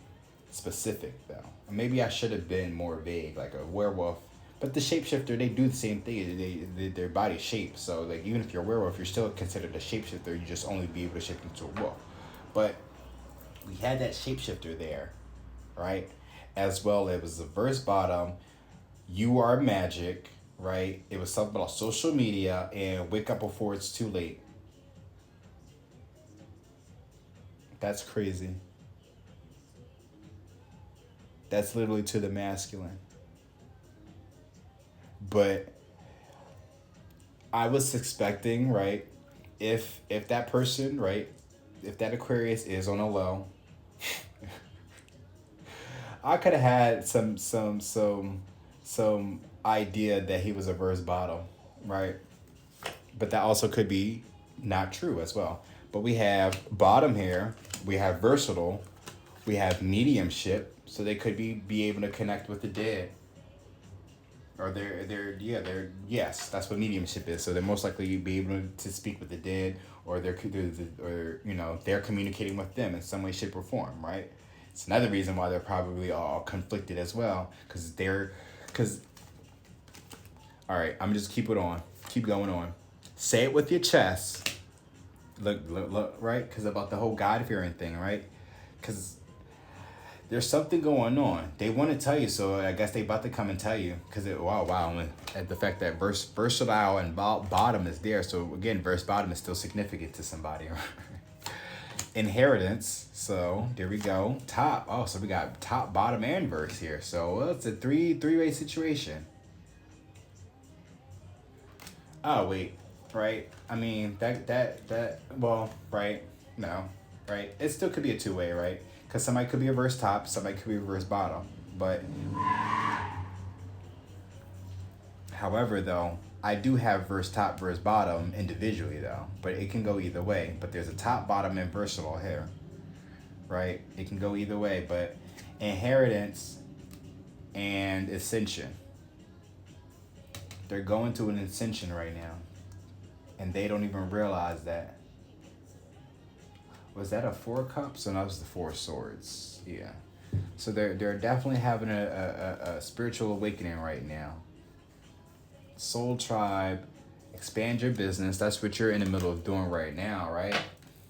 specific though. Maybe I should have been more vague, like a werewolf. But the shapeshifter, they do the same thing. Their body shape. So like even if you're a werewolf, you're still considered a shapeshifter. You just only be able to shape into a wolf. But we had that shapeshifter there, right? As well, it was the verse bottom. You Are Magic, right? It was something about social media and wake up before it's too late. That's crazy. That's literally to the masculine. But I was expecting, right, if that person, right, if that Aquarius is on a low, I could have had some idea that he was a verse bottom, right? But that also could be not true as well. But we have bottom here, we have versatile, we have mediumship, so they could be able to connect with the dead. Or yes, that's what mediumship is. So they're most likely be able to speak with the dead, or they're communicating with them in some way, shape, or form, right? It's another reason why they're probably all conflicted as well, all right, I'm just keep going on. Say it with your chest. Look, right? Because about the whole God-fearing thing, right? Because there's something going on. They want to tell you, so I guess they about to come and tell you. Because wow, and the fact that versatile and bottom is there. So again, verse bottom is still significant to somebody. Inheritance. So there we go. Top. Oh, so we got top, bottom, and verse here. So it's a three-way situation. Oh wait, right? I mean that well, right? No, right? It still could be a two-way, right? Because somebody could be a verse top, somebody could be a verse bottom. But however, though, I do have verse top, verse bottom individually, though. But it can go either way. But there's a top, bottom, and versatile here, right? It can go either way. But inheritance and ascension. They're going to an ascension right now. And they don't even realize that. Was that a 4 cups? No, that was the 4 swords. Yeah. So they're definitely having a spiritual awakening right now. Soul tribe, expand your business. That's what you're in the middle of doing right now, right?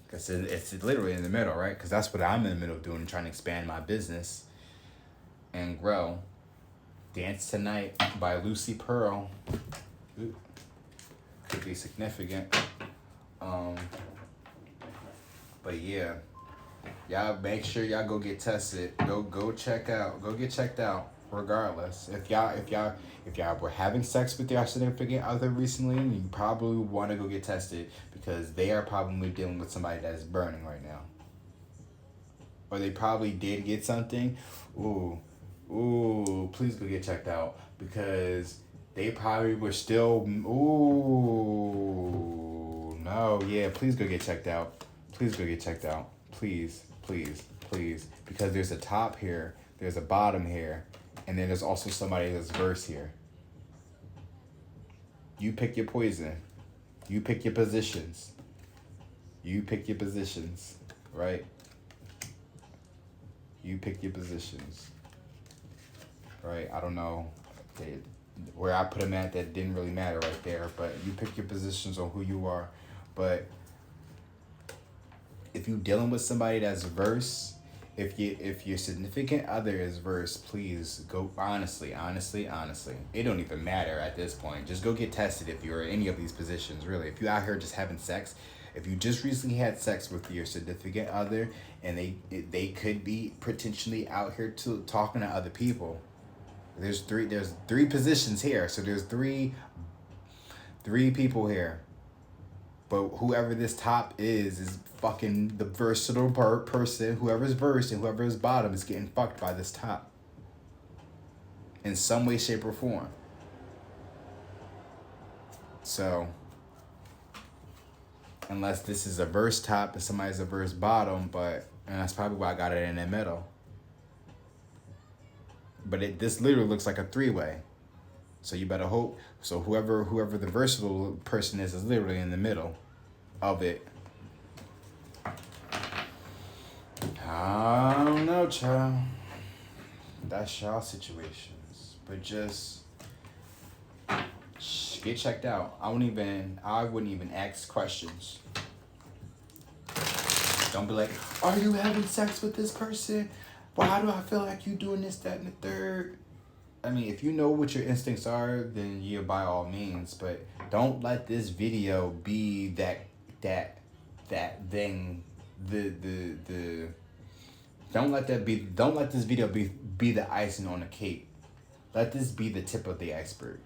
Because it's literally in the middle, right? Because that's what I'm in the middle of doing, trying to expand my business and grow. Dance Tonight by Lucy Pearl. Ooh. Could be significant. But yeah, y'all make sure y'all go get tested. Go check out. Go get checked out. Regardless, if y'all were having sex with your significant other recently, you probably want to go get tested because they are probably dealing with somebody that is burning right now. Or they probably did get something. Ooh, please go get checked out because they probably were still. Ooh, no, yeah, please go get checked out. Please go get checked out. Please. Because there's a top here, there's a bottom here, and then there's also somebody that's verse here. You pick your poison. You pick your positions. Right? You pick your positions. Right? I don't know where I put them at, that didn't really matter right there, but you pick your positions on who you are. But if you're dealing with somebody that's verse, if your significant other is verse, please go honestly. It don't even matter at this point. Just go get tested if you're in any of these positions, really. If you're out here just having sex, if you just recently had sex with your significant other and they could be potentially out here talking to other people. There's three positions here. So there's three people here. But whoever this top is fucking the versatile person. Whoever's verse and whoever's bottom is getting fucked by this top. In some way, shape, or form. So, unless this is a verse top and somebody's a verse bottom, and that's probably why I got it in the middle. But this literally looks like a 3-way. So you better hope. So whoever the versatile person is literally in the middle of it. I don't know, child. That's y'all situations. But just get checked out. I wouldn't even ask questions. Don't be like, are you having sex with this person? Why do I feel like you doing this, that, and the third? I mean, if you know what your instincts are, then you by all means. But don't let this video be that thing. Don't let this video be the icing on the cake. Let this be the tip of the iceberg.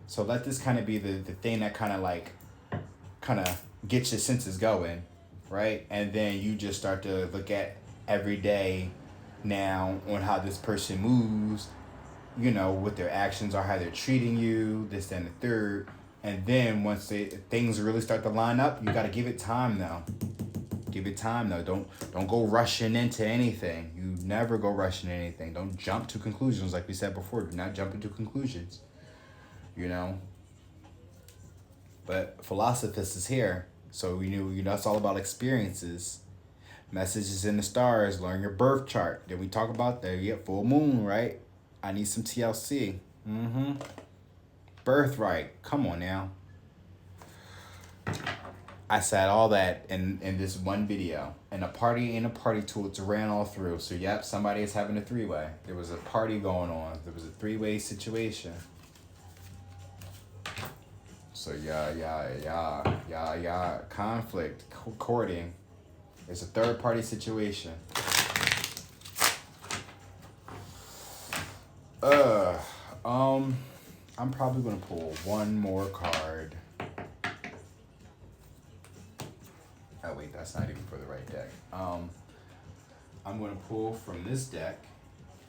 So let this kind of be the thing that kind of gets your senses going, right? And then you just start to look at every day now on how this person moves, you know, what their actions are, how they're treating you, this, that, and the third. And then once things really start to line up, you got to give it time now. Give it time though. Don't go rushing into anything. You never go rushing into anything. Don't jump to conclusions like we said before. Do not jump into conclusions. You know. But Philosophist is here. So you know it's all about experiences. Messages in the stars. Learn your birth chart. Then we talk about that. You get full moon, right? I need some TLC. Birthright. Come on now. I said all that in this one video. And a party ain't a party till it's ran all through. So yep, somebody is having a 3-way. There was a party going on. There was a 3-way situation. So yeah, conflict, courting. It's a third party situation. I'm probably gonna pull one more card. Oh wait, that's not even for the right deck. I'm gonna pull from this deck.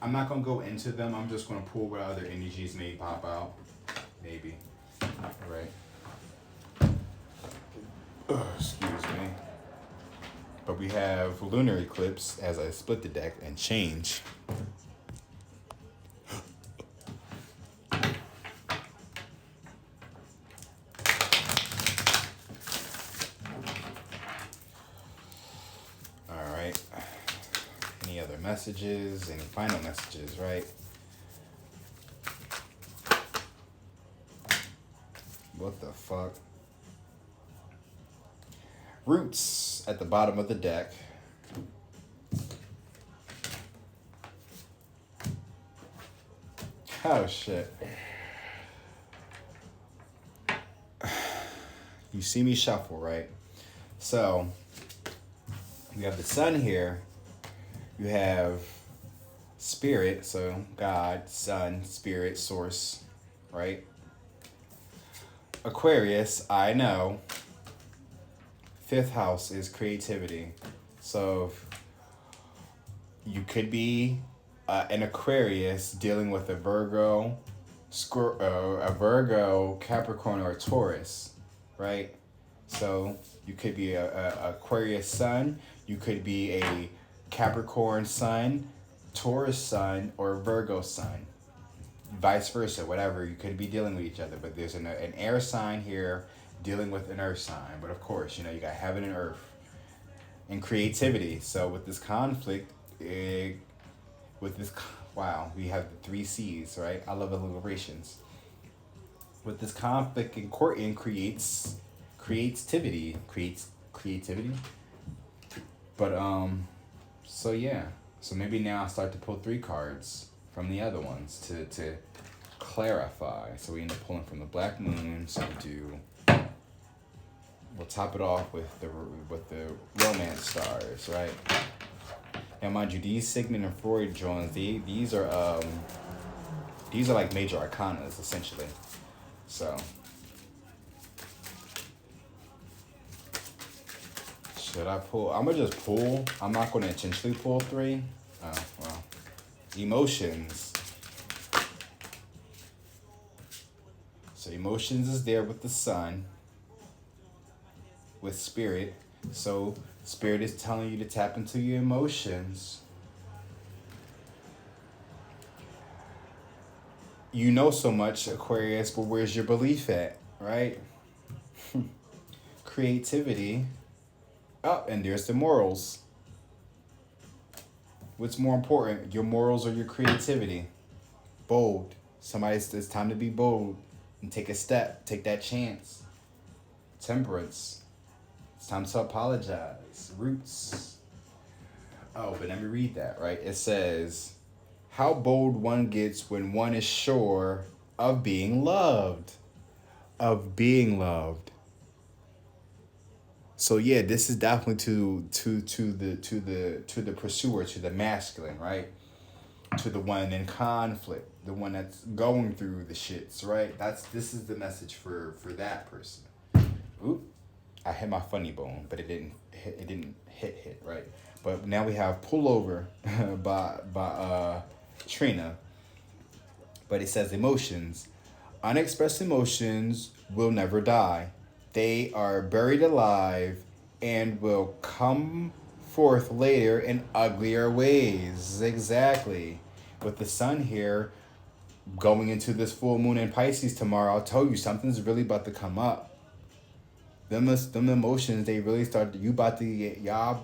I'm not gonna go into them. I'm just gonna pull what other energies may pop out. Maybe. Right. Excuse me. But we have lunar eclipse as I split the deck and change. messages, any final messages, right? What the fuck? Roots at the bottom of the deck. Oh shit. You see me shuffle, right? So you have the sun here. You have spirit, so God, sun, spirit, source, right? Aquarius, I know. Fifth house is creativity. So you could be an Aquarius dealing with a Virgo, a Virgo, Capricorn, or a Taurus, right? So you could be a Aquarius sun. You could be a Capricorn sun, Taurus sun, or Virgo sun. Vice versa, whatever. You could be dealing with each other, but there's an air sign here dealing with an earth sign. But of course, you know, you got heaven and earth and creativity. So with this conflict, we have the 3 C's, right? I love alliterations. With this conflict in courting creates creativity. But so yeah. So maybe now I start to pull 3 cards from the other ones to clarify. So we end up pulling from the Black Moon. So we'll top it off with the romance stars, right? Now, mind you, these Sigmund and Freud drawings, these are like major arcanas essentially. So should I pull? I'm gonna just pull. I'm not gonna intentionally pull 3. Oh well. Emotions. So emotions is there with the sun. With spirit. So spirit is telling you to tap into your emotions. You know so much, Aquarius, but where's your belief at, right? Creativity. Oh, and there's the morals. What's more important, your morals or your creativity? Bold. It's time to be bold and take a step. Take that chance. Temperance. It's time to apologize. Roots. Oh, but let me read that, right? It says, how bold one gets when one is sure of being loved. Of being loved. So yeah, this is definitely to the pursuer, to the masculine, right? To the one in conflict, the one that's going through the shits, right? This is the message for that person. Oop. I hit my funny bone, but it didn't hit, right? But now we have Pullover by Trina. But it says emotions. Unexpressed emotions will never die. They are buried alive and will come forth later in uglier ways. Exactly. With the sun here going into this full moon in Pisces tomorrow, I'll tell you something's really about to come up. Them emotions, they really start.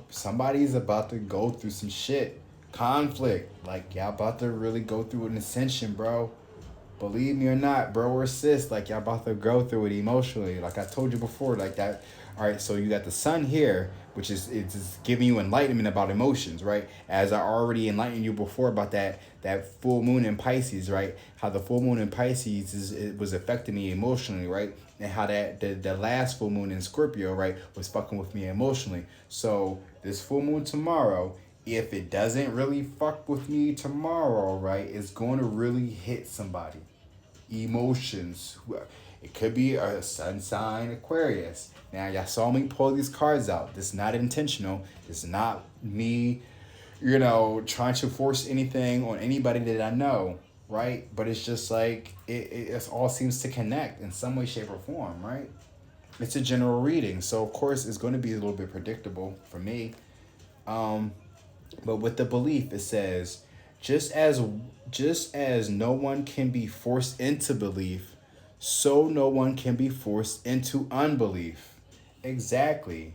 Somebody's about to go through some shit. Conflict. Like, y'all about to really go through an ascension, bro. Believe me or not, bro or sis, like y'all about to go through it emotionally. Like I told you before, like that. All right, so you got the sun here, which is it's giving you enlightenment about emotions, right? As I already enlightened you before about that full moon in Pisces, right? How the full moon in Pisces it was affecting me emotionally, right? And how that the last full moon in Scorpio, right, was fucking with me emotionally. So this full moon tomorrow, if it doesn't really fuck with me tomorrow, right, it's going to really hit somebody. Emotions. It could be a sun sign Aquarius. Now, y'all saw me pull these cards out. This is not intentional. This is not me, trying to force anything on anybody that I know, right? But it's just like, it all seems to connect in some way, shape, or form, right? It's a general reading. So, of course, it's going to be a little bit predictable for me. But with the belief, it says, just as no one can be forced into belief, so no one can be forced into unbelief. Exactly.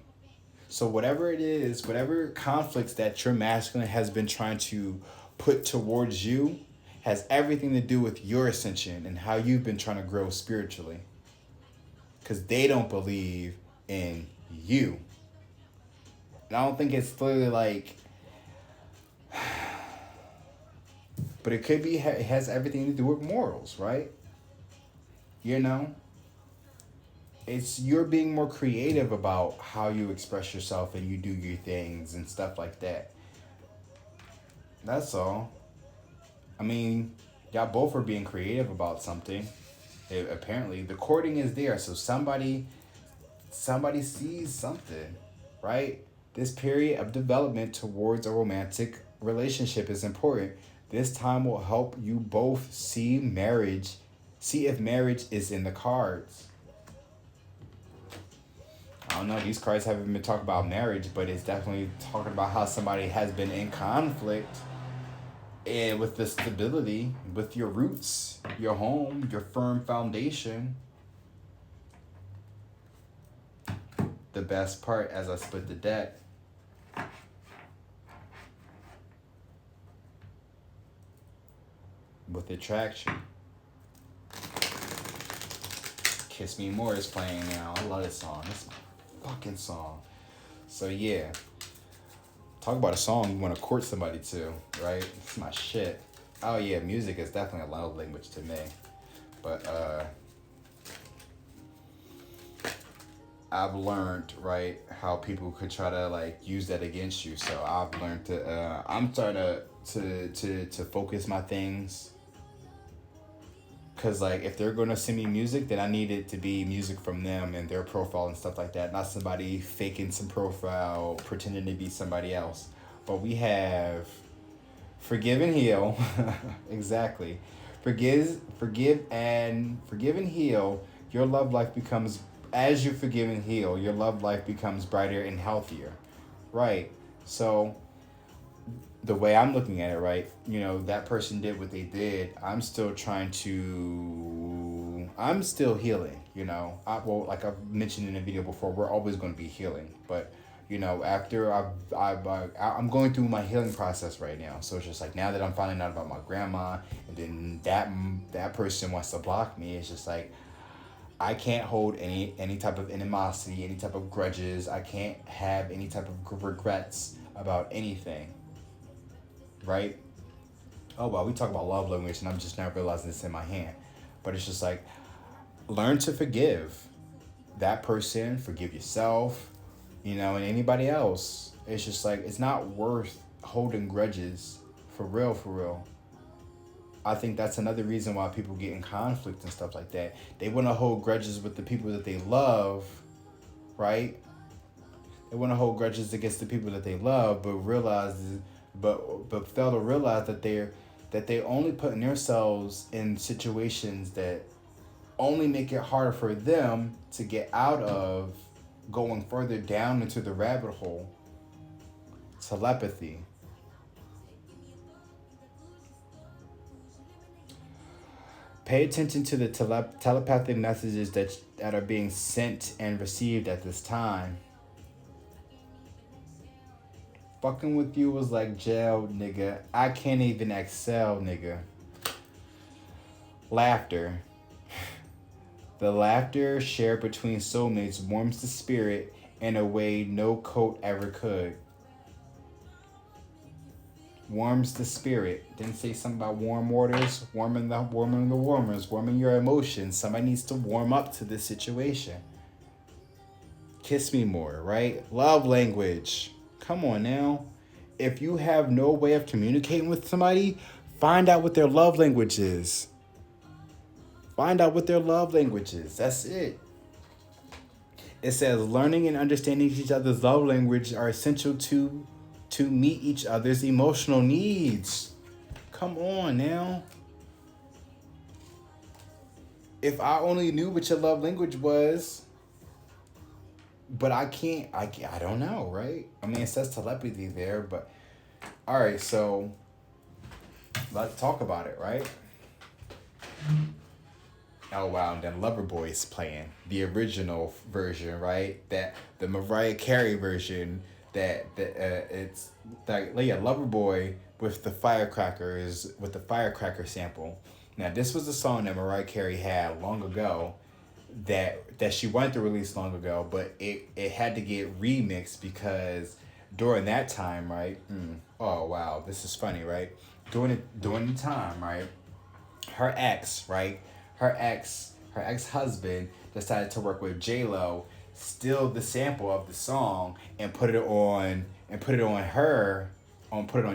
So whatever it is, whatever conflicts that your masculine has been trying to put towards you has everything to do with your ascension and how you've been trying to grow spiritually. Because they don't believe in you. And I don't think it's literally like, but it could be, it has everything to do with morals, right? You know? It's you're being more creative about how you express yourself and you do your things and stuff like that. That's all. I mean, y'all both are being creative about something. Apparently, the courting is there, so somebody sees something, right? This period of development towards a romantic relationship is important. This time will help you both see if marriage is in the cards. I don't know, these cards haven't been talking about marriage, but it's definitely talking about how somebody has been in conflict and with the stability, with your roots, your home, your firm foundation. The best part as I split the deck, with attraction. Kiss Me More is playing now. I love this song. It's my fucking song. So yeah. Talk about a song you want to court somebody to, right? It's my shit. Oh yeah, music is definitely a love language to me. But I've learned, right, how people could try to like use that against you. So I've learned to I'm starting to focus my things. Cause like if they're gonna send me music, then I need it to be music from them and their profile and stuff like that. Not somebody faking some profile, pretending to be somebody else. But we have Forgive and Heal. Exactly. Forgive and heal. Your love life becomes, as you forgive and heal, your love life becomes brighter and healthier. Right. So the way I'm looking at it, right, you know, that person did what they did. I'm still healing, you know. Like I've mentioned in a video before, we're always going to be healing. But, you know, after I'm going through my healing process right now. So it's just like now that I'm finding out about my grandma and then that person wants to block me, it's just like I can't hold any type of animosity, any type of grudges. I can't have any type of regrets about anything. Right? Oh, well, we talk about love language and I'm just now realizing it's in my hand. But it's just like, learn to forgive that person, forgive yourself, you know, and anybody else. It's just like, it's not worth holding grudges. For real, for real. I think that's another reason why people get in conflict and stuff like that. They want to hold grudges with the people that they love, right? They want to hold grudges against the people that they love, but fail to realize that they're only putting themselves in situations that only make it harder for them to get out of going further down into the rabbit hole. Telepathy. Pay attention to the telepathic messages that are being sent and received at this time. Fucking with you was like jail, nigga. I can't even excel, nigga. Laughter. The laughter shared between soulmates warms the spirit in a way no coat ever could. Warms the spirit. Didn't say something about warm waters, warming the warmers, warming your emotions. Somebody needs to warm up to this situation. Kiss me more, right? Love language. Come on now. If you have no way of communicating with somebody, find out what their love language is. Find out what their love language is. That's it. It says learning and understanding each other's love language are essential to meet each other's emotional needs. Come on now. If I only knew what your love language was, but I don't know, right? I mean, it says telepathy there, but all right, so let's talk about it, right? Oh wow, and then Loverboy's playing the original version, right? That the Mariah Carey version. It's like yeah, Loverboy with the firecrackers with the firecracker sample. Now this was a song that Mariah Carey had long ago, that she wanted to release long ago, but it had to get remixed because during that time, right? Oh wow, this is funny, right? During the time, right? Her ex, right? Her ex husband decided to work with J Lo, steal the sample of the song and put it on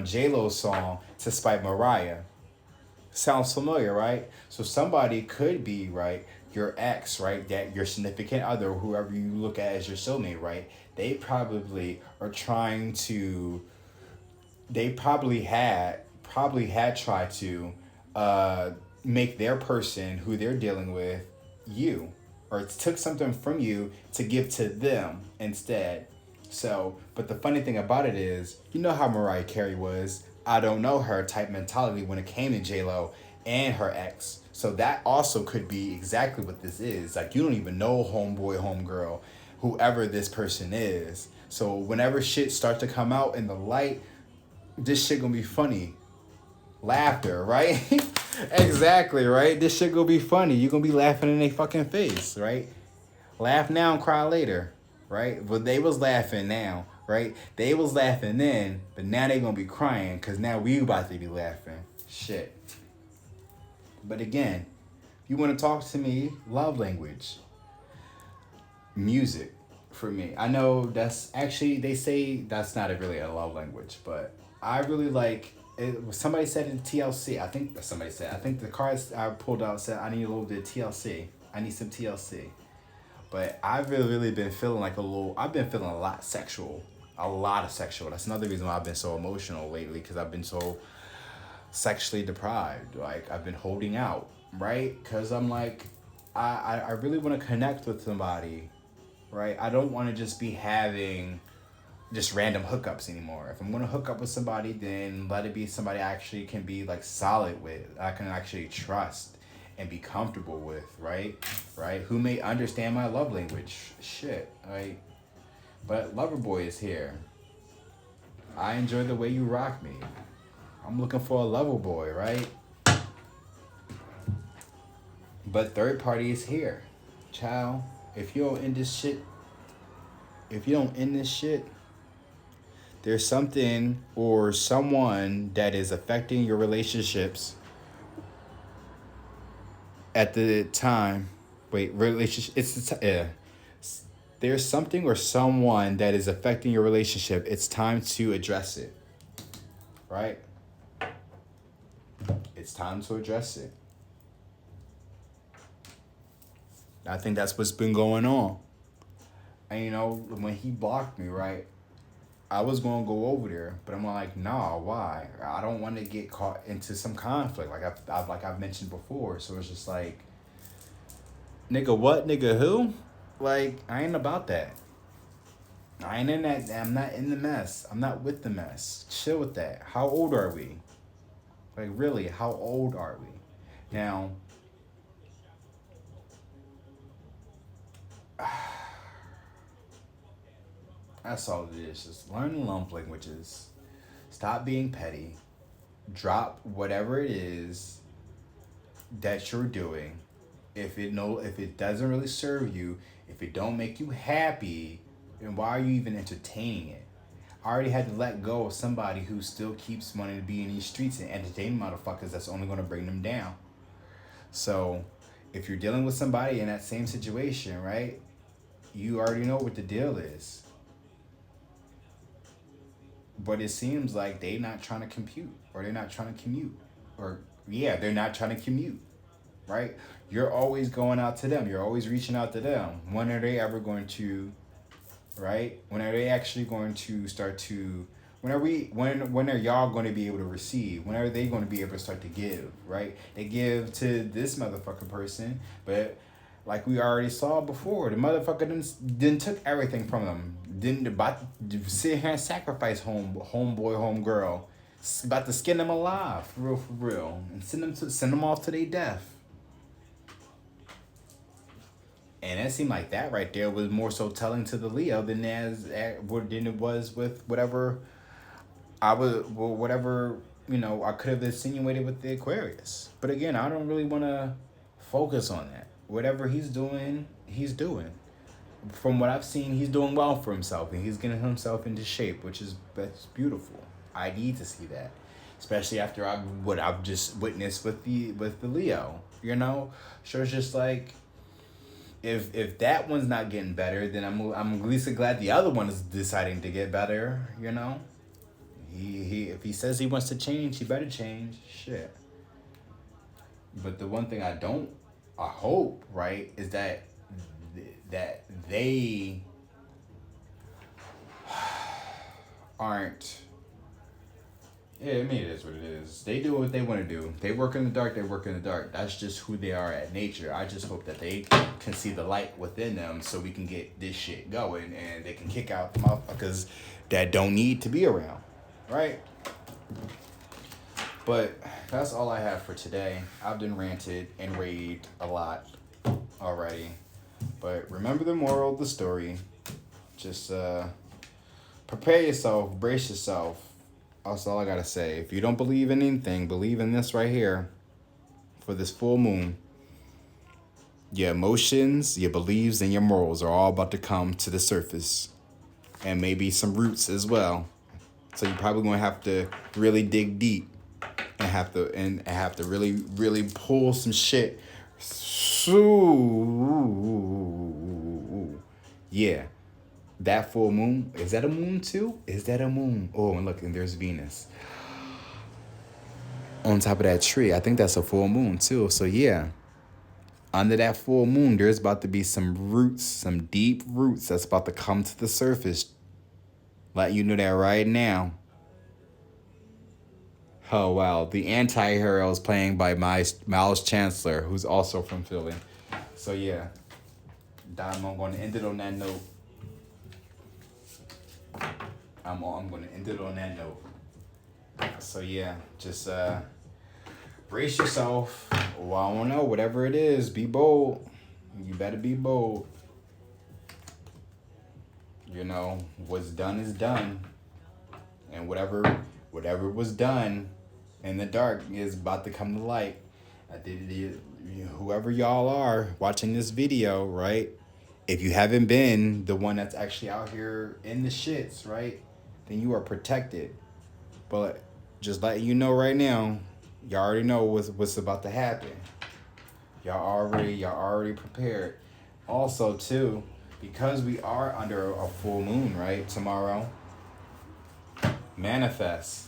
J Lo's song to spite Mariah. Sounds familiar, right? So somebody could be right, your ex, right, that your significant other, whoever you look at as your soulmate, right? They probably are trying to. They probably had tried to uh, make their person who they're dealing with you, or it took something from you to give to them instead. So, but the funny thing about it is, you know how Mariah Carey was. I don't know her type mentality when it came to J Lo and her ex. So that also could be exactly what this is. Like you don't even know homeboy, homegirl, whoever this person is. So whenever shit starts to come out in the light, this shit gonna be funny. Laughter, right? Exactly, right? This shit gonna be funny. You gonna be laughing in their fucking face, right? Laugh now and cry later, right? But they was laughing now, right? They was laughing then, but now they gonna be crying because now we about to be laughing. Shit. But again, if you want to talk to me, love language, music for me. I know that's actually, they say that's not really a love language, but I really like it. Somebody said in TLC, I think somebody said, I think the cards I pulled out said I need a little bit of TLC. I need some TLC. But I've really been feeling like I've been feeling a lot sexual. A lot of sexual. That's another reason why I've been so emotional lately, because I've been so sexually deprived. Like, I've been holding out, right? Because I'm like, I really want to connect with somebody, right? I don't want to just be having just random hookups anymore. If I'm going to hook up with somebody, then let it be somebody I actually can be like solid with. I can actually trust and be comfortable with, right? Right? Who may understand my love language. Shit, right? But Loverboy is here. I enjoy the way you rock me. I'm looking for a lover boy, right? But third party is here. Child, if you don't end this shit, there's something or someone that is affecting your relationships at the time. Wait, relationship. There's something or someone that is affecting your relationship. It's time to address it. Right? It's time to address it. I think that's what's been going on. And you know, when he blocked me, right? I was gonna go over there, but I'm like, nah, why? I don't want to get caught into some conflict, like I've mentioned before. So it's just like, nigga, what, nigga, who? Like, I ain't about that. I ain't in that. I'm not in the mess. I'm not with the mess. Chill with that. How old are we? Like, really, how old are we? Now, that's all it is. Just learn love languages. Stop being petty. Drop whatever it is that you're doing. If it doesn't really serve you, if it don't make you happy, then why are you even entertaining it? I already had to let go of somebody who still keeps wanting to be in these streets and entertain motherfuckers that's only going to bring them down. So, if you're dealing with somebody in that same situation, right, you already know what the deal is. But it seems like they're not trying to compute, or they're not trying to commute. Or, yeah, they're not trying to commute, right? You're always going out to them. You're always reaching out to them. When are they ever going to, right? When are they actually going to start to, when are y'all going to be able to receive? When are they going to be able to start to give, right? They give to this motherfucking person, but like we already saw before, the motherfucker didn't took everything from them. Didn't about to sit here and sacrifice homeboy, homegirl. About to skin them alive, for real, and send them off to their death. And it seemed like that right there was more so telling to the Leo than it was with whatever whatever, I could have insinuated with the Aquarius. But again, I don't really want to focus on that. Whatever he's doing, he's doing. From what I've seen, he's doing well for himself, and he's getting himself into shape, that's beautiful. I need to see that, especially after what I've just witnessed with the Leo. So it's just like, if that one's not getting better, then I'm at least glad the other one is deciding to get better. He if he says he wants to change, he better change. Shit. But the one thing I hope, right, is that they aren't. Yeah, I mean, it is what it is. They do what they want to do. They work in the dark, they work in the dark. That's just who they are at nature. I just hope that they can see the light within them so we can get this shit going and they can kick out the motherfuckers that don't need to be around. Right? But that's all I have for today. I've been ranted and raved a lot already. But remember the moral of the story. Just prepare yourself, brace yourself. That's all I gotta say. If you don't believe in anything, believe in this right here. For this full moon, your emotions, your beliefs, and your morals are all about to come to the surface. And maybe some roots as well. So you're probably gonna have to really dig deep and have to really, really pull some shit. So yeah. That full moon, is that a moon too? Is that a moon? Oh, and look, and there's Venus. On top of that tree, I think that's a full moon too. So yeah, under that full moon, there's about to be some roots, some deep roots that's about to come to the surface. Let you know that right now. Oh, wow. The Anti-Hero is playing by Miles Chancellor, who's also from Philly. So yeah, I'm going to end it on that note. I'm going to end it on that note. So yeah, just brace yourself. Well, I don't know, whatever it is, be bold. You better be bold. What's done is done. And whatever was done in the dark is about to come to light. Whoever y'all are watching this video, right? If you haven't been the one that's actually out here in the shits, right? Then you are protected. But just letting you know right now, y'all already know what's about to happen. Y'all already prepared. Also, too, because we are under a full moon, right, tomorrow, manifest.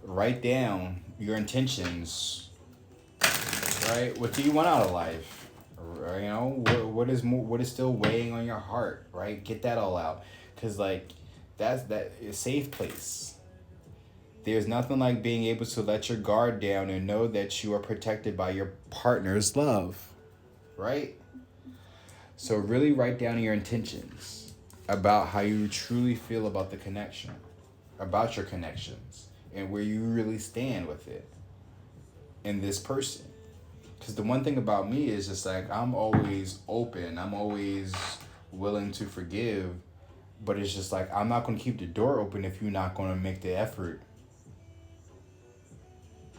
Write down your intentions, right? What do you want out of life? What is still weighing on your heart, right? Get that all out. Because, that's a safe place. There's nothing like being able to let your guard down and know that you are protected by your partner's love, right? So really write down your intentions about how you truly feel about the connection, about your connections, and where you really stand with it in this person. Because the one thing about me is just I'm always open. I'm always willing to forgive. But it's just I'm not going to keep the door open if you're not going to make the effort.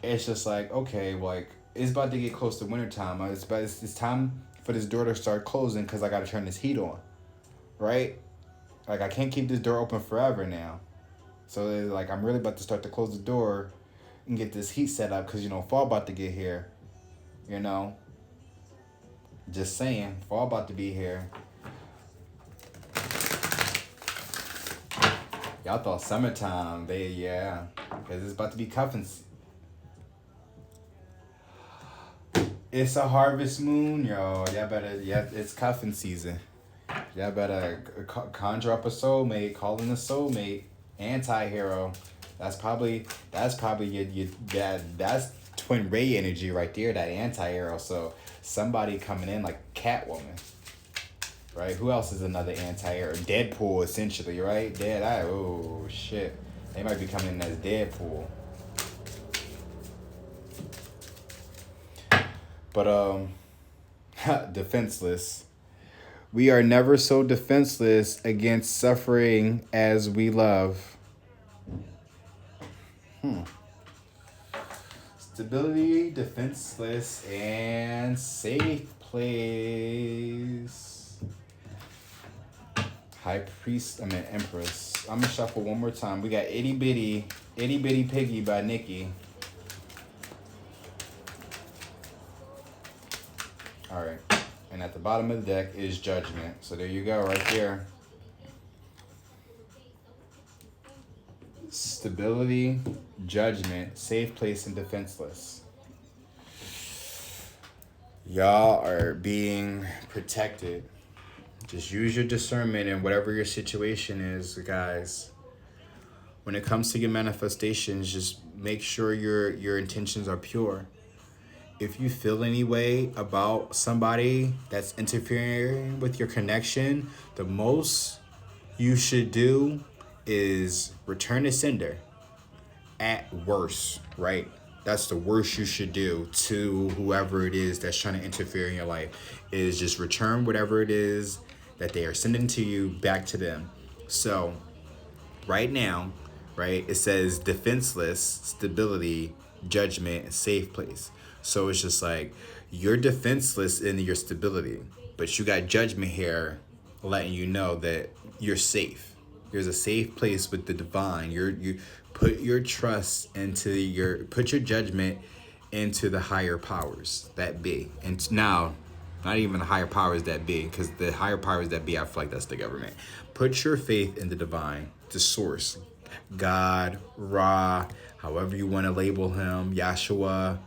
It's just okay, it's about to get close to wintertime. It's time for this door to start closing because I got to turn this heat on. Right? I can't keep this door open forever now. So I'm really about to start to close the door and get this heat set up because, fall about to get here. Just saying, fall about to be here. Y'all thought summertime, because it's about to be cuffing. It's a harvest moon, y'all. It's cuffing season. Y'all better conjure up a soulmate, call in a soulmate, Anti-Hero. That's probably that's twin ray energy right there, that Anti-Hero. So somebody coming in like Catwoman. Right? Who else is another Anti-Hero? Deadpool, essentially, right? Oh, shit. They might be coming in as Deadpool. But, defenseless. We are never so defenseless against suffering as we love. Stability, defenseless, and safe place. High Priest, Empress. I'm gonna shuffle one more time. We got Itty Bitty Piggy by Nikki. All right. And at the bottom of the deck is Judgment. So there you go, right there. Stability, Judgment, safe place, and defenseless. Y'all are being protected. Just use your discernment in whatever your situation is, guys. When it comes to your manifestations, just make sure your intentions are pure. If you feel any way about somebody that's interfering with your connection, the most you should do is return to sender at worst, right? That's the worst you should do to whoever it is that's trying to interfere in your life, is just return whatever it is that they are sending to you back to them. So right now, right, it says defenseless, stability, judgment, safe place. So it's just like you're defenseless in your stability, but you got judgment here letting you know that you're safe. There's a safe place with the divine. You put your trust into put your judgment into the higher powers that be. And now, not even the higher powers that be, because the higher powers that be, I feel like that's the government. Put your faith in the divine, the source, God, Ra, however you want to label him, Yahshua,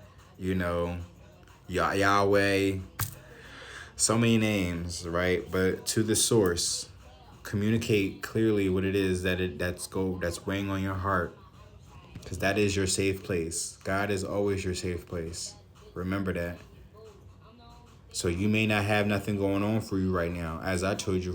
Yahweh, so many names, right? But to the source, communicate clearly what it is that's weighing on your heart, because that is your safe place. God is always your safe place. Remember that. So you may not have nothing going on for you right now. As I told you,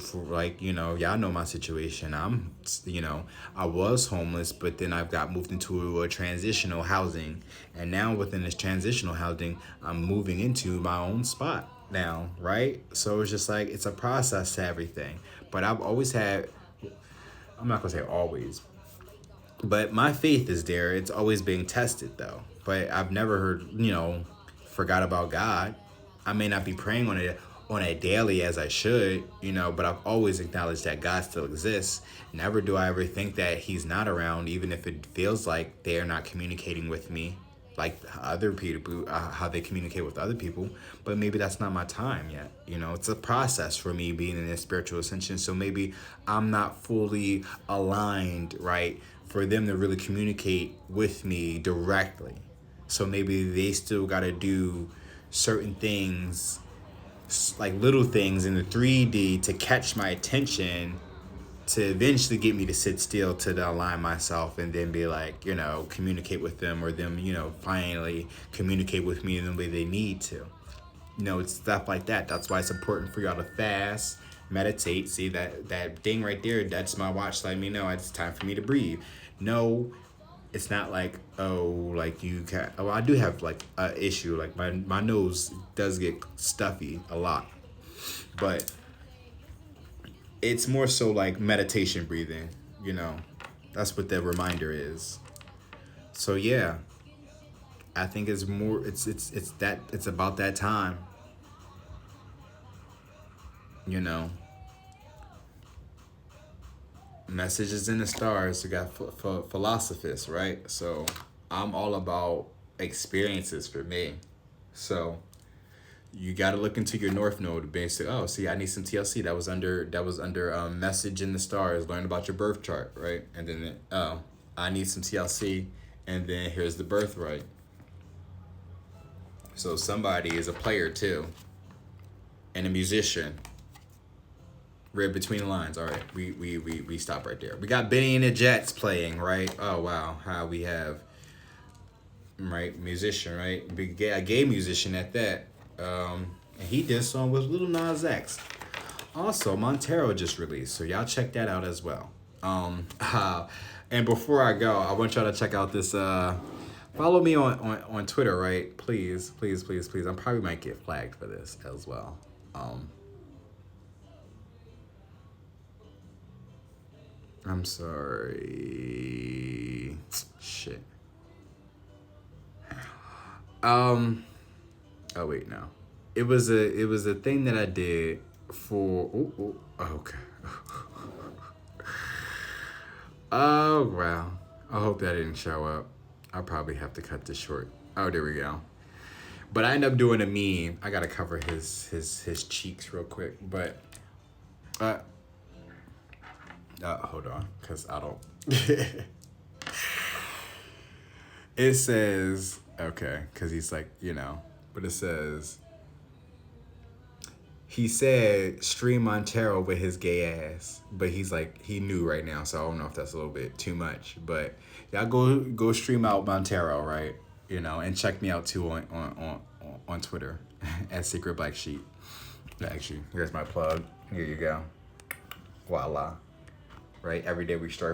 y'all know my situation. I was homeless, but then I got moved into a transitional housing. And now within this transitional housing, I'm moving into my own spot now, right? So it's just like, it's a process to everything. But I've always had, I'm not gonna say always, but my faith is there. It's always being tested though. But I've never heard, forgot about God. I may not be praying on it daily as I should, but I've always acknowledged that God still exists. Never do I ever think that he's not around, even if it feels like they are not communicating with me like other people, how they communicate with other people. But maybe that's not my time yet. It's a process for me being in a spiritual ascension. So maybe I'm not fully aligned, right, for them to really communicate with me directly. So maybe they still got to do certain things, like little things in the 3D to catch my attention, to eventually get me to sit still, to align myself, and then be like, communicate with them, or them, finally communicate with me in the way they need to. It's stuff like that. That's why it's important for y'all to fast, meditate. See that thing right there? That's my watch letting me know it's time for me to breathe. No, it's not like, you can. Oh, I do have like an issue. Like my nose does get stuffy a lot, but it's more so like meditation breathing. That's what the reminder is. So yeah, I think it's more. It's about that time. Messages in the stars. We got philosophists, right? So I'm all about experiences for me. So you got to look into your North Node. Basically, I need some TLC. That was under message in the stars. Learn about your birth chart, right? And then I need some TLC, and then here's the birthright. So somebody is a player too, and a musician. Read between the lines. All right, we stop right there. We got Benny and the Jets playing, right? Oh wow, how we have, right, musician, right? A gay musician at that. And he did a song with Lil Nas X. Also, Montero just released, so y'all check that out as well. And before I go, I want y'all to check out this. Follow me on Twitter, right? Please. I probably might get flagged for this as well. I'm sorry. Shit. Oh wait, no. It was a thing that I did for. Okay. Oh wow. I hope that didn't show up. I'll probably have to cut this short. Oh, there we go. But I end up doing a meme. I gotta cover his cheeks real quick. But hold on, cause I don't. It says okay, cause he's like, but it says he said stream Montero with his gay ass, but he's like he knew right now, so I don't know if that's a little bit too much. But y'all go stream out Montero, right? And check me out too on Twitter at Secret Black Sheep. Actually, here's my plug. Here you go. Voila. Right? Every day we stray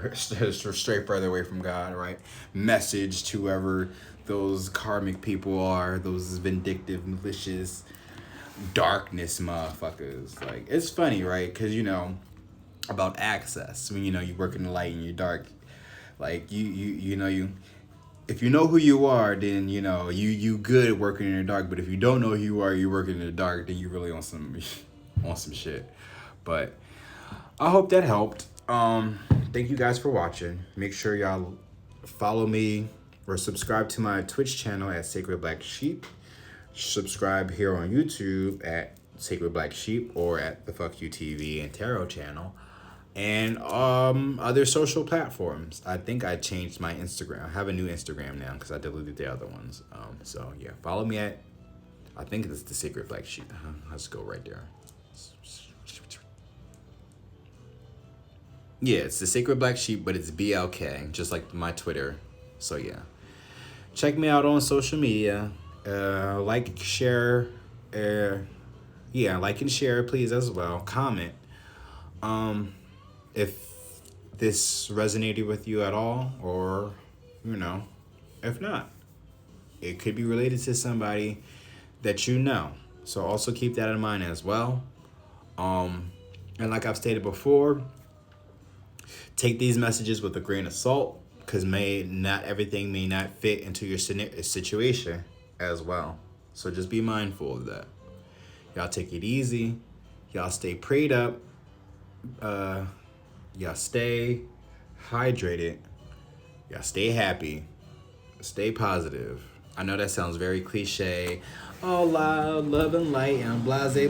further away from God, right? Message to whoever those karmic people are, those vindictive, malicious, darkness motherfuckers. Like, it's funny, right? Because, about access. When, you work in the light and you're dark. Like, you if you know who you are, then, you good working in the dark. But if you don't know who you are, you're working in the dark, then you really on some shit. But I hope that helped. Thank you guys for watching. Make sure y'all follow me or subscribe to my Twitch channel at Sacred Black Sheep. Subscribe here on YouTube at Sacred Black Sheep or at the Phuck TV and Tarot channel. And other social platforms. I think I changed my Instagram. I have a new Instagram now because I deleted the other ones. So yeah, follow me at, I think it's the Sacred Black Sheep. Let's go right there. Yeah, it's the Sacred Black Sheep, but it's BLK, just like my Twitter. So yeah, check me out on social media. Like, share. Like and share, please, as well. Comment. If this resonated with you at all, or if not, it could be related to somebody that you know. So also keep that in mind as well. And like I've stated before, take these messages with a grain of salt, because not everything may not fit into your situation as well. So just be mindful of that. Y'all take it easy. Y'all stay prayed up. Y'all stay hydrated. Y'all stay happy. Stay positive. I know that sounds very cliche. Oh, love and light and blase.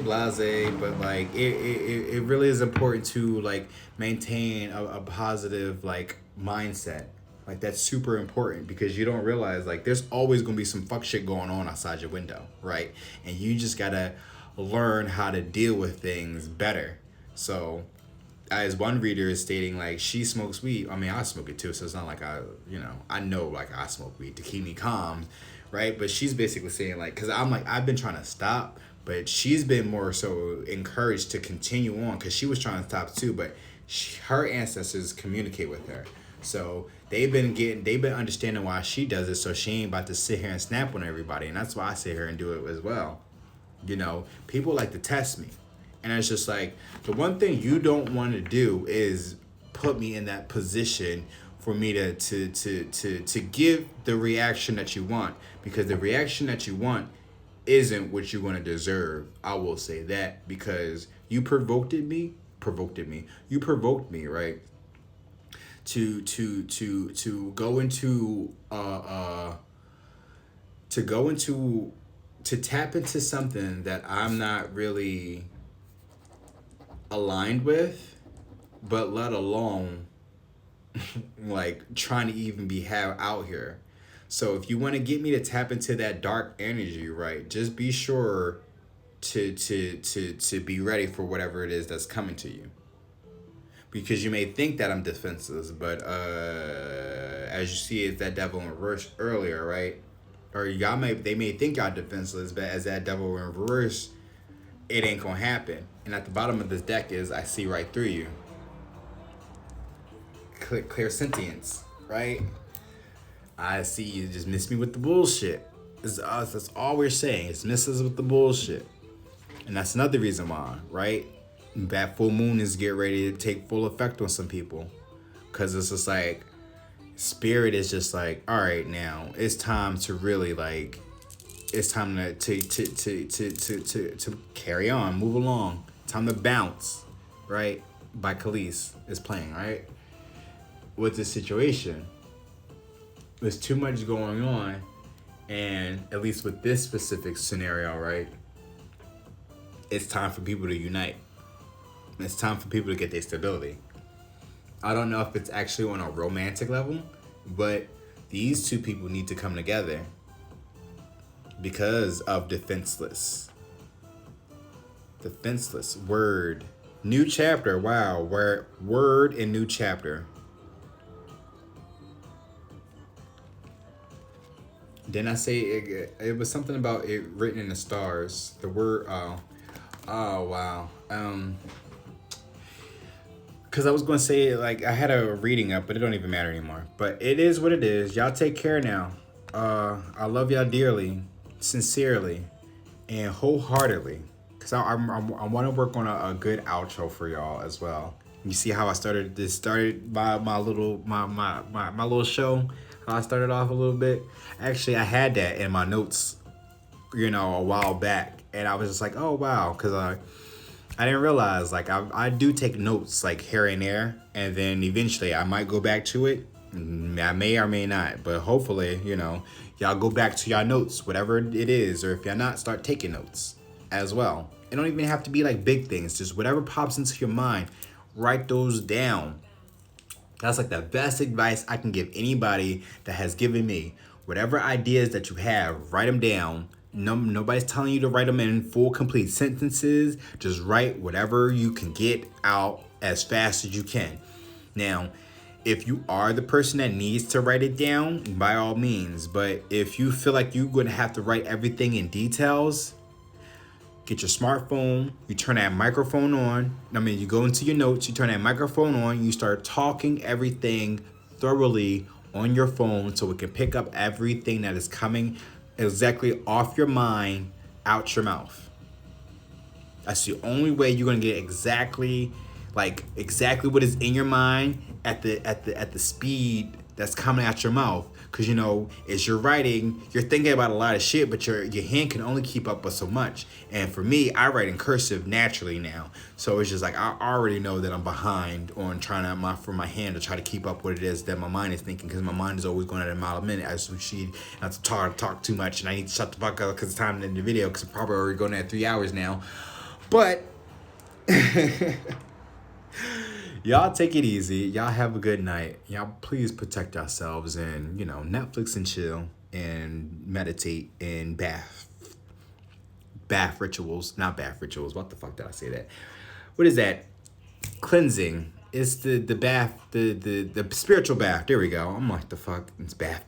But like it really is important to like maintain a positive like mindset. Like that's super important, because you don't realize like there's always gonna be some fuck shit going on outside your window, right? And you just gotta learn how to deal with things better. So as one reader is stating, like, she smokes weed. I mean, I smoke it too, so it's not like I know like I smoke weed to keep me calm, right? But she's basically saying like, because I'm like, I've been trying to stop, but she's been more so encouraged to continue on, because she was trying to stop too, but her ancestors communicate with her. So they've been understanding why she does it, so she ain't about to sit here and snap on everybody. And that's why I sit here and do it as well. People like to test me. And it's just like, the one thing you don't want to do is put me in that position for me to give the reaction that you want, because the reaction that you want isn't what you're going to deserve. I will say that, because you provoked me, right? To tap into something that I'm not really aligned with, but let alone like trying to even be out here. So if you want to get me to tap into that dark energy, right, just be sure to be ready for whatever it is that's coming to you. Because you may think that I'm defenseless, but as you see, it's that devil in reverse earlier, right? Or they may think y'all defenseless, but as that devil in reverse, it ain't gonna happen. And at the bottom of this deck is, I see right through you. Clear sentience, right? I see you just miss me with the bullshit. It's us. That's all we're saying. It's miss us with the bullshit. And that's another reason why, right? That full moon is getting ready to take full effect on some people. because it's just like spirit is just like, all right, now it's time to really like, it's time to carry on, move along. Time to bounce, right? By Khalees is playing, right? With this situation, there's too much going on, and at least with this specific scenario, right? It's time for people to unite. It's time for people to get their stability. I don't know if it's actually on a romantic level, but these two people need to come together because of defenseless. Defenseless. Word. New chapter. Wow. Word and new chapter. Didn't I say it was something about it written in the stars? The word. Oh wow. Because I was going to say, like, I had a reading up, but it don't even matter anymore. But it is what it is. Y'all take care now. I love y'all dearly, sincerely, and wholeheartedly. Because I want to work on a good outro for y'all as well. You see how I started my little show? How I started off a little bit? Actually, I had that in my notes, a while back. And I was just like, oh, wow. Because I didn't realize, like, I do take notes, like, here and there, and then eventually I might go back to it. I may or may not, but hopefully, y'all go back to y'all notes, whatever it is, or if y'all not, start taking notes as well. It don't even have to be, like, big things. Just whatever pops into your mind, write those down. That's, like, the best advice I can give anybody that has given me. Whatever ideas that you have, write them down. Nobody's telling you to write them in full, complete sentences. Just write whatever you can get out as fast as you can. Now, if you are the person that needs to write it down, by all means. But if you feel like you're going to have to write everything in details, get your smartphone, you turn that microphone on. You go into your notes, you turn that microphone on, you start talking everything thoroughly on your phone so it can pick up everything that is coming exactly off your mind, out your mouth. That's the only way you're gonna get exactly what is in your mind at the speed that's coming out your mouth. Cause as you're writing, you're thinking about a lot of shit, but your hand can only keep up with so much. And for me, I write in cursive naturally now. So it's just like I already know that I'm behind on trying to for my hand to try to keep up what it is that my mind is thinking, because my mind is always going at a mile a minute as we see not to talk too much, and I need to shut the fuck up because it's time to end the video because I'm probably already going at 3 hours now. But y'all take it easy. Y'all have a good night. Y'all please protect yourselves and, Netflix and chill and meditate and bath rituals. Not bath rituals. What the fuck did I say that? What is that? Cleansing. It's the bath, the spiritual bath. There we go. I'm like, the fuck? It's bath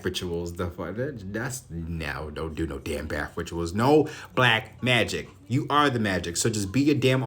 rituals. The fuck? That's no, don't do no damn bath rituals. No black magic. You are the magic. So just be your damn